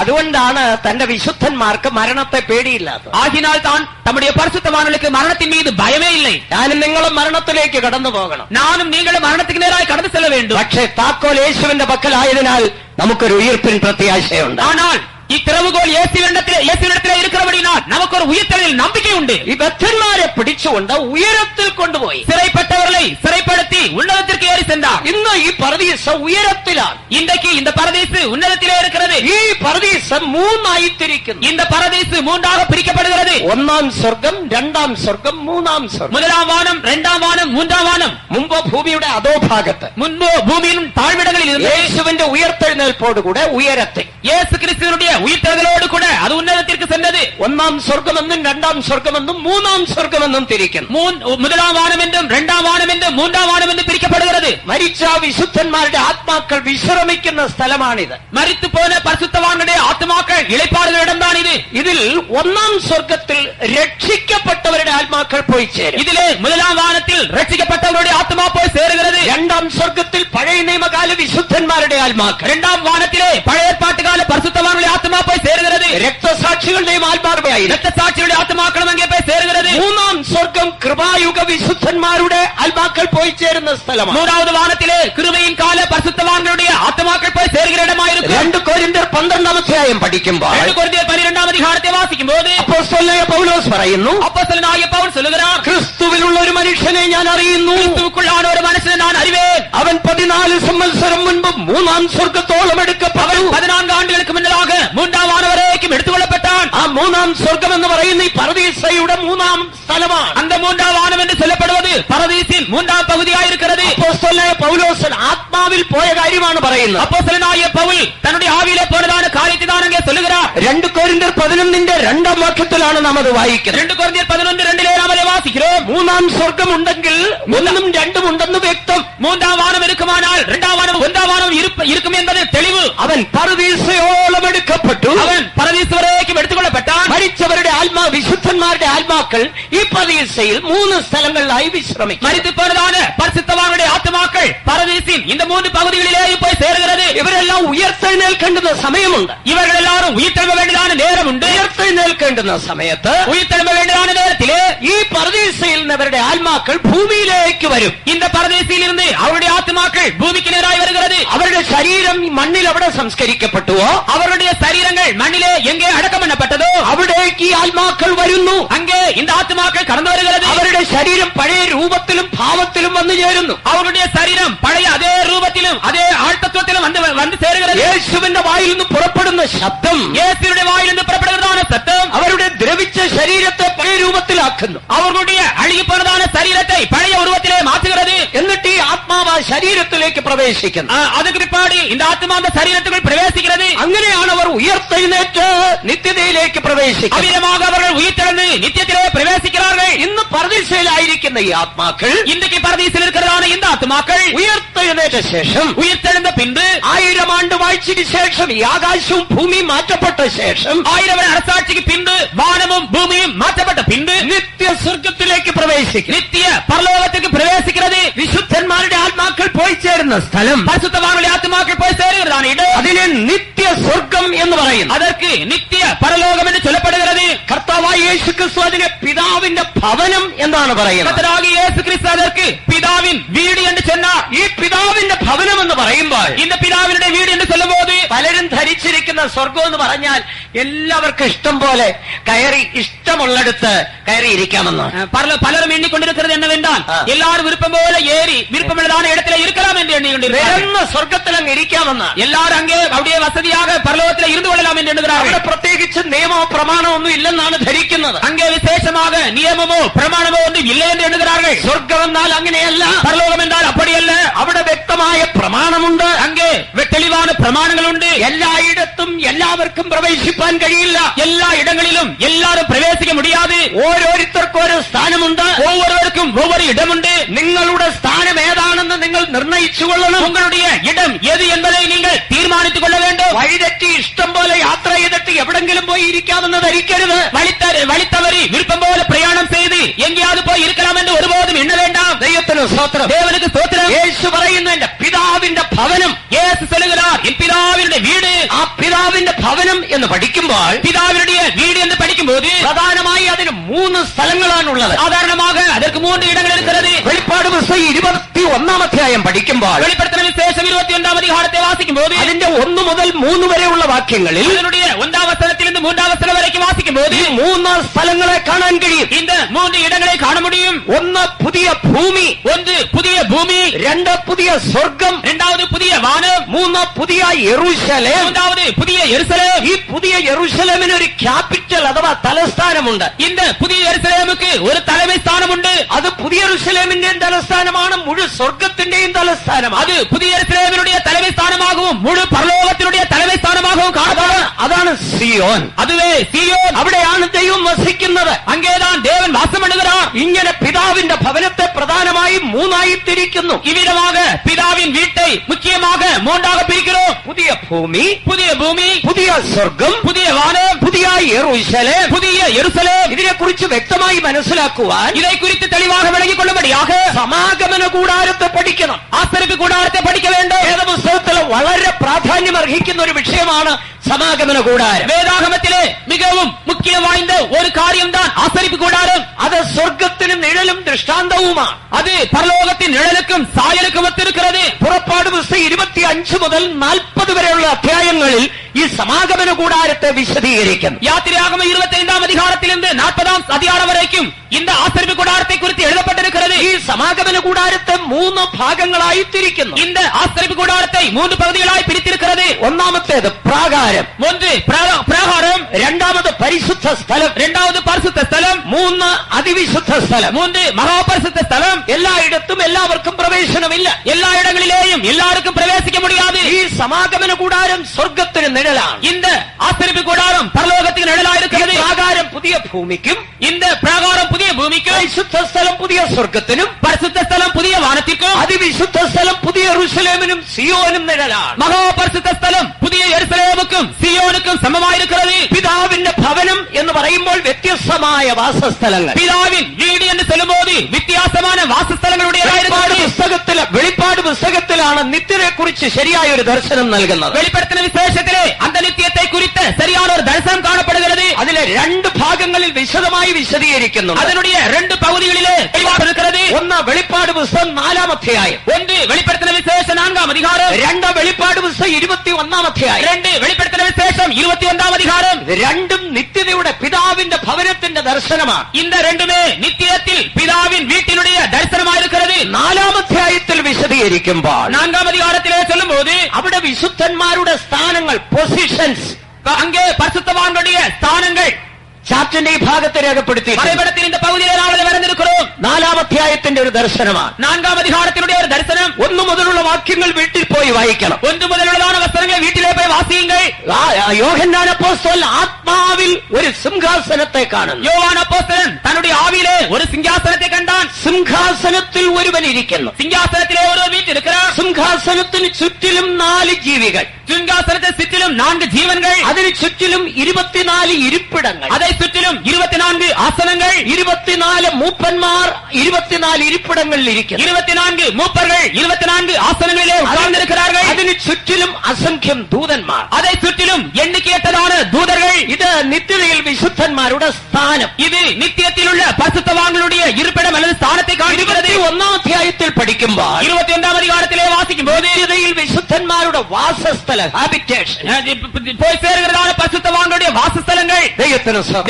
അതുകൊണ്ടാണ് തന്റെ വിശുദ്ധന്മാർക്ക് മരണത്തെ പേടിയില്ലാത്തത്. ஆகினால் தான் தம்முடைய பரிசுத்தவான்களுக்கு மரணத்தின் மீது பயமே இல்லை. ഞാനും നിങ്ങളും മരണത്തിലേക്ക് കടന്നു പോകണം. நானும் நீங்களும் மரணத்துக்கு நேராக கடந்து செல்ல வேண்டும். പക്ഷേ താക്കോൽ യേശുവിന്റെ പക്കലായതിനാൽ നമുക്കൊരു ഉയർപ്പിൻ പ്രത്യാശയുണ്ട്. ஆனால் இத்திறவுகோல் இயேசுவிடத்திலே இருக்கிறபடினால் நமக்கு ஒரு உயிர்த்தெழுதல் நம்பிக்கை உண்டு. ഈ ബദ്ധന്മാരെ പിടിച്ചുകൊണ്ട് ഉയരത്തിൽ കൊണ്ടുപോയി சிறைப்பட்டவர்களை சிறைப்படுத்தி உன்னதத்திற்கு ஏறி சென்றார். ഇന്ന് ഈ പരദീസ ഉയരത്തിലാണ്. இன்றைக்கு இந்த பரதீசு உன்னதத்திலே இருக்கிறது. ഈ പരദീസ മൂന്നായി തിരിക്കുന്നു. இந்த பரதீசு மூன்றாக பிரிக்கப்படுகிறது. ഒന്നാം സ്വർഗം, രണ്ടാം സ്വർഗം, മൂന്നാം സ്വർഗം. முதலாம் வானம், இரண்டாம் வானம், மூன்றாம் வானம். മുമ്പ് ഭൂമിയുടെ അധോഭാഗത്ത്, முன்பு பூமியின் தாழ்விடங்களில் இருந்து യേശുവിന്റെ ഉയർത്തെഴുന്നേൽപ്പോടുകൂടെ ഉയരത്തെ, இயேசு கிறிஸ்துவினுடைய உயிர்த்தெழுதலோடு கூட அது உன்னதத்திற்கு சென்றது. ഒന്നാം സ്വർഗമെന്നും രണ്ടാം സ്വർഗമെന്നും മൂന്നാം സ്വർഗമെന്നും തിരിക്കുന്നു. முதலாம் வானம் என்றும் இரண்டாம் வானம் என்றும் மூன்றாம் வானம் என்று பிரிக்கப்படுகிறது. മരിച്ച വിശുദ്ധന്മാരുടെ ആത്മാക്കൾ വിശ്രമിക്കുന്ന സ്ഥലമാണിത്. மரித்து போன பரிசுத்தவான்களுடைய ஆத்மாக்கள் இளைப்பாறுகிற இடம்தான் இது. ഇതിൽ ഒന്നാം സ്വർഗത്തിൽ രക്ഷിക്കപ്പെട്ടവരുടെ ആത്മാക്കൾ പോയി ചേരും. ഇതിലെ முதலாம் வானத்தில் ரட்சிக்கப்பட்டவருடைய ஆத்மா போய் சேருகிறது. രണ്ടാം സ്വർഗത്തിൽ പഴയ നിയമകാല വിശുദ്ധന്മാരുടെ ആത്മാക്കൾ, இரண்டாம் வானத்திலே பழைய ஏற்பாட்டுகால பரிசுத்தவான்களுடைய ஆத்மா போய் சேருகிறது. രക്തസാക്ഷികളുടെയും ആത്മാക്കളായി രക്തസാക്ഷികളുടെ ആത്മാക്കളും അங்கே പോയി சேருகிறது. മൂന്നാം സ്വർഗം കൃപായുഗ വിശുദ്ധന്മാരുടെ ആത്മാക്കൾ പോയി ചേരുന്ന സ്ഥലമാണ്. மூன்றாவது வானத்திலே கிருபையின் கால பரிசுத்தவான்களுடைய ஆத்மாக்கள் போய் சேருகிற இடமாயிருக்கும். 2 കൊരിന്ത്യർ 12-ാം അധ്യായം പഠിക്കുമ്പോൾ 2 കൊരിന്ത്യർ 12-ാം അധികാരത്തെ വാസിക്കുമ്പോൾ അപ്പോസ്തലനായ പൗലോസ് പറയുന്നു, அப்போஸ்தலனாகிய பவுல் சொல்லுகிறார், ക്രിസ്തുവിലുള്ള ഒരു മനുഷ്യനെ ഞാൻ അറിയുന്നു, கிறிஸ்துவுக்குள்ளான ஒரு மனுஷனை நான் அறிவேன். അവൻ 14 സംവത്സരം മുൻപ് മൂന്നാം സ്വർഗത്തോളം എടുക്കപ്പെട്ടു. 14 ஆண்டுகளுக்கு முன்னதாக மூன்றாம் வானம் வரைக்கும் எடுத்துக்கொள்ளப்பட்டான். ആ മൂന്നാം സ്വർഗം എന്ന് പറയുന്ന ഈ പരദീസയുടെ മൂന്നാം സ്ഥലമാണ്. அந்த மூன்றாம் வானம் என்று சொல்லப்படுவது பரதீசின் மூன்றாம் பகுதியாக இருக்கிறது. അപ്പോസ്തലനായ പൗലോസ് ആത്മാവിൽ പോയ കാര്യമാണ് പറയുന്നത്. அப்போஸ்தலனாகிய பவுல் தன்னுடைய ஆவியிலே போனதான காரியத்தை தான் அங்கே சொல்லுகிறார். 2 കൊരിന്ത്യർ 11-ന്റെ 2-ാം വാക്യത്തിലാണ് നാം അത് വായിക്കുന്നത്. 2 കൊരിന്ത്യർ 11:2 നാം அதை വാசிக்கிறோம். മൂന്നാം സ്വർഗം ഉണ്ടെങ്കിൽ 1ഉം 2ഉം ഉണ്ടെന്ന് വ്യക്തം. மூன்றாம் வானம் இருக்குமானால் இரண்டாம் வானம் ஒன்றாம் வானம் இருக்கும் என்பது தெளிவு. അവൻ പരദീസയോളം എടുക്കപ്പെട്ടു. அவன் பரதீசு வரைக்கும் எடுத்துக்கொள்ளப்பட்டான். മരിച്ചവരുടെ വിശുദ്ധന്മാരുടെ ആത്മാക്കൾ ഈ പരദീസയിൽ 3 സ്ഥലങ്ങളിലായി വിശ്രമിക്കും. மரித்து போனதான பரிசுத்தவான்களுடைய ஆத்மாக்கள் பரதீசின் இந்த 3 பகுதிகளிலே போய் சேருகிறது. ഇവരെല്ലാം ഉയർത്തെഴുന്നേൽക്കേണ്ടുന്ന സമയമുണ്ട്. இவர்கள் எல்லாரும் உயிர்த்தெழும்ப வேண்டியதான நேரம் உண்டு. ഉയർത്തെഴുന്നേൽക്കേണ്ടുന്ന സമയത്ത് உயிர்த்தெழும்ப வேண்டியதான நேரத்திலே ഈ പരദീസയിൽ നിന്നവരുടെ ആത്മാക്കൾ ഭൂമിയിലേക്ക് വരും. இந்த பரதேசியில் இருந்து அவருடைய ஆத்மாக்கள் பூமிக்கு நேராய் வருகிறது. അവരുടെ ശരീരം മണ്ണിൽ അവിടെ സംസ്കരിക്കപ്പെട്ടുവോ, அவருடைய சரீரங்கள் மண்ணிலே எங்கே அடக்கம் பண்ணப்பட்டதோ അവിടേക്ക് ഈ ആത്മാക്കൾ വരുന്നു. அங்கே இந்த ஆத்மாக்கள் கடந்து வருகிறது. അവരുടെ ശരീരം പഴയ രൂപത്തിലും ഭാവത്തിലും വന്നു ചേരുന്നു. அவருடைய சரீரம் பழைய அதே ரூபத்திலும் அதே ஆழ்த்தத்துவத்திலும் வந்து சேருகிறது. യേശുവിന്റെ വായിൽ നിന്ന് പുറപ്പെടുന്ന ശബ്ദം, இயேசுவினுடைய வாயிலிருந்து புறப்படுகிறதான சத்தம், അവരുടെ ശരീരത്തെ പഴയ രൂപത്തിലാക്കുന്നു. அவர்களுடைய அழுகி போனதான சரீரத்தை பழைய உருவத்திலே மாற்றுகிறது. എന്നിട്ട് ഈ ആത്മാവ് ആ ശരീരത്തിലേക്ക് പ്രവേശിക്കുന്നു. அதுக்கு பிற்பாடு இந்த ஆத்மா அந்த சரீரத்துக்குள் பிரவேசிக்கிறது. അങ്ങനെയാണ് അവർ ഉയർത്തെഴുന്നേറ്റ് നിത്യതയിലേക്ക് പ്രവേശിക്കുന്നത്. அவ்விதமாக அவர்கள் உயிர்த்தெழுந்து நித்தியத்திலே பிரவேசிக்கிறார்கள். ഇന്ന് പരദീസയിലായിരിക്കുന്ന ഈ ആത്മാക്കൾ, இன்றைக்கு பரதீசில் இருக்கிறதான இந்த ஆத்மாக்கள் ഉയർത്തെഴുന്നേറ്റ ശേഷം, உயிர்த்தெழுந்த பின்பு 1000 ആണ്ട് വാഴ്ചയ്ക്ക് ശേഷം, ഈ ആകാശവും ഭൂമിയും മാറ്റപ്പെട്ട ശേഷം, 1000 வருட அரசாட்சிக்கு பின்பு வானமும் பூமியும் மாற்றப்பட்ட பின்பு നിത്യ സ്വർഗത്തിലേക്ക് പ്രവേശിക്കും. நித்திய பரலோகத்துக்கு பிரவேசிக்கிறது. വിശുദ്ധന്മാരുടെ ആത്മാക്കൾ പോയി ചേരുന്ന സ്ഥലം, பரிசுத்தவான்களுடைய ஆத்மாக்கள் போய் சேருகிறதான இடம், അതിനെ നിത്യ സ്വർഗം എന്ന് പറയുന്നു. அதற்கு நித்திய பரலோகம் என்று சொல்லப்படுகிறது. കർത്താവായ യേശു ക്രിസ്തു അതിനെ പിതാവിന്റെ ഭവനം എന്നാണ് പറയുന്നത്. கர்த்தராகிய இயேசு கிறிஸ்து அதற்கு பிதாவின் வீடு என்று சொன்னார். ഈ പിതാവിന്റെ ഭവനം എന്ന് പറയുമ്പോൾ இந்த பிதாவினுடைய வீடு என்று சொல்லும்போது പലരും ധരിച്ചിരിക്കുന്ന സ്വർഗം എന്ന് പറഞ്ഞാൽ എല്ലാവർക്കും ഇഷ്ടം പോലെ കയറി ഇഷ്ടമുള്ളിടത്ത് കയറി ഇരിക്കാമെന്നാണ്. பலரும் எண்ணிக்கொண்டிருக்கிறது என்னவென்றால் எல்லாரும் விருப்பம் போல ஏறி விருப்பமுள்ளதான இடத்துல இருக்கலாம் என்று எண்ணிக்கொண்டிருக்கிறார்கள். സ്വർഗത്തിൽ അങ്ങ് ഇരിക്കാമെന്നാണ്. எல்லாரும் அங்கே அப்படியே வசதியாக பரலோகத்தில் இருந்து கொள்ளலாம் என்று எண்ணுகிறார்கள். അവിടെ പ്രത്യേകിച്ച് നിയമമോ പ്രമാണമോ ഒന്നും ഇല്ലെന്നാണ് ധരിക്കുന്നത്. அங்கே விசேஷமாக நியமமோ பிரமாணமோ ஒன்றும் இல்லை என்று எண்ணுகிறார்கள். സ്വർഗം എന്നാൽ അങ്ങനെയല്ല. பரலோகம் என்றால் அப்படியல்ல. അവിടെ വ്യക്തമായ പ്രമാണമുണ്ട്. அங்கே தெளிவான பிரமாணங்கள் உண்டு. എല്ലായിടത്തും എല്ലാവർക്കും പ്രവേശിപ്പാൻ കഴിയില്ല. எல்லா இடங்களிலும் எல்லாரும் பிரவேசிக்க முடியாது. ഓരോരുത്തർക്കും ഓരോ സ്ഥാനമുണ്ട്. ஒவ்வொருவருக்கும் ஒவ்வொரு இடம் உண்டு. നിങ്ങളുടെ സ്ഥാനം ഏതാണെന്ന് നിങ്ങൾ നിർണയിച്ചു കൊള്ളണം. உங்களுடைய இடம் எது என்பதை நீங்கள் தீர்மானித்துக் கொள்ள வேண்டும். വഴിതെറ്റി ഇഷ്ടം പോലെ യാത്ര ചെയ്തിട്ട് എവിടെങ്കിലും പോയി ഇരിക്കാമെന്ന് ധരിക്കരുത്. வழித்தவறி விருப்பம் போல பிரயாணம் செய்து எங்கேயாவது போய் இருக்கலாம் என்று ஒருபோதும் எண்ண வேண்டாம். ദൈവത്തിന് സ്തോത്രം. தேவனுக்கு ஸ்தோத்திரம். യേശു പറയുന്നു എന്റെ പിതാവിന്റെ ഭവനം. இயேசு சொல்லுகிறார் என் பிதாவினுடைய வீடு. ആ പിതാവിന്റെ ഭവനം എന്ന് പഠിക്കുമ്പോൾ, பிதாவினுடைய வீடு என்று படிக்கும்போது പ്രധാനമായി അതിന് 3 സ്ഥലങ്ങളാണുള്ളത്. சாதாரணமாக அதற்கு 3 இடங்கள் இருக்கிறது. വെളിപ്പാട് പുസ്തകം 21-ാം അധ്യായം പഠിക്കുമ്പോൾ, வெளிப்படுத்தின விசேஷம் 21ஆம் அதிகாரத்தை வாசிக்கும் போது അതിന്റെ 1 മുതൽ 3 വരെയുള്ള വാക്യങ്ങളിൽ அதனுடைய 1ஆம் வசனத்திலிருந்து 3ஆம் வசனம் வரைக்கும் வாசிக்கும் போது ഈ 3 സ്ഥലങ്ങളെ കാണാൻ കഴിയും. இந்த 3 இடங்களை காண முடியும். 1 പുതിയ ഭൂമി, 1 புதிய பூமி, 2 പുതിയ സ്വർഗം, 2வது புதிய வானம், 3 പുതിയ യെരൂശലേം. 3வது புதிய எருசலேம். ഈ പുതിയ യെരൂശലേമിന് ഒരു ക്യാപിറ്റൽ അഥവാ തലസ്ഥാനമുണ്ട്. இந்த புதிய எருசலேமுக்கு ஒரு தலைமை ஸ்தானம் உண்டு. അത് പുതിയ യെരൂശലേമിന്റെയും തലസ്ഥാനമാണ്, മുഴു സ്വർഗത്തിന്റെയും തലസ്ഥാനമാണ്. அது புதிய எருசலேமினுடைய தலைமை ஸ்தானமாகவும் முழு பரலோகத்தினுடைய தலைமை ஸ்தானமாகவும் காணப்படும். അതാണ് സിയോൻ. அதுவே சீயோன். അവിടെയാണ് ദൈവം വസിക്കുന്നത്. அங்கேதான் தேவன் வாசம் பண்ணுகிறார். ഇങ്ങനെ പിതാവിന്റെ ഭവനത്തെ പ്രധാനമായും 3ആയി തിരിക്കുന്നു. இவ்விதமாக பிதாவின் வீட்டை முக்கியமாக 3ஆக பிரிக்கிறோம். പുതിയ ഭൂമി, புதிய பூமி, പുതിയ സ്വർഗം, புதிய வானம், പുതിയ യെരൂശലേം. புதிய எருசலேம். ഇതിനെക്കുറിച്ച് വ്യക്തമായി മനസ്സിലാക്കുവാൻ இதை குறித்து தெளிவாக விளங்கிக் கொள்ளும்படியாக സമാഗമന കൂടാരത്തെ പഠിക്കണം. ஆசரிப்பு கூடாரத்தை படிக்க வேண்டும். വേദപുസ്തകത്തിൽ വളരെ പ്രാധാന്യം അർഹിക്കുന്ന ഒരു വിഷയമാണ് സമാഗമന കൂടാരം. வேதாகமத்திலே மிகவும் முக்கியம் வாய்ந்த ஒரு காரியம்தான் ஆசரிப்பு கூடாரம். അത് സ്വർഗത്തിന് നിഴലും ദൃഷ്ടാന്തവുമാണ്. அது பரலோகத்தின் நிழலுக்கும் சாயலுக்கும் ஒத்திருக்கிறது. പുറപ്പാട് പുസ്തകം 25 മുതൽ 40 വരെയുള്ള അധ്യായങ്ങളിൽ ഈ സമാഗമന കൂടാരത്തെ വിശദീകരിക്കുന്നു. யாத்திரையாகமம் 25ஆம் அதிகாரத்திலிருந்து 40ஆம் அதிகாரம் வரைக்கும் இந்த ஆசரிப்பு கூடாரத்தை குறித்து எழுதப்பட்டிருக்கிறது. ഈ സമാഗമന കൂടാരത്തെ 3 ഭാഗങ്ങളായി തിരിക്കുന്നു. இந்த ஆசரிப்பு கூடாரத்தை 3 பகுதிகளாய் பிரித்திருக்கிறது. ഒന്നാമത്തേത് പ്രാകാരം, 1 பிராகாரம், 2ാമത് പരിശുദ്ധ സ്ഥലം, 2வது பரிசுத்த ஸ்தலம், 3 അതിവിശുദ്ധ സ്ഥലം. 3 மகா பரிசுத்த ஸ்தலம். എല്ലായിടത്തും എല്ലാവർക്കും പ്രവേശനമില്ല. எல்லா இடங்களிலேயும் எல்லாருக்கும் பிரவேசிக்க முடியாது. ഈ സമാഗമന കൂടാരം സ്വർഗത്തിന് നിഴലാണ്. இந்த ஆசரிப்பு கூடாரம் பரலோகத்துக்கு நிழலாய் ഈ இருக்கிறது. പ്രാകാരം പുതിയ ഭൂമിക്കും, இந்த பிராகாரம் புதிய பூமிக்கும், പരിശുദ്ധ സ്ഥലം പുതിയ സ്വർഗത്തിനും, பரிசுத்த ஸ்தலம் புதிய வானத்திற்கும், അതിവിശുദ്ധ സ്ഥലം പുതിയ യെരൂശലേമിനും സിയോനും നിഴലാണ്. மகா பரிசுத்த ஸ்தலம் புதிய எருசலேமுக்கும் சீயோனுக்கும் சமமாயிருக்கிறது. പിതാവിന്റെ ഭവനം എന്ന് പറയുമ്പോൾ വ്യത്യസ്തമായ വാസസ്ഥലങ്ങൾ. பிதாவின் வீடு என்று சொல்லும்போது வித்தியாசமான வாசஸ்தலங்களுடையதாயிருக்கிறது. വെളിപ്പാട് പുസ്തകത്തിലാണ് നിത്യതയെക്കുറിച്ച് ശരിയായ ഒരു ദർശനം നൽകുന്നത്. வெளிப்படுத்தின விசேஷத்திலே அந்த நித்தியத்தை குறித்த சரியான ஒரு தரிசனம் காணப்படுகிறது. അതിലെ 2 ഭാഗങ്ങളിൽ വിശദമായി വിശദീകരിക്കുന്നു. அதனுடைய 2 பகுதிகளிலே தெளிவாக இருக்கிறது. ഒന്ന് വെളിപ്പാട് പുസ്തകം 4-ാം അധ്യായം, 1 வெளிப்படுத்தின விசேஷம் 4ஆம் அதிகாரம், 2 വെളിപ്പാട് പുസ്തകം 21-ാം അധ്യായം. 2 வெளிப்படுத்தின விசேஷம் 21ஆம் அதிகாரம். ഇത് രണ്ടും നിത്യതയുടെ പിതാവിന്റെ ഭവനത്തിന്റെ ദർശനമാണ്. இந்த ரெண்டுமே நித்தியத்தில் பிதாவின் வீட்டினுடைய தரிசனமாயிருக்கிறது. 4-ാം അധ്യായത്തിൽ വിശദീകരിക്കുമ്പോൾ 4ஆம் அதிகாரத்திலே சொல்லும்போது അവിടെ വിശുദ്ധന്മാരുടെ സ്ഥാനങ്ങൾ, പൊസിഷൻസ്, அங்கே பரிசுத்தவான்களுடைய ஸ்தானங்கள், ചാപ്റ്ററിന്റെ ഈ ഭാഗത്തെ രേഖപ്പെടുത്തി வரைபடத்தின் இந்த பகுதியிலே நாம் அதை வரைந்திருக்கிறோம். 4-ാം അധ്യായത്തിന്റെ ഒരു ദർശനമാണ്. 4-ാം அதிகாரத்தினுடைய ஒரு தரிசனம். 1 മുതലുള്ള വാക്യങ്ങൾ വീട്ടിൽ പോയി വായിക്കണം. 1 മുതലുള്ളதான വസ്ത്രങ്ങളെ വീട്ടിലെ പോയി വാസിയുங்கள். യോഹന്നാൻ അപ്പോസ്തലൻ ആത്മാവിൽ ഒരു സിംഹാസനത്തെ കാണുന്നു. யோவான் அப்போஸ்தலன் தன்னுடைய ஆவியிலே ஒரு சிங்காசனத்தை கண்டான். സിംഹാസനത്തിൽ ഒരുവൻ ഇരിക്കുന്നു. சிங்காசனத்திலே ஒருவர் வீற்றிருக்கிறார். സിംഹാസനത്തിന് ചുറ്റിലും 4 ജീവികൾ. சிங்காசனத்தை சுற்றிலும் 4 ஜீவன்கள். അതിന് ചുറ്റിലും 24 ഇരിപ്പിടങ്ങൾ. அதை சுற்றிலும் 24 ஆசனங்கள். 24 മൂപ്പന്മാർ 24 ഇരിപ്പിടങ്ങളിൽ ഇരിക്കുന്നു. 24 മൂപ്പர்கள் 24 ஆசனங்களிலே உட்கார்ந்திருக்கிறார்கள். അതിന് ചുറ്റിലും അസംഖ്യം ദൂതന്മാർ. அதை சுற்றிலும் எண்ணிக்கையற்றதான தூதர்கள். ഇത് നിത്യതയിൽ വിശുദ്ധന്മാരുടെ സ്ഥാനം. இது நித்தியத்தில் உள்ள பரிசுத்தவான்களுடைய இருப்பிடம் அல்லது ஸ்தானத்தை காண்பிக்கிறது. 21-ാം അധ്യായത്തിൽ പഠിക്കുമ്പോൾ 21-ാം அதிகாரத்திலே வாசிக்கும்போது നിത്യതയിൽ വിശുദ്ധന്മാരുടെ വാസസ്ഥലം ഹാബിറ്റേഷൻ போய் சேருகிறதான பரிசுத்தவான்களுடைய வாசஸ்தலங்கள்.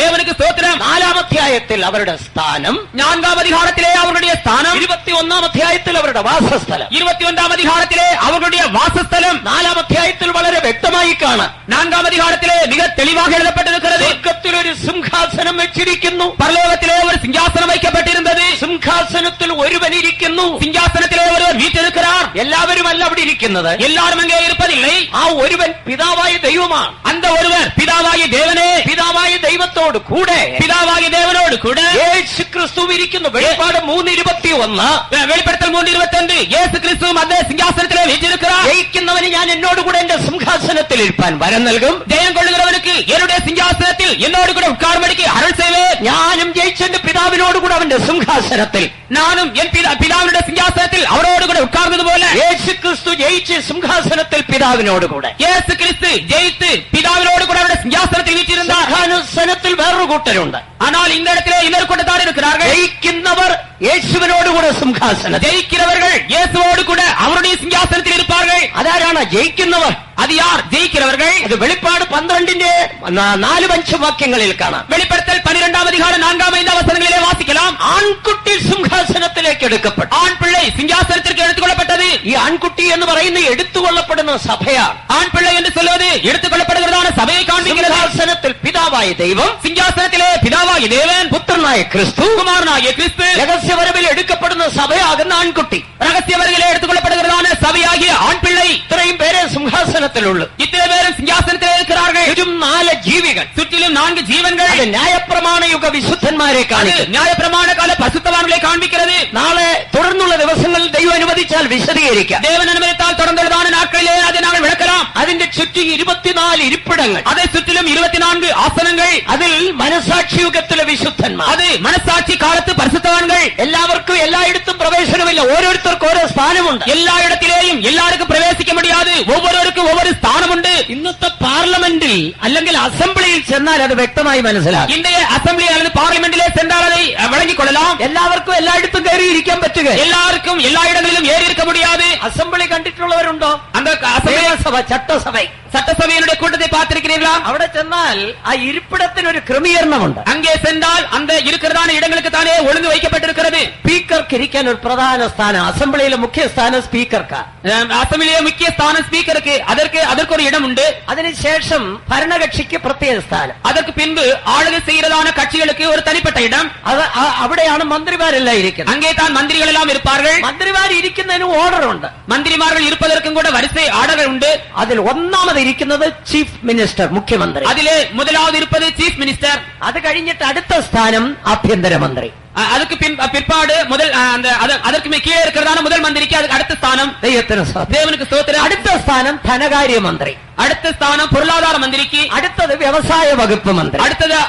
தேவனுக்கு ஸ்தோத்திரம். 4-ാം അധ്യായത്തിൽ അവരുടെ സ്ഥാനം. 4-ാം அதிகாரத்திலே அவர்களுடைய ஸ்தானம். 21-ാം അധ്യായത്തിൽ അവരുടെ വാസസ്ഥലം. 21-ാം அதிகாரத்திலே அவர்களுடைய வாசஸ்தலம். 4-ാം അധ്യായത്തിൽ വളരെ വ്യക്തമായി കാണാം. 4-ാം அதிகாரத்திலே மிக தெளிவாக எழுதப்பட்டிருக்கிறது. സ്വർഗ്ഗത്തിൽ ഒരു സിംഹാസനം വെച്ചിരിക്കുന്നു. பரலோகத்திலே ஒரு சிங்காசனம் வைக்கப்பட்டிருந்தது. സിംഹാസനത്തിൽ ഒരുവൻ ഇരിക്കുന്നു. சிங்காசனத்திலே ஒருவர் வீற்றிருக்கிறார். എല്ലാവരും അല്ല അവിടെ ഇരിക്കുന്നത്. எல்லாரும் அங்கே இருப்பதில்லை. ആ ഒരുവൻ പിതാവായ ദൈവമാണ്. அந்த ஒருவர் பிதாவாகிய தேவனே. പിതാവായ ദൈവത്തോട് കൂടെ பிதாவாகிய தேவனோடு கூட യേശു ക്രിസ്തു ഇരിക്കുന്നു. വെളിപ്പാട് 3:21. வெளிப்படுத்தல் 3:21 இயேசு கிறிஸ்துவும் அந்த சிங்காசனத்திலே வீற்றிருக்கிறார். ജയിക്കുന്നവന് ഞാൻ എന്നോട് കൂടെ എന്റെ സിംഹാസനത്തിൽ ഇരിപ്പാൻ വരം നൽകും. ஜெயம் கொள்ளுகிறவனுக்கு என்னுடைய சிங்காசனத்தில் என்னோடு கூட உட்காரும்படிக்கு அருள் செய்வேன். ഞാനും ജയിച്ചെന്റെ പിതാവിനോട് കൂടെ അവന്റെ സിംഹാസനത്തിൽ. நானும் என் பிதாவினுடைய சிங்காசனத்தில் அவரோடு கூட உட்கார்ந்தது போல യേശു ക്രിസ്തു ജയിച്ച് സിംഹാസനത്തിൽ പിതാവിനോട് കൂടെ. இயேசு கிறிஸ்து ஜெயித்து பிதாவினோடு கூட அவருடைய சிங்காசனத்தில் வீற்றிருந்தார். സിംഹാസനത്തിൽ വേറൊരു കൂട്ടരുണ്ട്. ஆனால் இந்த இடத்திலே இன்னொரு கூட்டத்தார் இருக்கிறார்கள். ജയിക്കുന്നവർ യേശുവിനോട് കൂടെ സിംഹാസനം. ஜெயிக்கிறவர்கள் இயேசுவோடு கூட அவருடைய சிங்காசனத்தில் இருப்பார்கள். അതാരാണ് ജയിക്കുന്നവർ? அது யார் ஜெயிக்கிறவர்கள்? അത് വെളിപ്പാട് 12-ന്റെ 4-5 വാക്യങ്ങളിൽ കാണാം. வெளிப்படுத்தல் 12-ാം அதிகாரம் 4-5 வசனங்களிலே வாசிக்கலாம். ആൺകുട്ടി സിംഹാസനത്തിലേക്ക് എടുക്കപ്പെട്ടു. ஆண் பிள்ளை சிங்காசனத்திற்கு எடுத்துக்கொள்ளப்பட்டது. ഈ ആൺകുട്ടി എന്ന് പറയുന്ന എടുത്തുകൊള്ളപ്പെടുന്ന സഭയാണ്. ஆண் பிள்ளை என்று சொல்வது எடுத்துக்கொள்ளப்படுகிறதான சபையை காண்பிக்கிறது. സിംഹാസനത്തിൽ പിതാവായ ദൈവം, சிங்காசனத்திலே பிதாவாகிய தேவன், പുത്രനായ ക്രിസ്തു, குமாரனாகிய கிறிஸ்து, രഹസ്യവരവിൽ എടുക്കപ്പെടുന്ന സഭയാകുന്ന ആൺകുട്ടി, ரகசிய வருகையிலே எடுத்துக்கொள்ளப்படுகிறதான சபையாகிய ஆண் பிள்ளை. ഇത്രയും പേരെ സിംഹാസനത്തിലുള്ളൂ. இத்தனை பேரும் சிங்காசனத்திலே இருக்கிறார்கள். ചുറ്റും 4 ജീവികൾ, சுற்றிலும் 4 ஜீவன்கள். അത് ന്യായപ്രമാണ യുഗ വിശുദ്ധന്മാരെ കാണിക്കും. நியாயப்பிரமாண கால பரிசுத்தவான்களை காண்பிக்கிறது. നാളെ തുടർന്നുള്ള ദിവസങ്ങളിൽ ദൈവം അനുവദിച്ചാൽ വിശദീകരിക്കാം. தேவன் அனுமதித்தால் தொடர்ந்துள்ளதான நாட்களிலே அதை நாங்கள் விளக்கலாம். അതിന്റെ ചുറ്റും 24 ഇരിപ്പിടങ്ങൾ, அதை சுற்றிலும் 24 ஆசனங்கள். അതിൽ മനസാക്ഷിയുഗത്തിലെ വിശുദ്ധന്മാർ, அது மனசாட்சி காலத்து பரிசுத்தவான்கள். എല്ലാവർക്കും എല്ലായിടത്തും പ്രവേശനമില്ല. ഓരോരുത്തർക്കും ഓരോ സ്ഥാനമുണ്ട്. எல்லா இடத்திலேயும் எல்லாருக்கும் பிரவேசிக்க முடியாது. ஒவ்வொருவருக்கும் ஒவ்வொரு ஸ்தானம் உண்டு. ഇന്നത്തെ പാർലമെന്റിൽ അല്ലെങ്കിൽ അസംബ്ലിയിൽ ചെന്നാൽ അത് വ്യക്തമായി മനസ്സിലാക്കും. இன்றைய அசம்பிளி அல்லது பார்லிமெண்டிலே சென்றால் அதை வழங்கிக் கொள்ளலாம். എല്ലാവർക്കും എല്ലായിടത്തും കയറി ഇരിക്കാൻ പറ്റുക. எல்லாருக்கும் எல்லா இடங்களிலும் ஏறி இருக்க முடியாது. അസംബ്ലി കണ്ടിട്ടുള്ളവരുണ്ടോ? அந்த அசம்பிளி സഭ, ചട്ടസഭ, சட்டசபையினுடைய கூட்டத்தை பார்த்திருக்கிறீர்களா? അവിടെ ചെന്നാൽ ആ ഇരിപ്പിടത്തിന് ഒരു ക്രമീകരണമുണ്ട്. அங்கே சென்றால் அந்த இருக்கிறதான இடங்களுக்கு தானே ஒழுங்கு வைக்கப்பட்டிருக்கிறது. സ്പീക്കർക്ക് ഇരിക്കാൻ ഒരു പ്രധാന സ്ഥാനം, അസംബ്ലിയിലെ മുഖ്യ സ്ഥാനം സ്പീക്കർക്കാ. அசம்பிளியிலே முக்கிய ஸ்தானம் ஸ்பீக்கருக்கு. அதற்கு ஒரு இடம் உண்டு. അതിനുശേഷം ഭരണകക്ഷിക്ക് പ്രത്യേക സ്ഥാനം. அதற்கு பின்பு ஆளுகை செய்கிறதான கட்சிகளுக்கு ஒரு தனிப்பட்ட இடம். അവിടെയാണ് മന്ത്രിമാരെല്ലാം ഇരിക്കുന്നത്. அங்கே தான் மந்திரிகள் எல்லாம் இருப்பார்கள். മന്ത്രിമാർ ഇരിക്കുന്നതിന് ഓർഡർ ഉണ്ട്. மந்திரிமார்கள் இருப்பதற்கும் கூட வரிசை ஆர்டர்கள் உண்டு. അതിൽ ഒന്നാമത് ഇരിക്കുന്നത് ചീഫ് മിനിസ്റ്റർ, മുഖ്യമന്ത്രി. அதிலே முதலாவது இருப்பது சீஃப் மினிஸ்டர். അത് കഴിഞ്ഞിട്ട് അടുത്ത സ്ഥാനം ആഭ്യന്തരമന്ത്രി. அதுக்கு பிற்பாடு அதற்கு கீழே இருக்கிறதான முதல் மந்திரிக்கு அதுக்கு அடுத்த ஸ்தானம். தேவனுக்கு ஸ்தோத்திரம். അടുത്ത സ്ഥാനം ധനകാര്യമന്ത്രി. அடுத்த ஸ்தானம் பொருளாதார மந்திரிக்கு. അടുത്തത് വ്യവസായ വകുപ്പ് മന്ത്രി.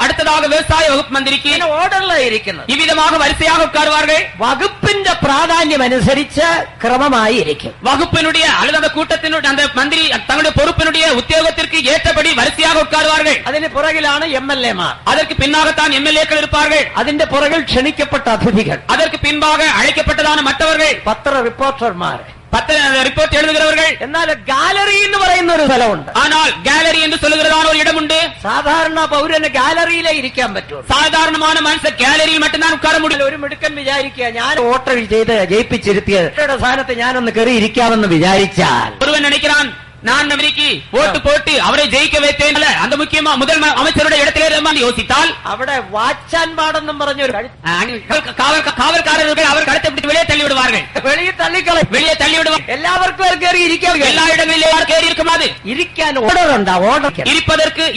அடுத்ததாக விவசாய வகுப்பு மந்திரிக்கு. ഓർഡറിലായിരിക്കുന്നത്. இவ்விதமாக வரிசையாக உட்காருவார்கள். വകുപ്പിന്റെ പ്രാധാന്യം അനുസരിച്ച് ക്രമമായി ഇരിക്കും. வகுப்பினுடைய அல்லது அந்த கூட்டத்தினுடைய அந்த மந்திரி தங்களுடைய பொறுப்பினுடைய உத்தியோகத்திற்கு ஏற்றபடி வரிசையாக உட்காருவார்கள். അതിന് പുറകിലാണ് MLA-മാർ. அதற்கு பின்னாகத்தான் MLA-க்கள் இருப்பார்கள். അതിന്റെ പുറകിൽ ക്ഷണിക്കപ്പെട്ട അതിഥികൾ. அதற்கு பின்பாக அழைக்கப்பட்டதான மற்றவர்கள், പത്ര റിപ്പോർട്ടർമാർ, ரிப்போர்ட் எழுதுகிறவர்கள். എന്നാൽ ഗാലറി എന്ന് പറയുന്ന ഒരു സ്ഥലമുണ്ട്. ஆனால் கேலரி என்று சொல்லுகிறதான ஒரு இடம் உண்டு. സാധാരണ പൗരന് ഗാലറിയിലേ ഇരിക്കാൻ പറ്റൂ. சாதாரணமான மனுஷன் கேலரியில் மட்டும்தான் உட்கார முடியும். ഒരു മിടുക്കൻ വിചാരിക്കുക, ഞാൻ വോട്ട് ചെയ്ത് ജയിപ്പിച്ചിരുത്തിയത് സ്ഥാനത്ത് ഞാനൊന്ന് കയറി ഇരിക്കാമെന്ന് വിചാരിച്ചാൽ ஒருவன் நினைக்கிறான், நான் அமெரிக்கி ஓட்டு போட்டு அவரை ஜெயிக்க வைத்தேன் அந்த முக்கியமா முதல் அமைச்சருடைய இடத்திலே யோசித்தால் അവിടെ വാച്ചാൻ പാടെന്നും പറഞ്ഞൊരു காவல்காரர்கள் அவர் கழுத்தை பிடித்து வெளியே தள்ளி விடுவார்கள். വെളിയിൽ തള്ളിക്കളയും. வெளியே தள்ளி விடுவார்கள். എല്ലാവർക്കും കയറി ഇരിക്കാൻ எல்லா இடங்களிலும் கയറി இருக்குமாது ഇരിക്കാൻ ഓർഡറുണ്ടാ ഓർഡർ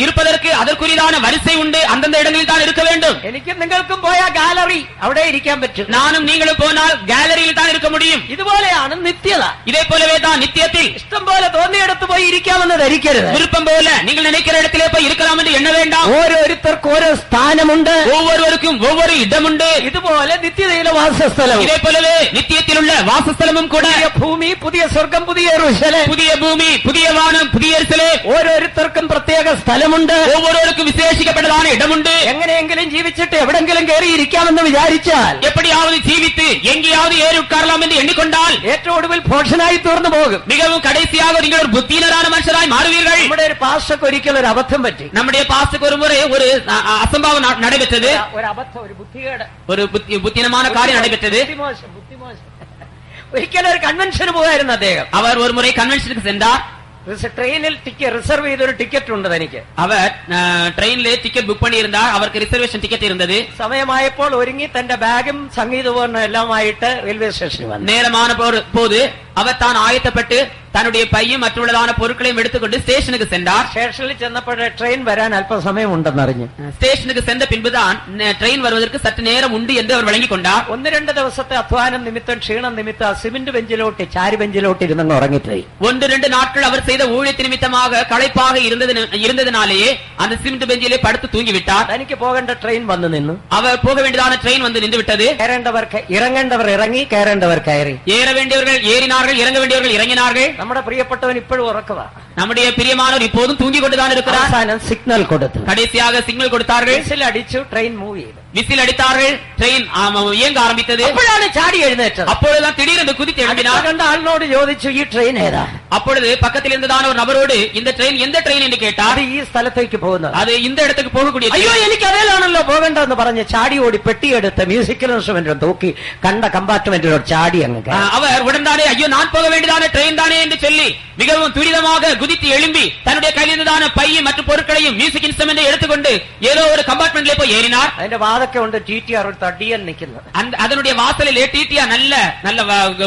இருப்பதற்கு அதற்குரியதான வரிசை உண்டு. அந்தந்த இடங்களில் தான் இருக்க வேண்டும். എനിക്കും നിങ്ങൾക്കും പോയാൽ ഗാലറി അവിടെ ഇരിക്കാൻ പറ്റും. நானும் நீங்களும் போனால் கேலரியில் தான் இருக்க முடியும். ഇതുപോലെയാണ് നിത്യത. இதே போலவே தான் நித்தியத்தில் ഇഷ്ടം പോലെ തോന്നിയിടത്ത് പോയി ഇരിക്കാമെന്ന് ധരിക്കരുത്. விருப்பம் போல நீங்கள் நினைக்கிற இடத்திலே போய் இருக்கலாம் என்று எண்ண வேண்டாம். ഓരോരുത്തർക്കും ഓരോ സ്ഥാനമുണ്ട്. ஒவ்வொருவருக்கும் ஒவ்வொரு இடமுண்டு. ഇതുപോലെ നിത്യതയിലെ വാസസ്ഥലം. இதே போலவே நித்தியத்தில் உள்ள வாசஸ்தலமும் கூட പുതിയ ഭൂമി, പുതിയ സ്വർഗം, പുതിയ യെരൂശലേം. புதிய பூமி, புதிய வானம், புதிய எருசலேம். ഓരോരുത്തർക്കും പ്രത്യേക സ്ഥലമുണ്ട്. ஒவ்வொருவருக்கும் விசேஷிக்கப்பட்டதான இடமுண்டு. എങ്ങനെയെങ്കിലും ജീവിച്ചിട്ട് എവിടെങ്കിലും കയറി ഇരിക്കാമെന്ന് വിചാരിച്ചാൽ எப்படியாவது ஜீவித்து எங்கேயாவது ஏறி உட்காரலாம் என்று எண்ணிக்கொண்டால் ഏറ്റവും ഒടുവിൽ ഭോഷനായി തീർന്നു പോകും. மிகவும் கடைசியாக நீங்கள் ஒரு புத்தியினரான மனுஷராய் மாறுவீர்கள். നമ്മുടെ ഒരു പാസ്റ്റർക്ക് ഒരിക്കലും ഒരു അബദ്ധം പറ്റി. நம்முடைய பாஸ்டருக்கு ஒரு முறை ஒரு அசம்பாவம் நடைபெற்றது. ഒരു അബദ്ധം, ഒരു ബുദ്ധികേട്, ஒரு புத்தினமான காரியம் நடைபெற்றது. ഒരിക്കലും ഒരു കൺവെൻഷന് പോകായിരുന്നു അദ്ദേഹം. அவர் ஒரு முறை கன்வென்ஷனுக்கு சென்றார். ട്രെയിനിൽ റിസർവ് ചെയ്തൊരു ടിക്കറ്റ് ഉണ്ട് തനിക്ക്. அவர் ட்ரெயின்ல டிக்கெட் புக் பண்ணியிருந்தார். அவருக்கு ரிசர்வேஷன் டிக்கெட் இருந்தது. സമയമായപ്പോൾ ഒരുങ്ങി തന്റെ ബാഗും സംഗീതവും എല്ലാമായിട്ട് റെയിൽവേ സ്റ്റേഷനിൽ വന്നു. நேரமான போது அவர் தான் ஆயத்தப்பட்டு தன்னுடைய பையும் மற்றதான பொருட்களையும் எடுத்துக்கொண்டு ஸ்டேஷனுக்கு சென்றார். സ്റ്റേഷനിൽ ചെന്നപ്പോഴേ ട്രെയിൻ വരാൻ അല്പം സമയമുണ്ടെന്നറിഞ്ഞു. ஸ்டேஷனுக்கு சென்ற பின்புதான் ட்ரெயின் வருவதற்கு சற்று நேரம் உண்டு என்று அவர் வழங்கிக் கொண்டார். 1-2 ദിവസത്തെ അധ്വാനം നിമിത്തം, ക്ഷീണം നിമിത്തം സിമന്റ് ബെഞ്ചിലോട്ട്, ചാരി ബെഞ്ചിലോട്ട് ഇരുന്ന് ഉറങ്ങിപ്പോയി. 1-2 நாட்கள் அவர் செய்த ஊழியத்தின் நிமித்தமாக களைப்பாக இருந்ததினாலேயே அந்த சிமெண்ட் பெஞ்சிலே படுத்து தூங்கிவிட்டார். തനിക്ക് പോകേണ്ട ട്രെയിൻ വന്നു നിന്നു. அவர் போக வேண்டியதான ட்ரெயின் வந்து நின்று விட்டது. ഇറങ്ങേണ്ടവർ ഇറങ്ങി, കയറേണ്ടവർ കയറി. ஏற வேண்டியவர்கள் ஏறினார்கள், இறங்க வேண்டியவர்கள் இறங்கினார்கள். നമ്മുടെ പ്രിയപ്പെട്ടവൻ ഇപ്പോഴും ഉറക്കുക. நம்முடைய பிரியமானவர் இப்போதும் தூங்கிக் கொண்டுதான் இருக்கிறார். അവസാനം സിഗ്നൽ കൊടുത്തു. கடைசியாக சிக்னல் கொடுத்தார்கள். വിസിൽ അടിച്ചു. ട്രെയിൻ മൂവ് ചെയ്തു. விசில் அடித்தார்கள். ட்ரெயின் இயங்க ஆரம்பித்தது. അപ്പോഴാണ് ചാടി എഴുന്നേറ്റത്. அப்பொழுதுதான் திடீரென்று குதித்து எழுப்பினார். കണ്ട ആളിനോട് ചോദിച്ചു, ഈ ട്രെയിൻ ഏതാ? அப்பொழுது பக்கத்தில் இருந்ததான ஒரு நபரோடு இந்த ட்ரெயின் எந்த ட்ரெயின் என்று கேட்டார். അത് ഈ സ്ഥലത്തേക്ക് പോകുന്നത്. அது இந்த இடத்துக்கு போகக்கூடிய. അയ്യോ, എനിക്ക് അതേലാണല്ലോ പോകേണ്ടതെന്ന് പറഞ്ഞ് ചാടി ഓടി പെട്ടിയെടുത്ത് മ്യൂസിക്കൽ ഇൻസ്ട്രുമെന്റ് തൂക്കി കണ്ട കമ്പാർട്ട്മെന്റിലോ ചാടി അങ്ങ്. அவர் உடன்தானே ஐயோ நான் போக வேண்டியதான ட்ரெயின் தானே என்று சொல்லி மிகவும் துரிதமாக குதித்து எழும்பி தன்னுடைய கையில் இருந்ததான பையும் மற்ற பொருட்களையும் மியூசிக் இன்ஸ்ட்ருமெண்டை எடுத்துக்கொண்டு ஏதோ ஒரு கம்பார்ட்மெண்ட்ல போய் ஏறினார். അതിന്റെ വാതൊക്കെ ഉണ്ട് TTR ഒരു തടിയൻ നിൽക്കുന്നത്. அதனுடைய வாசலிலே TTR நல்ல நல்ல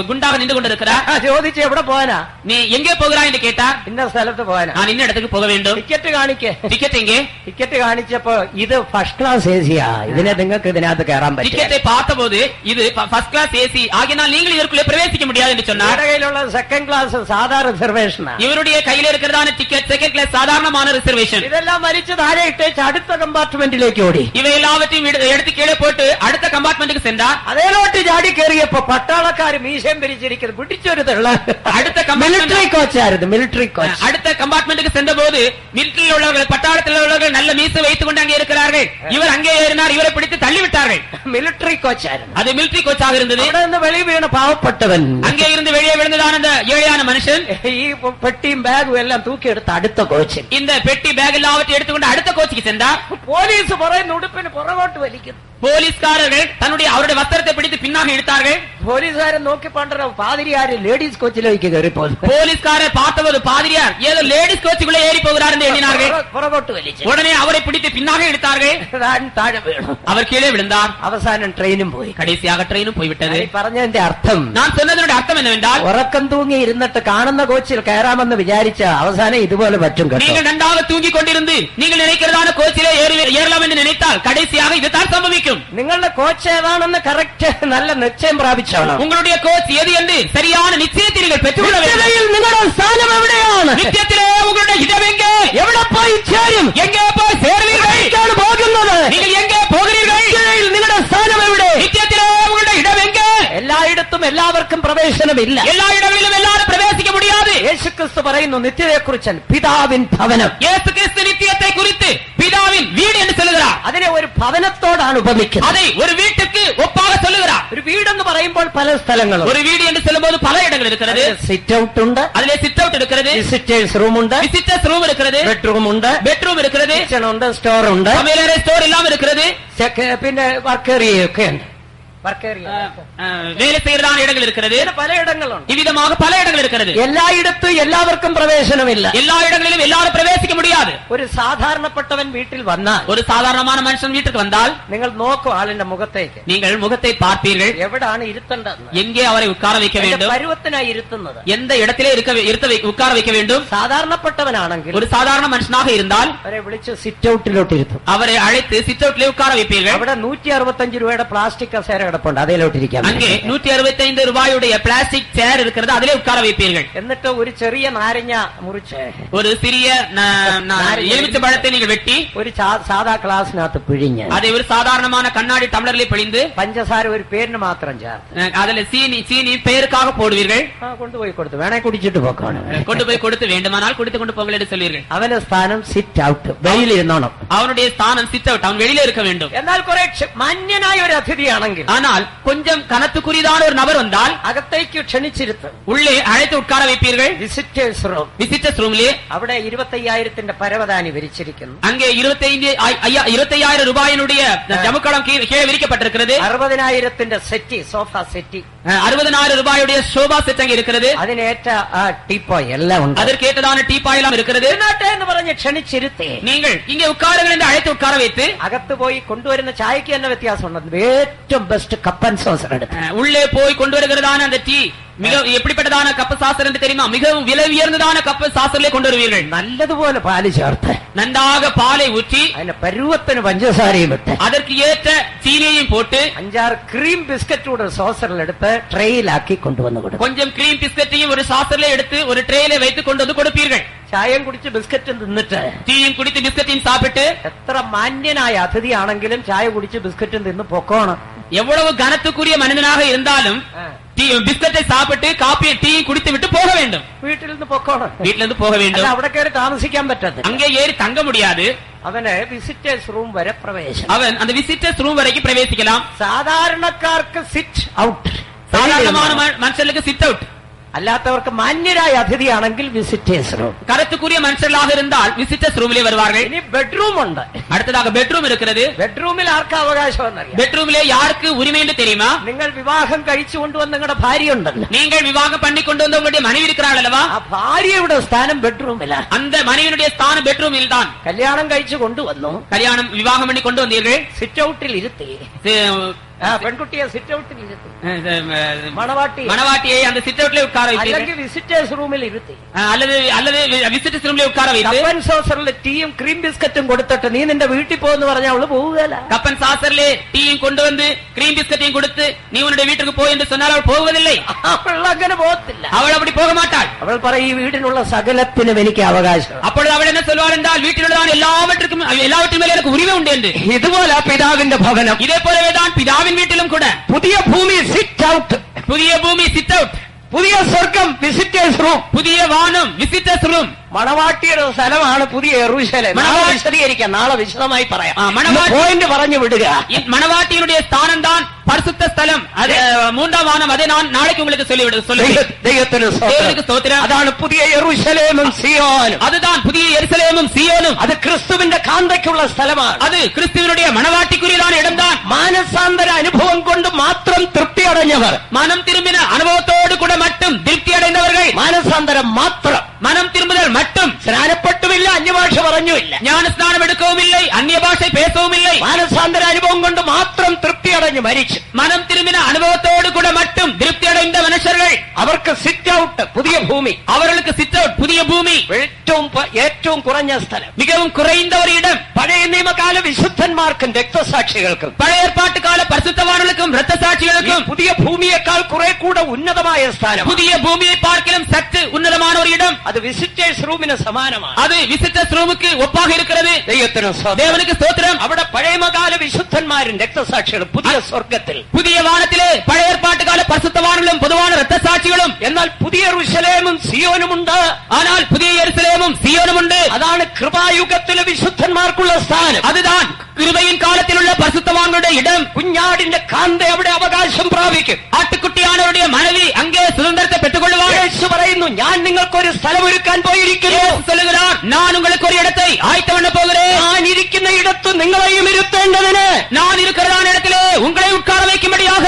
குண்டாக நின்று கொண்டிருக்கிறார். ചോദിച്ചു, എവിടെ പോകാനാ? நீ எங்கே போகிறாய் என்று கேட்டார். ഇന്ന സ്ഥലത്ത് പോകാനാ. நான் இன்ன இடத்துக்கு போக வேண்டும். ടിക്കറ്റ് കാണിക്കേ. டிக்கெட் எங்கே? ടിക്കറ്റ് കാണിച്ചപ്പോ ഇത് ഫസ്റ്റ് ക്ലാസ് ഏസിയാ, ഇതിനെ നിങ്ങൾക്ക് ഇതിനകത്ത് കയറാൻ പറ്റും. டிக்கெட்டை பார்த்தபோது இது ஃபர்ஸ்ட் கிளாஸ் ஏசி ஆகினால் நீங்கள் இதற்குள்ளே பிரவேசிக்க முடியாது என்று சொன்னார். கையிലുള്ള സെക്കൻഡ് ക്ലാസ് സാധാരണ റിസർവേഷനാ. இவருடைய கையில இருக்கிறதான டிக்கெட் செகண்ட் கிளாஸ் சாதாரணமான ரிசர்வேஷன். ഇതെല്ലാം വലിച്ചു താഴെ ഇട്ടേച്ച് അടുത്ത കമ്പാർട്ട്മെന്റിലേക്ക് ഓടി. இவை எல்லாவற்றையும் எடுத்து கீழே போட்டு அடுத்த கம்பார்ட்மெண்ட்டுக்கு சென்றார். അതേലോട്ട് ചാടി കയറിയപ്പോ പട്ടാളക്കാർ മീശം പിരിച്ചിരിക്കുന്നത് പിടിച്ചൊരു തള്ള. அடுத்த മിലിറ്ററി കോച്ചായിരുന്നു. Military coach. அடுத்த கம்பார்ட்மெண்ட்டுக்கு சென்ற போது மிலிட்டரியில் உள்ளவர்கள், பட்டாளத்தில் உள்ளவர்கள் நல்ல மீசை வைத்துக் கொண்டு அங்கே இருக்கிறார்கள். இவர் அங்கே ஏறினார். இவரை பிடித்து தள்ளிவிட்டார்கள். മിലിറ്ററി കോച്ചായിരുന്നു. அது மிலிட்டரி கோச்சாக இருந்தது. അവിടെ നിന്ന് വെളി വീണ പാവപ്പെട്ടവൻ, அங்கே இருந்து வெளியே விழுந்ததான அந்த ஏழையான மனுஷன் ഈ പെട്ടിയും ബാഗും എല്ലാം തൂക്കിയെടുത്ത് അടുത്ത കോച്ചിൽ. இந்த பெட்டி பேக் எல்லாவற்றையும் எடுத்துக்கொண்டு அடுத்த கோச்சுக்கு சென்றார். പോലീസ് പറയുന്ന ഉടുപ്പിന് പുറകോട്ട് വലിക്കുന്നു. போலீஸ்காரர்கள் அவருடைய வஸ்திரத்தை பிடித்து பின்னாக இழுத்தார்கள். പോലീസുകാരൻ നോക്കി പണ്ടോ പാതിരിയാര് ലേഡീസ് കോച്ചിലേക്ക് കയറിപ്പോയി. போலீஸ்காரர் பார்த்தபோது பாதிரியார் ஏதோ லேடிஸ் கோச்சுக்குள்ளே ஏறி போகிறார் என்று எண்ணினார்கள். പുറകോട്ട് വലിച്ചു. உடனே அவரை பிடித்து பின்னாக இழுத்தார்கள். താഴെ വീണു. அவர் கீழே விழுந்தார். അവസാനം ട്രെയിനും പോയി. கடைசியாக ட்ரெயினும் போய்விட்டது. പറഞ്ഞതിന്റെ അർത്ഥം, நான் சொன்னதனுடைய அர்த்தம் என்னவென்றால், ഉറക്കം തൂങ്ങി ഇരുന്നിട്ട് കാണുന്ന കോച്ചിൽ കയറാമെന്ന് വിചാരിച്ച അവസാനം ഇതുപോലെ പറ്റും. நீங்கள் நன்றாக தூங்கிக் கொண்டிருந்து நீங்கள் நினைக்கிறதான கோச்சிலே ஏறலாம் என்று நினைத்தால் கடைசியாக இதுதான் சம்பவிக்கும். നിങ്ങളുടെ കോച്ച് ഏതാണെന്ന് കറക്റ്റ് നല്ല നിശ്ചയം പ്രാപിച്ചോണം. உங்களுடைய கோச் எது என்று சரியான நிச்சயத்தை நீங்கள் பெற்றுக்கொள்ள வேண்டும். നിങ്ങളുടെ സ്ഥാനം എവിടെയാണ്? நிச்சயத்திலே உங்களுடைய இடம் எங்கே? എവിടെ പോയി ചേരും? எங்கே போய் சேருவீர்கள்? പോകുന്നത്? நீங்கள் எங்கே போகிறீர்கள்? നിങ്ങളുടെ സ്ഥാനം എവിടെ? நிச்சயத்திலே உங்களுடைய இடம் எங்கே? എല്ലായിടത്തും എല്ലാവർക്കും പ്രവേശനമില്ല. எல்லா இடங்களிலும் எல்லாரும் பிரவேசிக்க முடியாது. യേശുക്രിസ്തു പറയുന്നു നിത്യതയെക്കുറിച്ച് പിതാവിൻ ഭവനം. இயேசு கிறிஸ்து நித்தியத்தை குறித்து பிதாவின் வீடு என்று சொல்லுகிறார். അതിനെ ഒരു ഭവനത്തോടാണ് ഉപമിക്കുന്നത്. அதை ஒரு வீட்டுக்கு ஒப்பாக சொல்லுகிறார். ഒരു വീടെന്ന് പറയുമ്പോൾ പല സ്ഥലങ്ങളും. ஒரு வீடு என்று சொல்லும்போது பல இடங்கள் இருக்கிறது. സിറ്റ് ഔട്ട് ഉണ്ട്, அதிலே சிட் அவுட் இருக்கிறது, വിസിറ്റേഴ്സ് റൂം ഉണ്ട്, விசிட்டர்ஸ் ரூம் இருக்கிறது, ബെഡ്റൂം ഉണ്ട്, பெட்ரூம் இருக்கிறது, കിച്ചൺ ഉണ്ട്, സ്റ്റോർ ഉണ്ട്, சமையலறை ஸ்டோர் எல்லாம் இருக்கிறது, പിന്നെ വർക്ക് ഏരിയ ഒക്കെ ഉണ്ട്. வேலை செய்யறதான இடங்கள் இருக்கிறது, പല இடங்களும். இவ்விதமாக பல இடங்கள் இருக்கிறது. എല്ലായിടത്തും എല്ലാവർക്കും പ്രവേശനമില്ല. எல்லா இடங்களிலும் எல்லாரும் பிரவேசிக்க முடியாது. ഒരു സാധാരണപ്പെട്ടവൻ വീട്ടിൽ വന്നാൽ, ஒரு சாதாரணமான மனுஷன் வீட்டுக்கு வந்தால் നിങ്ങൾ നോക്കും ആളിന്റെ മുഖത്തേക്ക്, நீங்கள் முகத்தை பார்ப்பீர்கள். എവിടാണ് ഇരുത്തേണ്ടത്, எங்கே அவரை உட்கார வைக்க வேண்டும், പരുവത്തിനായി ഇരുത്തുന്നത്, எந்த இடத்திலே உட்கார வைக்க வேண்டும். സാധാരണപ്പെട്ടവനാണെങ്കിൽ ஒரு சாதாரண மனுஷனாக இருந்தால் അവരെ വിളിച്ച് സിറ്റ് ഔട്ടിലോട്ട് ഇരുത്തും. அவரை அழைத்து சிட் அவுட்ல உட்கார வைப்பீர்கள். അവിടെ 165 രൂപയുടെ പ്ലാസ്റ്റിക് കസേര കിടപ്പുണ്ട്, അതിലോട്ടിരിക്കാം. அங்கே 165 ரூபாயுடைய பிளாஸ்டிக் சேர் இருக்கிறது, அதிலே உட்கார வைப்பீர்கள். എന്നിട്ട് ഒരു ചെറിയ നാരങ്ങ മുറിച്ച്, ஒரு சிறிய எலுமிச்சை பழத்தை நீங்கள் வெட்டி ഒരു സാധാ ഗ്ലാസിനകത്ത് പിഴിഞ്ഞ്, அதை ஒரு சாதாரணமான கண்ணாடி டம்ளரிலே பிழிந்து പഞ്ചസാര ഒരു പേരിന് മാത്രം ചേർത്ത്, அதுல சீனி பெயருக்காக போடுவீர்கள். കൊണ്ടുപോയി കൊടുത്തു, വേണേ കുടിച്ചിട്ട് പോക്കണം, கொண்டு போய் கொடுத்து வேண்டுமானால் குடித்துக் கொண்டு போங்கள் என்று சொல்வீர்கள். അവന്റെ സ്ഥാനം സിറ്റ് ഔട്ട്, വെളിയിലിരുന്നോണം. அவனுடைய ஸ்தானம் சிட் அவுட், அவன் வெளியில இருக்க வேண்டும். എന്നാൽ കുറെ മാന്യനായ ഒരു അതിഥിയാണെങ്കിൽ, ஆனால் கொஞ்சம் கனத்துக்குரியதான ஒரு நபர் வந்தால் അകത്തേക്ക് ക്ഷണിച്ചിരുത്തും, உள்ளே அழைத்து உட்கார வைப்பீர்கள். വിസിറ്റേഴ്സ് റൂം, விசிட்டர்ஸ் ரூம்லயே അവിടെ 25,000 പരവതാനി വിരിച്ചിരിക്കുന്നു. அங்கே 25,000 ரூபாயினுடைய ஜமுக்களம் கீழே விரிக்கப்பட்டிருக்கிறது. 60,000 സെറ്റി, സോഫ സെറ്റി, 60,000 ரூபாயுடைய சோபா செட் அங்கே இருக்கிறது. അതിനേറ്റ ടീപ്പോയ് എല്ലാം ഉണ്ട്. அதற்கேற்றதான டீப்பாயெல்லாம் இருக்கிறது. എന്ന് പറഞ്ഞ് ക്ഷണിച്ചിരുത്തി, நீங்கள் இங்கே உட்காருங்கள் என்று அழைத்து உட்கார வைத்து, അകത്ത് പോയി കൊണ്ടുവരുന്ന ചായക്ക് തന്നെ വ്യത്യാസമുണ്ട്. ഏറ്റവും ബെസ്റ്റ് കപ്പൻ സോസർ എടുത്ത് உள்ளே போய் கொண்டு வருகிறதான அந்த டீ மிக எப்படிப்பட்டதான கப்பு சாசர் என்று தெரியுமா? மிகவும் விலை உயர்ந்ததான கப்பு சாசரிலே கொண்டு வருவீர்கள். നല്ലതുപോലെ പാല് ചേർത്ത്, நன்றாக பாலை ஊற்றி, അതിന്റെ പരുവത്തിന് പഞ്ചസാരയും ഇട്ട്, அதற்கு ஏற்ற சீனியையும் போட்டு, 5-6 ക്രീം ബിസ്ക്കറ്റ് കൂടെ സോസറിലെടുത്ത് ട്രെയിലാക്കി കൊണ്ടുവന്ന് കൊടുക്കും. கொஞ்சம் கிரீம் பிஸ்கட்டையும் ஒரு சாசரிலே எடுத்து ஒரு ட்ரேயிலே வைத்து கொண்டு வந்து கொடுப்பீர்கள். ചായയും കുടിച്ച് ബിസ്ക്കറ്റും തിന്നിട്ട്, டீயும் குடித்து பிஸ்கட்டையும் சாப்பிட்டு, എത്ര മാന്യനായ അതിഥിയാണെങ്കിലും ചായ കുടിച്ച് ബിസ്ക്കറ്റും തിന്ന് പൊക്കോണം. எவ்வளவு கனத்துக்குரிய மனிதனாக இருந்தாலும் பிஸ்கட்டை சாப்பிட்டு காப்பி டீயும் குடித்து விட்டு போக வேண்டும். വീട്ടിൽ നിന്ന് പൊക്കോണം, வீட்டில இருந்து போக வேண்டும். അവിടെ കയറി താമസിക്കാൻ പറ്റത്തില്ല. அங்கே ஏறி தங்க முடியாது. അവന് വിസിറ്റേഴ്സ് റൂം വരെ പ്രവേശനം. அவன் அந்த விசிட்டர்ஸ் ரூம் வரைக்கும் பிரவேசிக்கலாம். സാധാരണക്കാർക്ക് സിറ്റ് ഔട്ട്, சாதாரணமான மனுஷர்களுக்கு சிட் அவுட். അല്ലാത്തവർക്ക് മാന്യരായ അതിഥിയാണെങ്കിൽ വിസിറ്റേഴ്സ് റൂം. கருத்துக்குரிய மனுஷர்களாக இருந்தால் விசிட்டர்ஸ் ரூமிலே வருவார்கள். ഇനി ബെഡ്റൂം ഉണ്ട്. அடுத்ததாக பெட்ரூம் இருக்கிறது. ബെഡ്റൂമിൽ ആർക്കാ അവകാശം എന്നറിയാം? பெட்ரூமிலே யாருக்கு உரிமை என்று தெரியுமா? നിങ്ങൾ വിവാഹം കഴിച്ചു കൊണ്ടുവന്ന നിങ്ങളുടെ ഭാര്യ ഉണ്ടല്ലോ, நீங்கள் விவாகம் பண்ணி கொண்டு வந்த உங்களுடைய மனைவி இருக்கிறாள் அல்லவா? ആ ഭാര്യയുടെ സ്ഥാനം ബെഡ്റൂമിലാണ്. அந்த மனைவியுடைய ஸ்தானம் பெட்ரூமில் தான். കല്യാണം കഴിച്ചു കൊണ്ടുവന്നു, கல்யாணம் விவாகம் பண்ணி கொண்டு வந்தீர்கள். സിറ്റ് ഔട്ടിൽ ഇരുത്തി, പെൺകുട്ടിയെ സിറ്റ് ഔട്ടിൽ ഇരുത്തി, மணவாட்டியை அந்த சிட் அவுட்ல உட்கார வைத்தீர்கள். അല്ലെങ്കിൽ വിസിറ്റേഴ്സ് റൂമിൽ ഇരുത്തി, அல்லது விசிட்டர்ஸ் ரூம்ல உட்கார வைத்து, കപ്പൻ സോസറിൽ ടീയും ക്രീം ബിസ്ക്കറ്റും കൊടുത്തിട്ട് നീ നിന്റെ വീട്ടിൽ പോകുന്നു പറഞ്ഞാൽ അവള് പോവുകയല്ല. கப்பன் சாசர்லே டீயும் கொண்டு வந்து கிரீம் பிஸ்கட்டையும் கொடுத்து நீ உன்னுடைய வீட்டுக்கு போய் என்று சொன்னால் அவள் போவதில்லை. അവൾ അങ്ങനെ പോകത്തില്ല. அவள் அப்படி போக மாட்டாள். അവൾ പറയും ഈ വീടിനുള്ള സകലത്തിനും എനിക്ക് അവകാശം. அப்பொழுது அவள் என்ன சொல்வாள் என்றால், வீட்டில் உள்ளதான எல்லாவற்றின் மேலே எனக்கு உரிமை உண்டு என்று. ഇതുപോലെ പിതാവിന്റെ ഭവനം, இதே போலவே தான் பிதாவின் வீட்டிலும் கூட പുതിയ ഭൂമി സിറ്റ് ഔട്ട്, புதிய பூமி சிட் அவுட், പുതിയ സ്വർഗം വിസിറ്റേഴ്സ് റൂം, புதிய வானம் விசிட்டர்ஸ் ரூம். മണവാട്ടിയുടെ സ്ഥലമാണ് പുതിയ യെരൂശലേം. വിശദീകരിക്കാം, നാളെ വിശദമായി പറയാം. പോയിന്റ് പറഞ്ഞു വിടുക. மணவாட்டியினுடைய ஸ்தானம் தான் பரிசுத்த ஸ்தலம். அது மூன்றாம் வானம். அதை நான் நாளைக்கு உங்களுக்கு சொல்லுவேன். ദൈവത്തിന് ஸ்தோத்திரம். അതാണ് പുതിയ യെരൂശലേമും സിയോനും. அதுதான் புதிய எருசலேமும் சியோனும். അത് ക്രിസ്തുവിന്റെ കാന്തയ്ക്കുള്ള സ്ഥലമാണ്. அது கிறிஸ்துவினுடைய மணவாட்டிக்குரியதான இடம்தான். മാനസാന്തര അനുഭവം കൊണ്ട് മാത്രം തൃപ്തി അടഞ്ഞവർ, மனம் திரும்பின அனுபவத்தோடு கூட மட்டும் திருப்தி அடைந்தவர்கள், മാനസാന്തരം മാത്രം, மனம் திரும்புதல் மட்டும், സ്നാനപ്പെട്ടുമില്ല, അന്യഭാഷ പറഞ്ഞുമില്ല, ஞான ஸ்நானம் எடுக்கவும் இல்லை, அந்நிய பாஷை பேசவும் இல்லை, മാനസാന്തര അനുഭവം കൊണ്ട് മാത്രം തൃപ്തി അടഞ്ഞു മരിച്ചു. மனம் திரும்பின அனுபவத்தோடு கூட மட்டும் திருப்தி அடைந்த மனுஷர்கள், അവർക്ക് സിറ്റ് ഔട്ട്, പുതിയ ഭൂമി. அவர்களுக்கு சிட் அவுட், புதிய பூமி. ഏറ്റവും കുറഞ്ഞ സ്ഥലം, மிகவும் குறைந்த ஒரு இடம். പഴയ നിയമകാല വിശുദ്ധന്മാർക്കും രക്തസാക്ഷികൾക്കും, பழைய ஏற்பாட்டு கால பரிசுத்தவான்களுக்கும் இரத்த சாட்சிகளுக்கும் പുതിയ ഭൂമിയേക്കാൾ കുറെ കൂടെ ഉന്നതമായ സ്ഥാനം, புதிய பூமியை பார்க்கிலும் சற்று உன்னதமான ஒரு இடம். അത് വിസിറ്റേഴ്സ് റൂമിന് സമാനമാണ്. அது விசிட்டர்ஸ் ரூமுக்கு ஒப்பாக இருக்கிறது. தேவனுக்கு ஸ்தோத்திரம். അവിടെ പഴയമകാല വിശുദ്ധന്മാരും രക്തസാക്ഷികളും പുതിയ സ്വർഗത്തിൽ, புதிய வானத்திலே பழைய ஏற்பாட்டு கால பரிசுத்தவான்களும் பொதுவான இரத்த சாட்சிகளும். എന്നാൽ പുതിയ യെരൂശലേമും സിയോനുമുണ്ട്. ஆனால் புதிய எருசலேமும் சியோனும் உண்டு. അതാണ് കൃപായുഗത്തിലെ വിശുദ്ധന്മാർക്കുള്ള സ്ഥാനം. அதுதான் கிருபையின் காலத்தில் உள்ள பரிசுத்தவான்களுடைய இடம். കുഞ്ഞാടിന്റെ കാന്ത അവിടെ അവകാശം പ്രാപിക്കും. ஆட்டுக்குட்டியானவருடைய மனைவி அங்கே சுதந்திரத்தை பெற்றுக் கொள்வார். യേശു പറയുന്നു, ഞാൻ നിങ്ങൾക്കൊരു സ്ഥലം ഒരുക്കാൻ പോയിരിക്കുന്നു. சொல்லுகிறார், நான் உங்களுக்கு ஒரு இடத்தை ஆயத்தம் பண்ண போகிறேன். ഞാൻ ഇരിക്കുന്ന ഇടത്ത് നിങ്ങളെയും ഇരുത്തേണ്ടതിന്, நான் இருக்கிறதான இடத்திலே உங்களை உட்கார வைக்கும்படியாக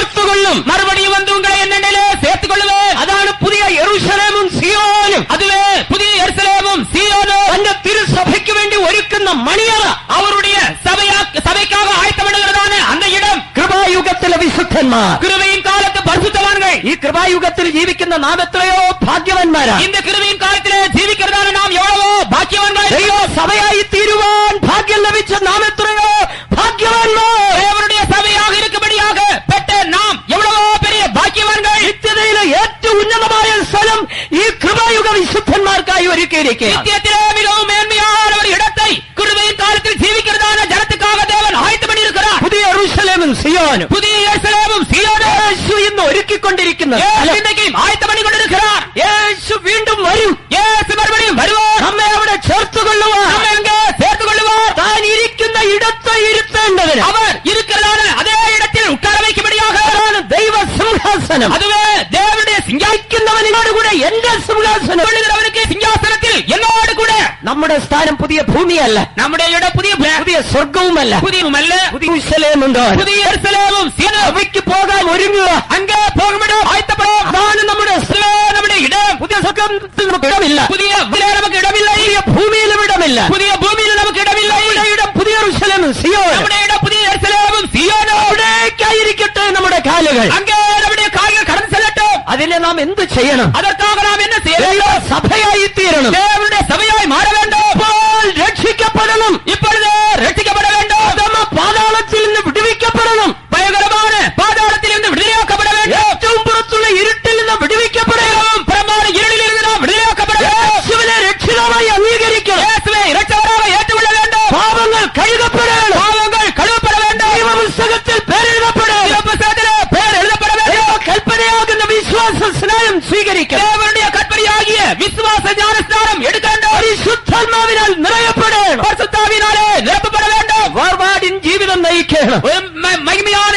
ചേർത്തുകൊള്ളും. மறுபடியும் வந்து உங்களை என்னிலே சேர்த்துக் கொள்ளுவேன். അതാണ് പുതിയ യെരൂശലേമും സിയോനും. அதுவே புதிய எருசலேமும் சீயோனும் തന്റെ തിരുസഭയ്ക്ക് വേണ്ടി ഒരുക്കുന്ന മണിയറ, அவருடைய சபைக்காக ஆயத்தப்படுகிறதான அந்த இடம். കൃപായുഗത്തിലെ വിശുദ്ധന്മാർ, கிருபையின் காலத்து பரிசுத்தவான்கள். ഈ കൃപായുഗത്തിൽ ജീവിക്കുന്ന നാം എത്രയോ ഭാഗ്യവാന്മാരാണ്. இந்த கிருபையின் காலத்திலே ஜீவிக்கிறதான நாம் எவ்வளவோ பாக்கியவான்கள். ദൈവ സഭയായി തീരുവാൻ ഭാഗ്യം ലഭിച്ച നാം എത്രയോ ഭാഗ്യവാന്മാർ. தேவனுடைய சபையாக இருக்கும்படியாக பெற்ற நாம் எவ்வளவோ பெரிய பாக்கியவான்கள். നിത്യതയിലെ ഏറ്റവും ഉന്നതമായ സ്ഥലം ഈ കൃപായുഗ വിശുദ്ധന്മാർക്കായി ഒരുക്കിയിരിക്കുക. நித்தியத்திலே மிகவும் மேன்மையான ஒரு இடத்தை கிருபையின் காலத்தில் ஜீவிக்கிறதான ஜனத்துக்காக தேவன் ஆயத்தம் பண்ணியிருக்கிறார். പുതിയ യെരൂശലേമും സിയോനും, புதிய எருசலேமும் சீயோனும் യേശു ഇന്ന് ഒരുക്കിക്കൊണ്ടിരിക്കുന്ന യേശു ഇന്നേക്കും ആയത്തം பண்ணிக்கொண்டிருக்கிறார். യേശു വീണ്ടും വരും. യേശു മറുപടിയും വരുവാൻ, നമ്മെ അവിടെ ചേർത്തുകൊള്ളുവാൻ, നമ്മെ அங்கே சேர்த்துக் கொள்ளுவார். താൻ ഇരിക്കുന്ന ഇടത്ത് ഇരുത്തേണ്ടതിന് அவர் இருக்கிறதான அதே இடத்தில் உட்கார வைக்கும்படியாக അതാണ് ദൈവ സിംഹാസനം. அதுவே தேவனுடைய സിംഹാസിക്കുന്നവനോട് കൂടെ എന്റെ സിംഹാസനം. சிங்காசனத்திற்கு சிங்காசனத்தில் என்னோடு கூட നമ്മുടെ സ്ഥാനം പുതിയ ഭൂമിയല്ല, நம்முடைய இடம் புதிய പുതിയ സ്വർഗവുമല്ല, புதியமல்ல, പുതിയ യെരൂശലേമുണ്ടോ. புதிய எருசலேமும் சீயோனும். അവയ്ക്ക് പോകാൻ ഒരുങ്ങുക. அங்கே போகுமிடம் ஆயத்தப்படும். അതാണ് നമ്മുടെ அதுவே நம்முடைய இடம். പുതിയ സ്വർഗത്തിൽ നമുക്ക് ഇടമില്ല, புதிய நமக்கு இடமில்லை. പുതിയ ഭൂമിയിലും ഇടമില്ല. புதிய பூமியில் நமக்கு இடமில்லை. നമ്മുടെ ഇടം പുതിയ യെരൂശലേമും സിയോനും. நம்முடைய இடம் புதிய எருசலேமும் சீயோனும். അവിടേക്കായിരിക്കട്ടെ നമ്മുടെ കാലുകൾ. அங்கே நம்முடைய கால்கள் கடந்து செல்லட்டும். അതിനെ നാം എന്ത് ചെയ്യണം? அதற்காக நாம் என்ன செய்ய ദൈവ வேண்டும்? സഭയായി തീരണം. தேவனுடைய சபையாய் மாற வேண்டும். ഇപ്പോൾ രക്ഷിക്കപ്പെടണം. இப்பொழுது ரட்சிக்கப்பட வேண்டும். അധമ പാതാളത്തിൽ നിന്ന് വിടുവിക്കപ്പെടണം. பயங்கரமான பாதாளத்தில் இருந்து விடுதலையாக்கப்பட வேண்டும். ഏറ്റവും പുറത്തുള്ള ഇരുട്ടിൽ നിന്ന് വിടുവിക്കപ്പെടണം. பரமான இருளில் இருந்து நாம் விடுதலையாக்கப்பட வேண்டும். യേശുവിനെ രക്ഷിതാവായി അംഗീകരിക്കണം. இயேசுவை இரட்சகராக ஏற்றுக்கொள்ள வேண்டும். പാപങ്ങൾ കഴുകപ്പെടണം. பாவங்கள் கழுவப்பட வேண்டும். ദൈവപുസ്തകത്തിൽ പേരെഴുതപ്പെടണം. புத்தகத்திலே பெயர் எழுதப்பட வேண்டும். കൽപ്പനയാകുന്ന വിശ്വാസ സ്നാനം സ്വീകരിക്കണം. தேவனுடைய கற்பனையாகிய விசுவாச ஞானஸ்நானம் எடுக்க வேண்டும். പരിശുദ്ധാത്മാവിനാൽ നിറയപ്പെടണം. பரிசுத்தாவினாலே நிரப்பப்பட வேண்டும். വേർപാടിൻ ജീവിതം നയിക്കണം. ஒரு மகிமையான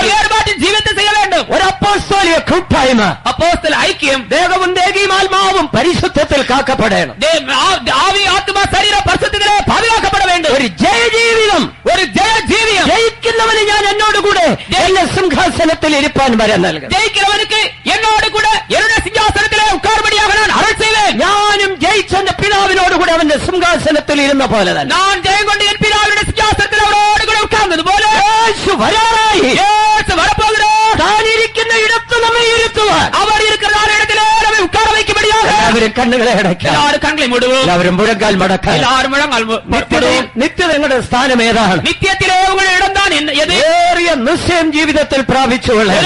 வேறுபாட்டின் ஜீவிதத்தை செய்ய வேண்டும். ഒരു അപ്പോസ്തോലിക കൂട്ടായ്മ, அப்போஸ்தல ஐக்கியம், ദേഹവും ദേഹിയും ആത്മാവും പരിശുദ്ധത്തിൽ കാക്കപ്പെടണം. ஆவி ஆத்மா சரீரம் பரிசுத்தத்திலே பாதுகாக்கப்பட வேண்டும். ഒരു ജയജീവിതം, ஒரு ஜெய ஜீவியம். ജയിക്കുന്നവന് ഞാൻ എന്നോടുകൂടെ എന്റെ സിംഹാസനത്തിൽ ഇരിപ്പാൻ വരം നൽകും. ஜெயிக்கிறவனுக்கு என்னோடு கூட என்னுடைய சிங்காசனத்திலே உட்காரும்படியாக நான் அருள் செய்வேன். ഞാനും ജയിച്ച എന്റെ പിതാവിനോടുകൂടെ അവന്റെ സിംഹാസനത്തിൽ ഇരുന്ന പോലെ തന്നെ நான் ஜெயம் கொண்டு என் பிதாவுடைய சிங்காசனத்தில் அவரோடு கூட உட்கார்ந்தது போல യേശു വരാറായി. இயேசு வரப்போகிறார். താൻ ഇരിക്കുന്ന ഇടത്ത് നമ്മെ ഇരുത്തുവാൻ அவர் இருக்கிறதான இடத்திலே நம்மை உட்கார வைக்கும்படியாக എല്ലാവരും കണ്ണുകളെ അടയ്ക്കാം. எல்லாரும் கண்களை மூடுவோம். എല്ലാവരും മുഴങ്കാൽ മടക്കാം. எல்லாரும் முழங்கால் மூடுவோம். നിത്യത നിങ്ങളുടെ സ്ഥാനം ഏതാണ്? நித்தியத்திலே உங்கள் இடம்தான் என்ன எது? ഏറിയ നിശ്ചയം ജീവിതത്തിൽ പ്രാപിച്ചുകൊള്ളേ.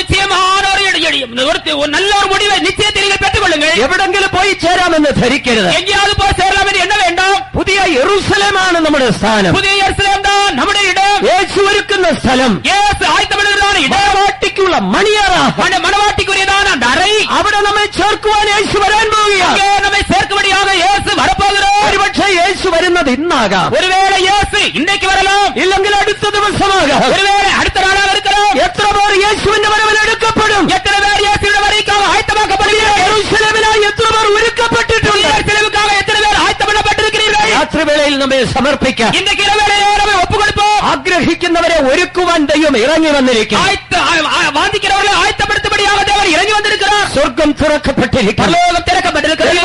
நிச்சயமான ஒரு நல்ல ஒரு முடிவை நிச்சயத்தை நீங்கள் பெற்றுக் கொள்ளுங்கள். എവിടെങ്കിലും പോയി ചേരാമെന്ന് ധരിക്കരുത്. எங்கேயாவது போய் சேரலாம் என்று என்ன வேண்டாம். പുതിയ യെരൂശലേമാണ് നമ്മുടെ സ്ഥാനം. புதிய எருசலேம் தான் நம்முடைய இடம். യേശു ഒരുക്കുന്ന സ്ഥലം, இயேசு ஆயத்தப்படுகிறதான இடம், മണവാട്ടിക്കുള്ള മണിയറ, மணவாட்டிக்குரியதான அந்த அறை. അവിടെ നമ്മെ ചേർക്കുവാൻ യേശു വരാൻ പോവുകയാണ്. அங்கே நம்மை சேர்க்கும்படியாக இயேசு வரப்போகிறார். ഒരുപക്ഷെ യേശു വരുന്നത് ഇന്നാകാം, ஒருவேளை இயேசு இன்றைக்கு வரலாம், ഇല്ലെങ്കിൽ അടുത്ത ദിവസമാകാം. ஒருவேளை அடுத்த நாளாக இருக்கலாம். എത്ര പേർ യേശുവിന്റെ വരവിൽ എടുക്കപ്പെടും? எத்தனை பேர் இயேசுவின் வருகைக்காக ஆயத்தமாக்கப்படுகிறார்கள்? യെരൂശലേമിനായി എത്ര പേർ ഒരുക്കപ്പെട്ടിട്ടുണ്ട്? எருசலேமுக்காக எத்தனை பேர் ஆயத்தம் பண்ணப்பட்டிருக்கிறீர்கள்? രാത്രിവേളയിൽ നമ്മെ സമർപ്പിക്കാം. இன்றைக்கு இரவேளையிலே நம்மை ஒப்புக் கொடுப்போம். ആഗ്രഹിക്കുന്നവരെ ഒരുക്കുവാൻ ദൈവം ഇറങ്ങി വന്നിരിക്കും. வாந்திக்கிறவர்களை ஆயத்தப்படுத்தும்படியாக தேவன் இறங்கி வந்திருக்கிறார். സ്വർഗം തുറക്കപ്പെട്ടിരിക്കും. பரலோகம் திறக்கப்பட்டிருக்கிறது.